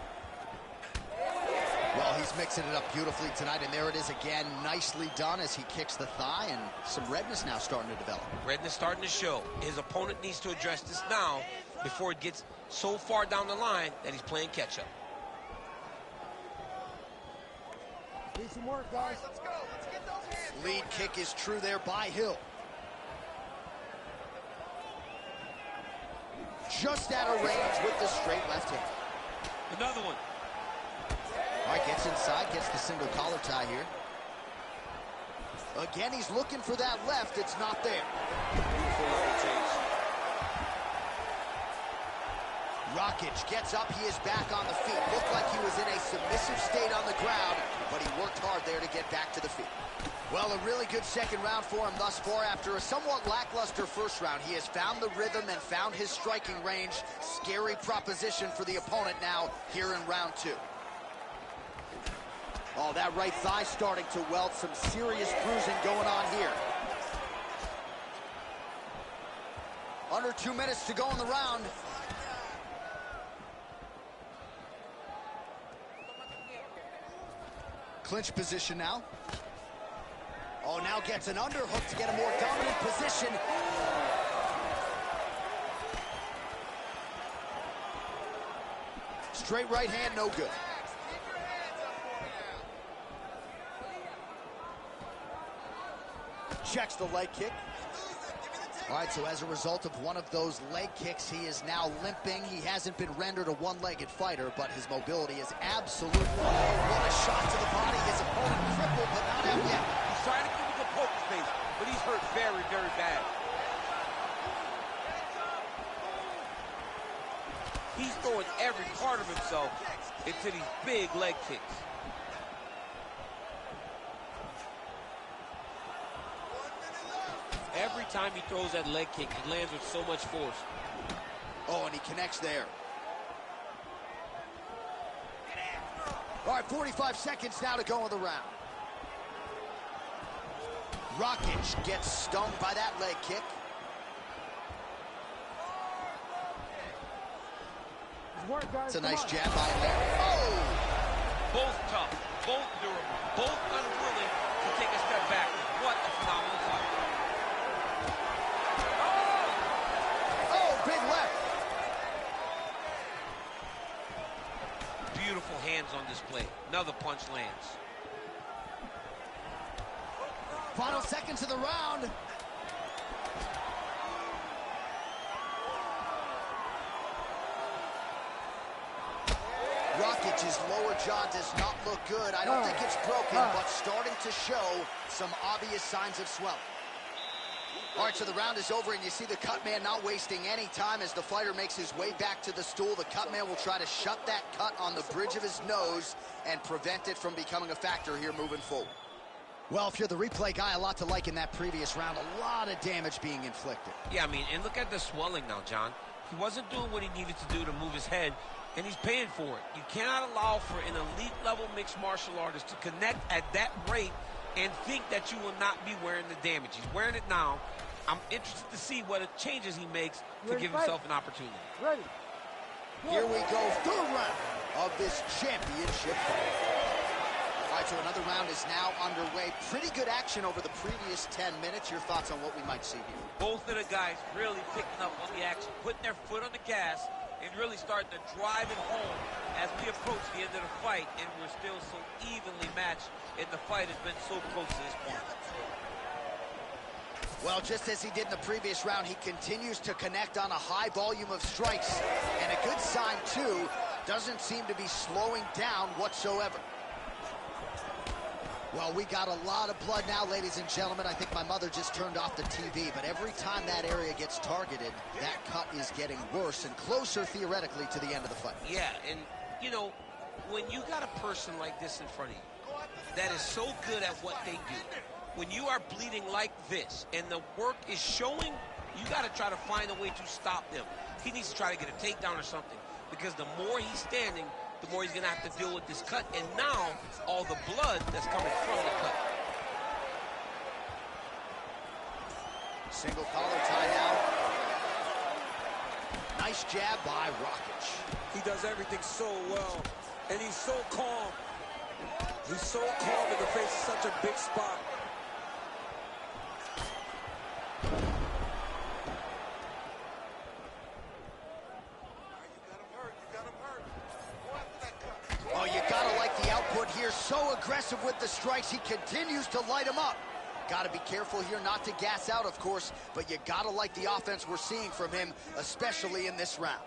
Well, he's mixing it up beautifully tonight, and there it is again. Nicely done as he kicks the thigh, and some redness now starting to develop. Redness starting to show. His opponent needs to address this now before it gets so far down the line that he's playing catch-up. Need some work, guys. Let's go. Let's get those hands. Lead kick is true there by Hill. Just out of range with the straight left hand. Another one. All right, gets inside, gets the single collar tie here. Again, he's looking for that left. It's not there. Rakic gets up. He is back on the feet. Looked like he was in a submissive state on the ground, but he worked hard there to get back to the feet. Well, a really good second round for him thus far. After a somewhat lackluster first round, he has found the rhythm and found his striking range. Scary proposition for the opponent now here in round two. Oh, that right thigh starting to welt. Some serious bruising going on here. Under 2 minutes to go in the round. Clinch position now. Oh, now gets an underhook to get a more dominant position. Straight right hand, no good. Checks the leg kick. All right, so as a result of one of those leg kicks, he is now limping. He hasn't been rendered a one-legged fighter, but his mobility is absolutely... Oh, what a shot to the body. His opponent crippled, but not out yet. He's trying to give him the poker face, but he's hurt very, very bad. He's throwing every part of himself into these big leg kicks. Every time he throws that leg kick, it lands with so much force. Oh, and he connects there. All right, 45 seconds now to go in the round. Rakic gets stung by that leg kick. It's a nice jab by him there. Oh! Both tough, both durable, both unwilling to take a step back. What a phenomenal fight. Big left. Beautiful hands on display. Another punch lands. Final seconds of the round. Rakic's lower jaw does not look good. I don't think it's broken, but starting to show some obvious signs of swelling. All right, so the round is over, and you see the cut man not wasting any time as the fighter makes his way back to the stool. The cut man will try to shut that cut on the bridge of his nose and prevent it from becoming a factor here moving forward. Well, if you're the replay guy, a lot to like in that previous round. A lot of damage being inflicted. Yeah, I mean, and look at the swelling now, John. He wasn't doing what he needed to do to move his head, and he's paying for it. You cannot allow for an elite-level mixed martial artist to connect at that rate and think that you will not be wearing the damage. He's wearing it now. I'm interested to see what changes he makes to give himself an opportunity. Ready. Here we go, third round of this championship fight. All right, so another round is now underway. Pretty good action over the previous 10 minutes. Your thoughts on what we might see here? Both of the guys really picking up on the action, putting their foot on the gas, and really starting to drive it home as we approach the end of the fight, and we're still so evenly matched, and the fight has been so close to this point. Well, just as he did in the previous round, he continues to connect on a high volume of strikes. And a good sign, too, doesn't seem to be slowing down whatsoever. Well, we got a lot of blood now, ladies and gentlemen. I think my mother just turned off the TV, but every time that area gets targeted, that cut is getting worse and closer, theoretically, to the end of the fight. Yeah, and, you know, when you got a person like this in front of you that is so good at what they do, when you are bleeding like this and the work is showing, you got to try to find a way to stop them. He needs to try to get a takedown or something, because the more he's standing, the more he's going to have to deal with this cut, and now all the blood that's coming from the cut. Single collar tie now. Nice jab by Rakic. He does everything so well, and he's so calm. He's so calm in the face of such a big spot. Oh, you gotta like the output here. So aggressive with the strikes. He continues to light him up. Gotta be careful here not to gas out, of course, but you gotta like the offense we're seeing from him, especially in this round.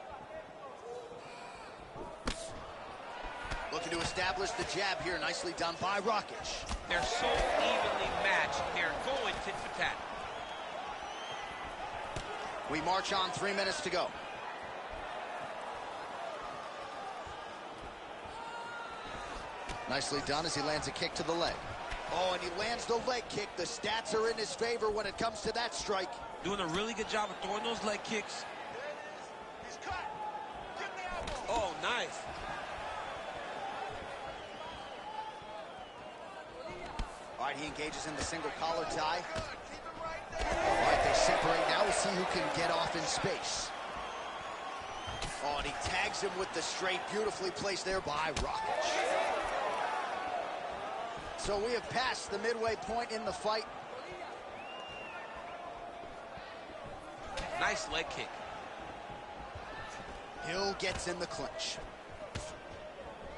Looking to establish the jab here. Nicely done by Rakic. They're so evenly matched. They're going tit for tat. We march on, 3 minutes to go. Nicely done as he lands a kick to the leg. Oh, and he lands the leg kick. The stats are in his favor when it comes to that strike. Doing a really good job of throwing those leg kicks. Oh, nice. All right, he engages in the single collar tie. All right, they separate now. We'll see who can get off in space. Oh, and he tags him with the straight. Beautifully placed there by Rakic. So we have passed the midway point in the fight. Nice leg kick. Hill gets in the clinch.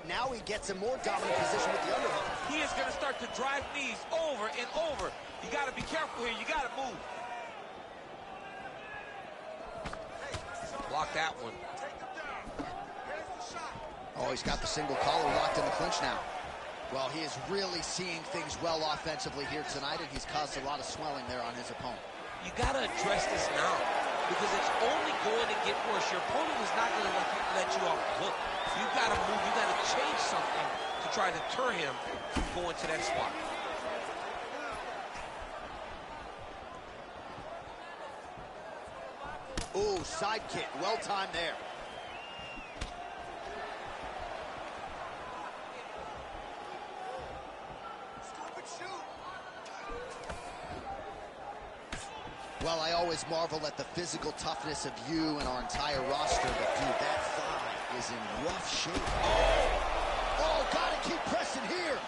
Now he gets a more dominant position with the underhook. He is going to start to drive knees over and over. You got to be careful here. You got to move. Block that one. Oh, he's got the single collar locked in the clinch now. Well, he is really seeing things well offensively here tonight, and he's caused a lot of swelling there on his opponent. You got to address this now, because it's only going to get worse. Your opponent is not going to let you off the hook. You've got to move. You've got to change something to try to deter him from going to that spot. Ooh, side kick. Well timed there. Well, I always marvel at the physical toughness of you and our entire roster, but dude, that thigh is in rough shape. Oh, gotta keep pressing here.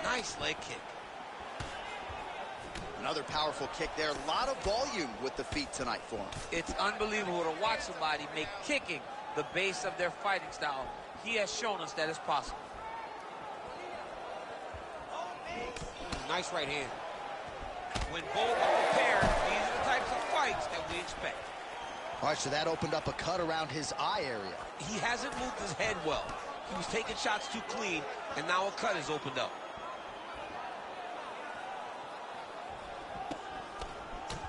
Nice leg kick. Another powerful kick there. A lot of volume with the feet tonight for him. It's unbelievable to watch somebody make kicking the base of their fighting style. He has shown us that it's possible. Nice right hand. When both are prepared, these are the types of fights that we expect. All right, so that opened up a cut around his eye area. He hasn't moved his head well. He was taking shots too clean, and now a cut is opened up.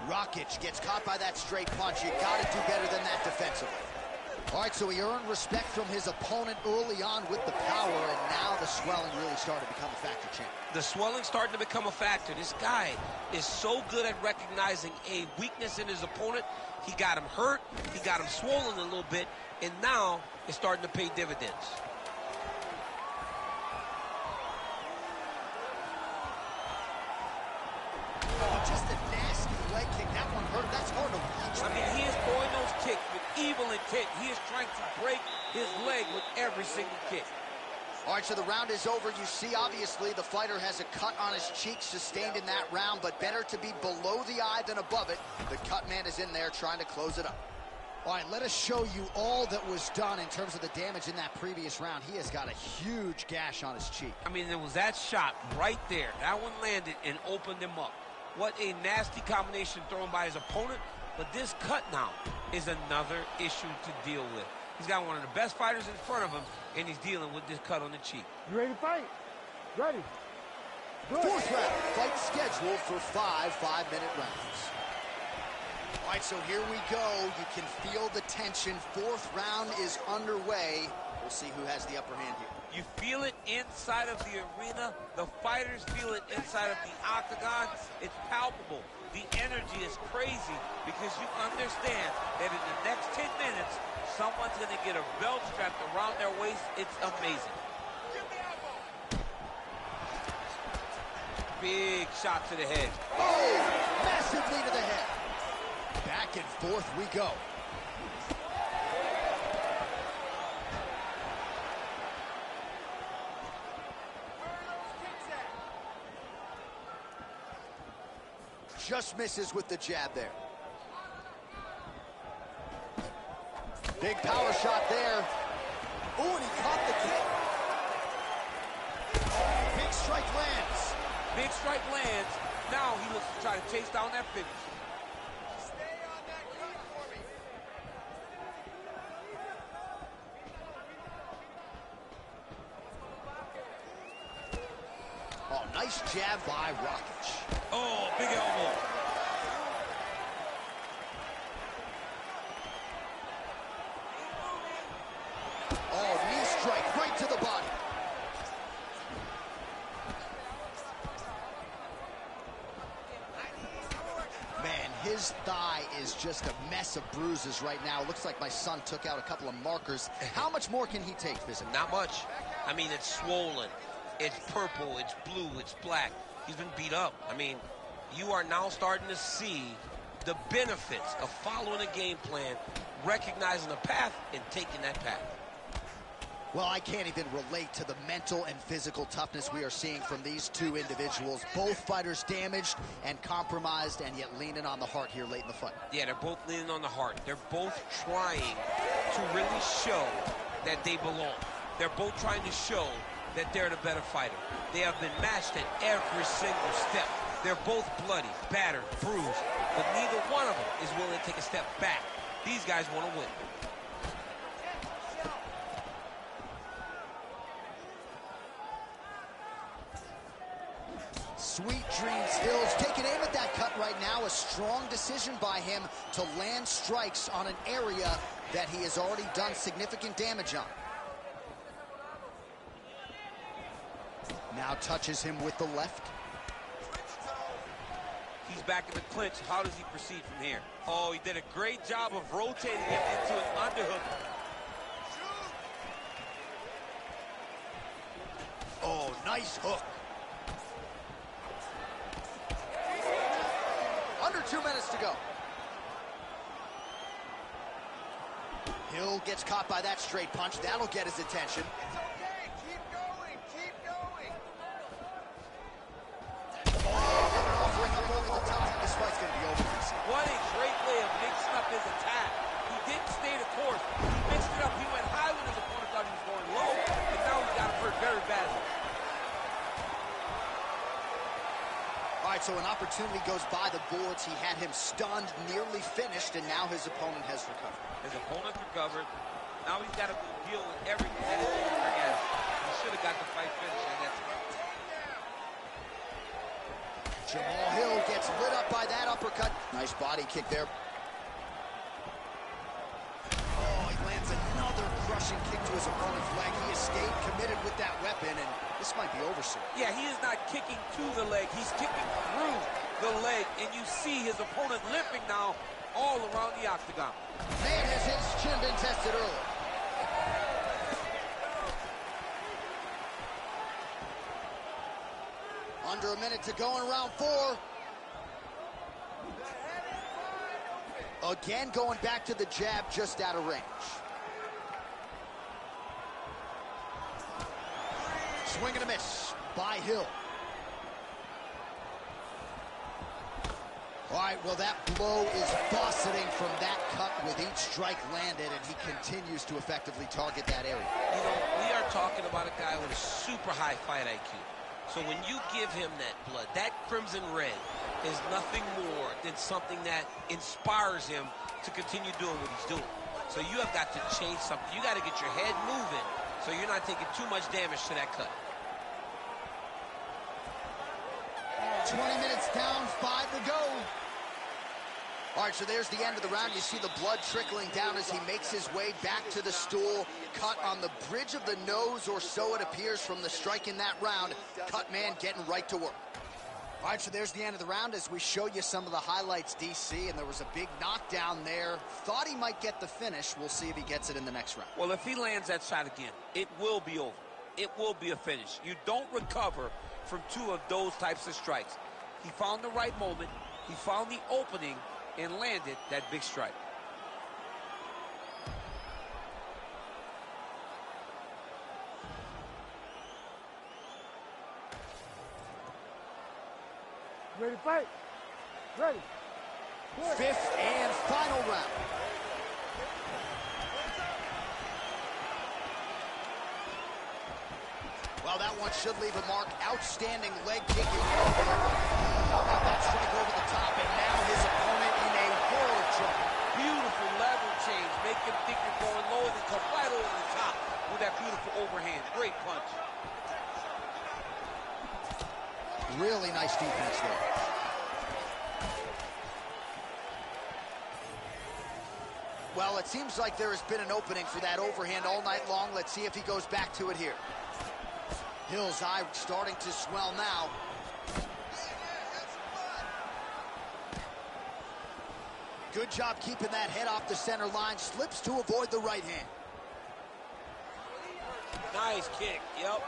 Rakic gets caught by that straight punch. You got to do better than that defensively. All right, so he earned respect from his opponent early on with the power, and now the swelling really started to become a factor, champ. The swelling starting to become a factor. This guy is so good at recognizing a weakness in his opponent. He got him hurt, he got him swollen a little bit, and now it's starting to pay dividends. Oh, just a nasty leg kick. That one hurt. That's hard to watch. I mean, he is throwing those kicks with evil intent. He is trying to break his leg with every single kick. All right, so the round is over. You see, obviously, the fighter has a cut on his cheek sustained in that round, but better to be below the eye than above it. The cut man is in there trying to close it up. All right, let us show you all that was done in terms of the damage in that previous round. He has got a huge gash on his cheek. I mean, there was that shot right there. That one landed and opened him up. What a nasty combination thrown by his opponent. But this cut now is another issue to deal with. He's got one of the best fighters in front of him, and he's dealing with this cut on the cheek. You ready to fight? Ready. Good. Fourth round, fight scheduled for 5 5-minute rounds. All right, so here we go. You can feel the tension. Fourth round is underway. We'll see who has the upper hand here. You feel it inside of the arena. The fighters feel it inside of the octagon. It's palpable. The energy is crazy because you understand that in the next 10 minutes, someone's going to get a belt strapped around their waist. It's amazing. Big shot to the head. Oh, massively to the head. Back and forth we go. Just misses with the jab there. Big power shot there. Oh, and he caught the kick. Oh, big strike lands. Big strike lands. Now he looks to try to chase down that finish. Stay on that cut for me. Oh, nice jab by Rakic. Oh, big elbow. Oh, knee strike right to the body. Man, his thigh is just a mess of bruises right now. Looks like my son took out a couple of markers. How much more can he take, physically? Not much. I mean, it's swollen. It's purple. It's blue. It's black. He's been beat up. I mean, you are now starting to see the benefits of following a game plan, recognizing a path, and taking that path. Well, I can't even relate to the mental and physical toughness we are seeing from these two individuals. Both fighters damaged and compromised, and yet leaning on the heart here late in the fight. Yeah, they're both leaning on the heart. They're both trying to really show that they belong. They're both trying to show that they're the better fighter. They have been matched at every single step. They're both bloody, battered, bruised, but neither one of them is willing to take a step back. These guys want to win. Sweet dreams, Hills taking aim at that cut right now. A strong decision by him to land strikes on an area that he has already done significant damage on. Now touches him with the left. He's back in the clinch. How does he proceed from here? Oh, he did a great job of rotating him into an underhook. Oh, nice hook. Under 2 minutes to go. Hill gets caught by that straight punch. That'll get his attention. It's okay. Keep going. Keep going. Offering up over the top. This fight's going to be over. What a great way of mixing up his attack. He didn't stay the course. He mixed it up. He went high when his opponent thought he was going low, and now he got him hurt very badly. All right, so an opportunity goes by the boards. He had him stunned, nearly finished, and now his opponent has recovered. His opponent recovered. Now he's got to deal with everything that his opponent has. He should have got the fight finished, and that's it. Jamal Hill gets lit up by that uppercut. Nice body kick there. Oh, he lands another crushing kick to his opponent's leg. He has stayed committed with that weapon, and this might be over soon. Yeah, he is not kicking to the leg. He's kicking through the leg, and you see his opponent limping now all around the octagon. Man, has his chin been tested early. Under a minute to go in round 4. Again, going back to the jab, just out of range. Swing and a miss by Hill. All right, well, that blow is buffeting from that cut with each strike landed, and he continues to effectively target that area. You know, we are talking about a guy with a super high fight IQ. So when you give him that blood, that crimson red is nothing more than something that inspires him to continue doing what he's doing. So you have got to change something. You got to get your head moving so you're not taking too much damage to that cut. 20 minutes down, 5 to go. All right, so there's the end of the round. You see the blood trickling down as he makes his way back to the stool. Cut on the bridge of the nose, or so it appears from the strike in that round. Cut man getting right to work. All right, so there's the end of the round as we show you some of the highlights, DC, and there was a big knockdown there. Thought he might get the finish. We'll see if he gets it in the next round. Well, if he lands that shot again, it will be over. It will be a finish. You don't recover from 2 of those types of strikes. He found the right moment. He found the opening and landed that big strike. Ready to fight? Ready. Good. 5th and final round. Well, that one should leave a mark. Outstanding leg kick. That strike over the top, and now his opponent in a world of trouble. Beautiful level change. Make him think you're going low and then come right over the top with that beautiful overhand. Great punch. Really nice defense there. Well, it seems like there has been an opening for that overhand all night long. Let's see if he goes back to it here. Hill's eye starting to swell now. Good job keeping that head off the center line. Slips to avoid the right hand. Nice kick, yep.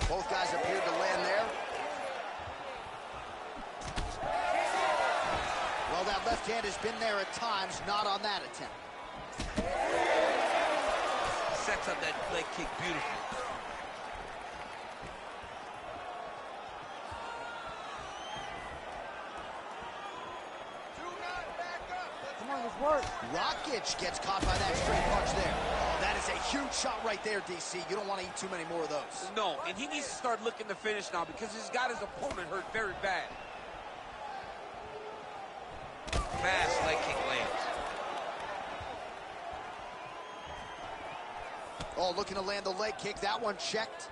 Both guys appeared to land there. Well, that left hand has been there at times, not on that attempt. Sets sets up that leg kick beautifully. Come on, let's work. Rakic gets caught by that straight punch there. Oh, that is a huge shot right there, DC. You don't want to eat too many more of those. No, and he needs to start looking to finish now because he's got his opponent hurt very bad. Fast leg kick lands. Oh, looking to land the leg kick. That one checked.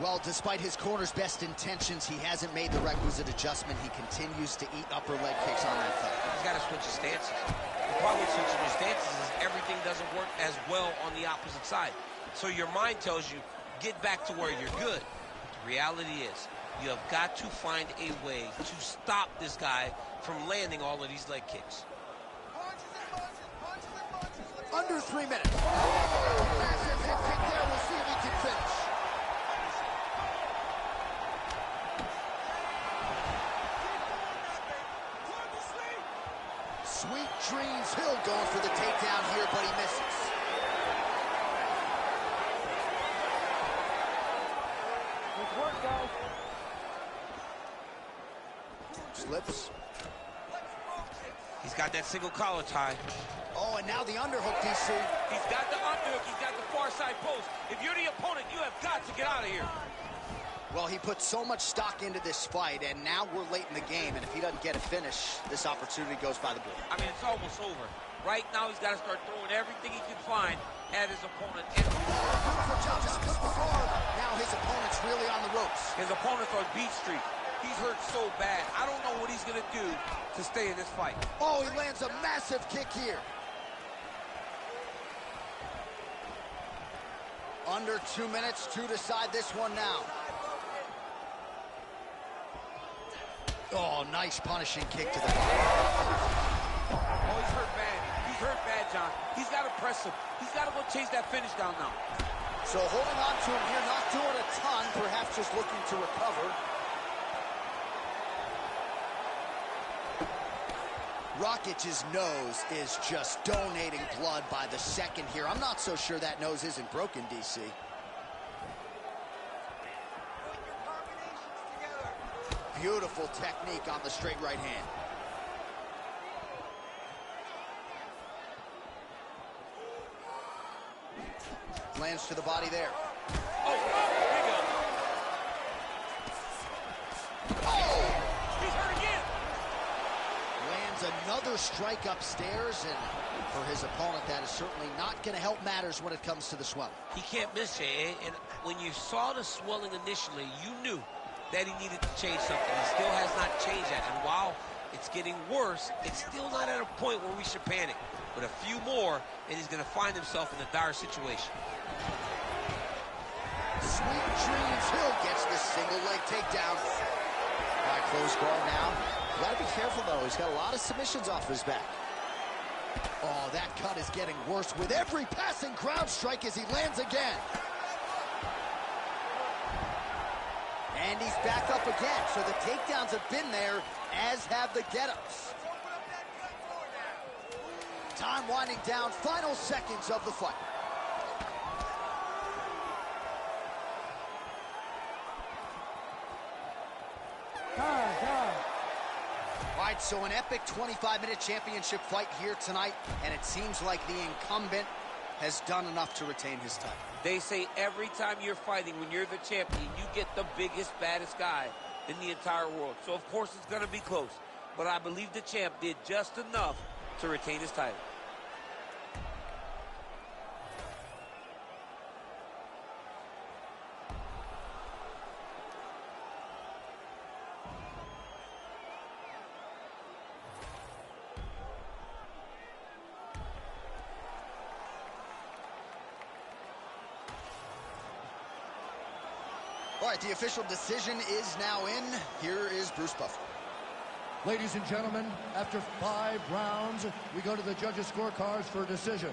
Well, despite his corner's best intentions, he hasn't made the requisite adjustment. He continues to eat upper leg kicks on that thigh. He's got to switch his stances. The problem with switching your stances is everything doesn't work as well on the opposite side. So your mind tells you, get back to where you're good. The reality is, you have got to find a way to stop this guy from landing all of these leg kicks. Under 3 minutes. Massive hip kick there. We'll see if he can finish. Sweet dreams. Hill going for the takedown here, but he misses. Let's work, guys. Slips. He's got that single collar tie. Oh, and now the underhook, DC. He's got the underhook. He's got the far side post. If you're the opponent, you have got to get out of here. Well, he put so much stock into this fight, and now we're late in the game, and if he doesn't get a finish, this opportunity goes by the board. I mean, it's almost over. Right now, he's got to start throwing everything he can find at his opponent. And Beautiful job just before. Now his opponent's really on the ropes. his opponent's on beat streak. He's hurt so bad. I don't know what he's going to do to stay in this fight. Oh, he lands a massive kick here. Under 2 minutes to decide this one now. Oh, nice punishing kick to the body. Oh, he's hurt bad. He's hurt bad, John. He's got to press him. He's got to go chase that finish down now. So holding on to him here, not doing a ton, perhaps just looking to recover. Rakic's nose is just donating blood by the second here. I'm not so sure that nose isn't broken, DC. Beautiful technique on the straight right hand. Lands to the body there. Oh, here we go. Oh! He's hurt again. Lands another strike upstairs, and for his opponent, that is certainly not going to help matters when it comes to the swelling. He can't miss, Jay. And when you saw the swelling initially, you knew that he needed to change something. He still has not changed that. And while it's getting worse, it's still not at a point where we should panic. But a few more, and he's going to find himself in a dire situation. Sweet dreams. Hill gets the single leg takedown. By close guard now. Got to be careful, though. He's got a lot of submissions off his back. Oh, that cut is getting worse with every passing ground strike as he lands again. And he's back up again. So the takedowns have been there, as have the get-ups. Time winding down. Final seconds of the fight. All right, so an epic 25-minute championship fight here tonight, and it seems like the incumbent has done enough to retain his title. They say every time you're fighting, when you're the champion, you get the biggest, baddest guy in the entire world. So, of course, it's going to be close. But I believe the champ did just enough to retain his title. All right, the official decision is now in. Here is Bruce Buffer. Ladies and gentlemen, after 5 rounds, we go to the judges' scorecards for a decision.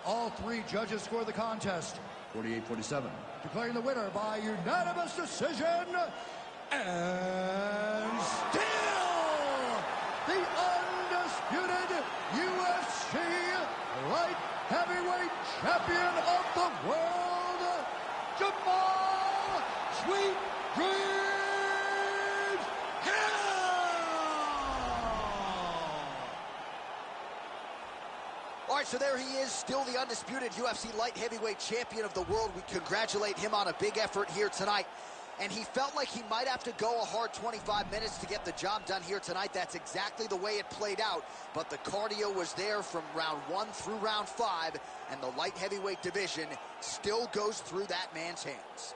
All 3 judges score the contest, 48-47. Declaring the winner by unanimous decision, and still the undisputed UFC heavyweight champion of the world, Jamal Sweet Dreams Hill! All right, so there he is, still the undisputed UFC light heavyweight champion of the world. We congratulate him on a big effort here tonight. And he felt like he might have to go a hard 25 minutes to get the job done here tonight. That's exactly the way it played out. But the cardio was there from round 1 through round 5. And the light heavyweight division still goes through that man's hands.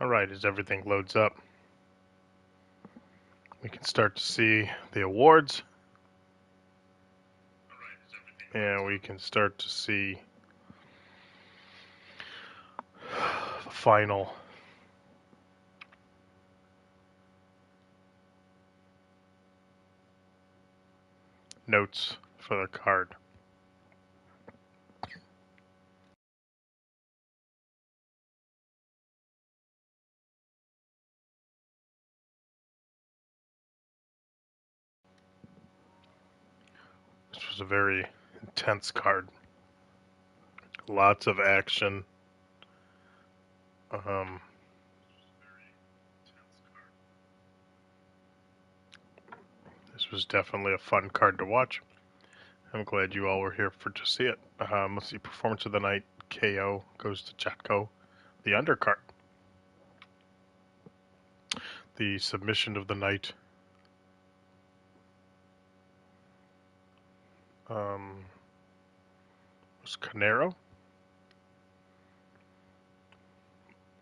Alright, as everything loads up, we can start to see the awards. And we can start to see the final notes for the card. This was a very intense card. Lots of action. This was definitely a fun card to watch. I'm glad you all were here to see it. Let's see, performance of the night, KO goes to Chatko. The undercard. The submission of the night was Canero.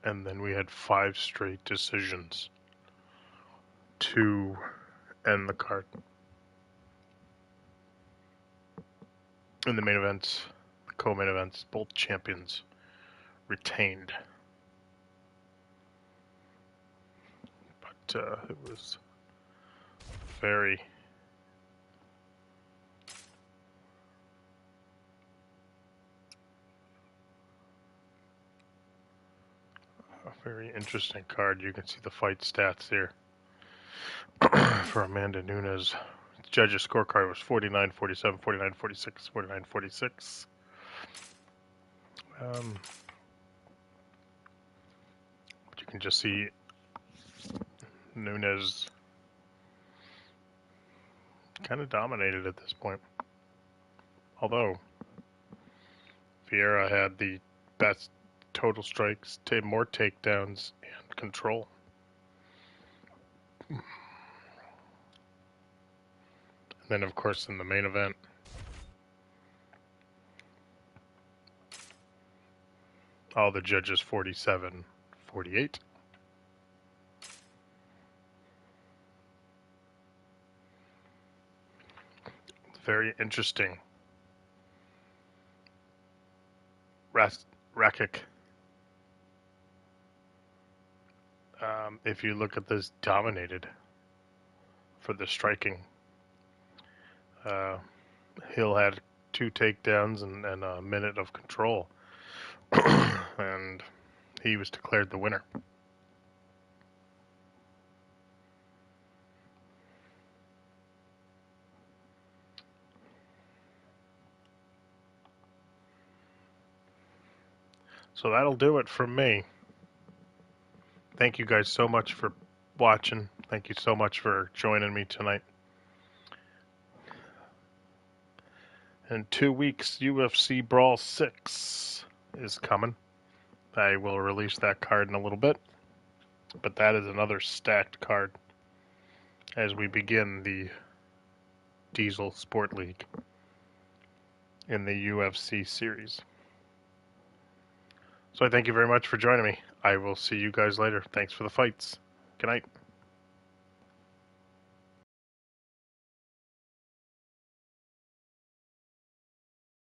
And then we had 5 straight decisions to end the card. In the main events, the co-main events, both champions retained. But it was very interesting card. You can see the fight stats here for Amanda Nunes. The judges' scorecard was 49-47, 49-46, 49-46. But you can just see Nunes kind of dominated at this point. Although Vieira had the best total strikes, more takedowns, and control. And then, of course, in the main event, all the judges 47-48. Very interesting. Rakic. If you look at this, dominated for the striking. Hill had 2 takedowns and a minute of control. And he was declared the winner. So that'll do it from me. Thank you guys so much for watching. Thank you so much for joining me tonight. In 2 weeks, UFC Brawl 6 is coming. I will release that card in a little bit. But that is another stacked card as we begin the Diesel Sport League in the UFC series. So I thank you very much for joining me. I will see you guys later. Thanks for the fights. Good night.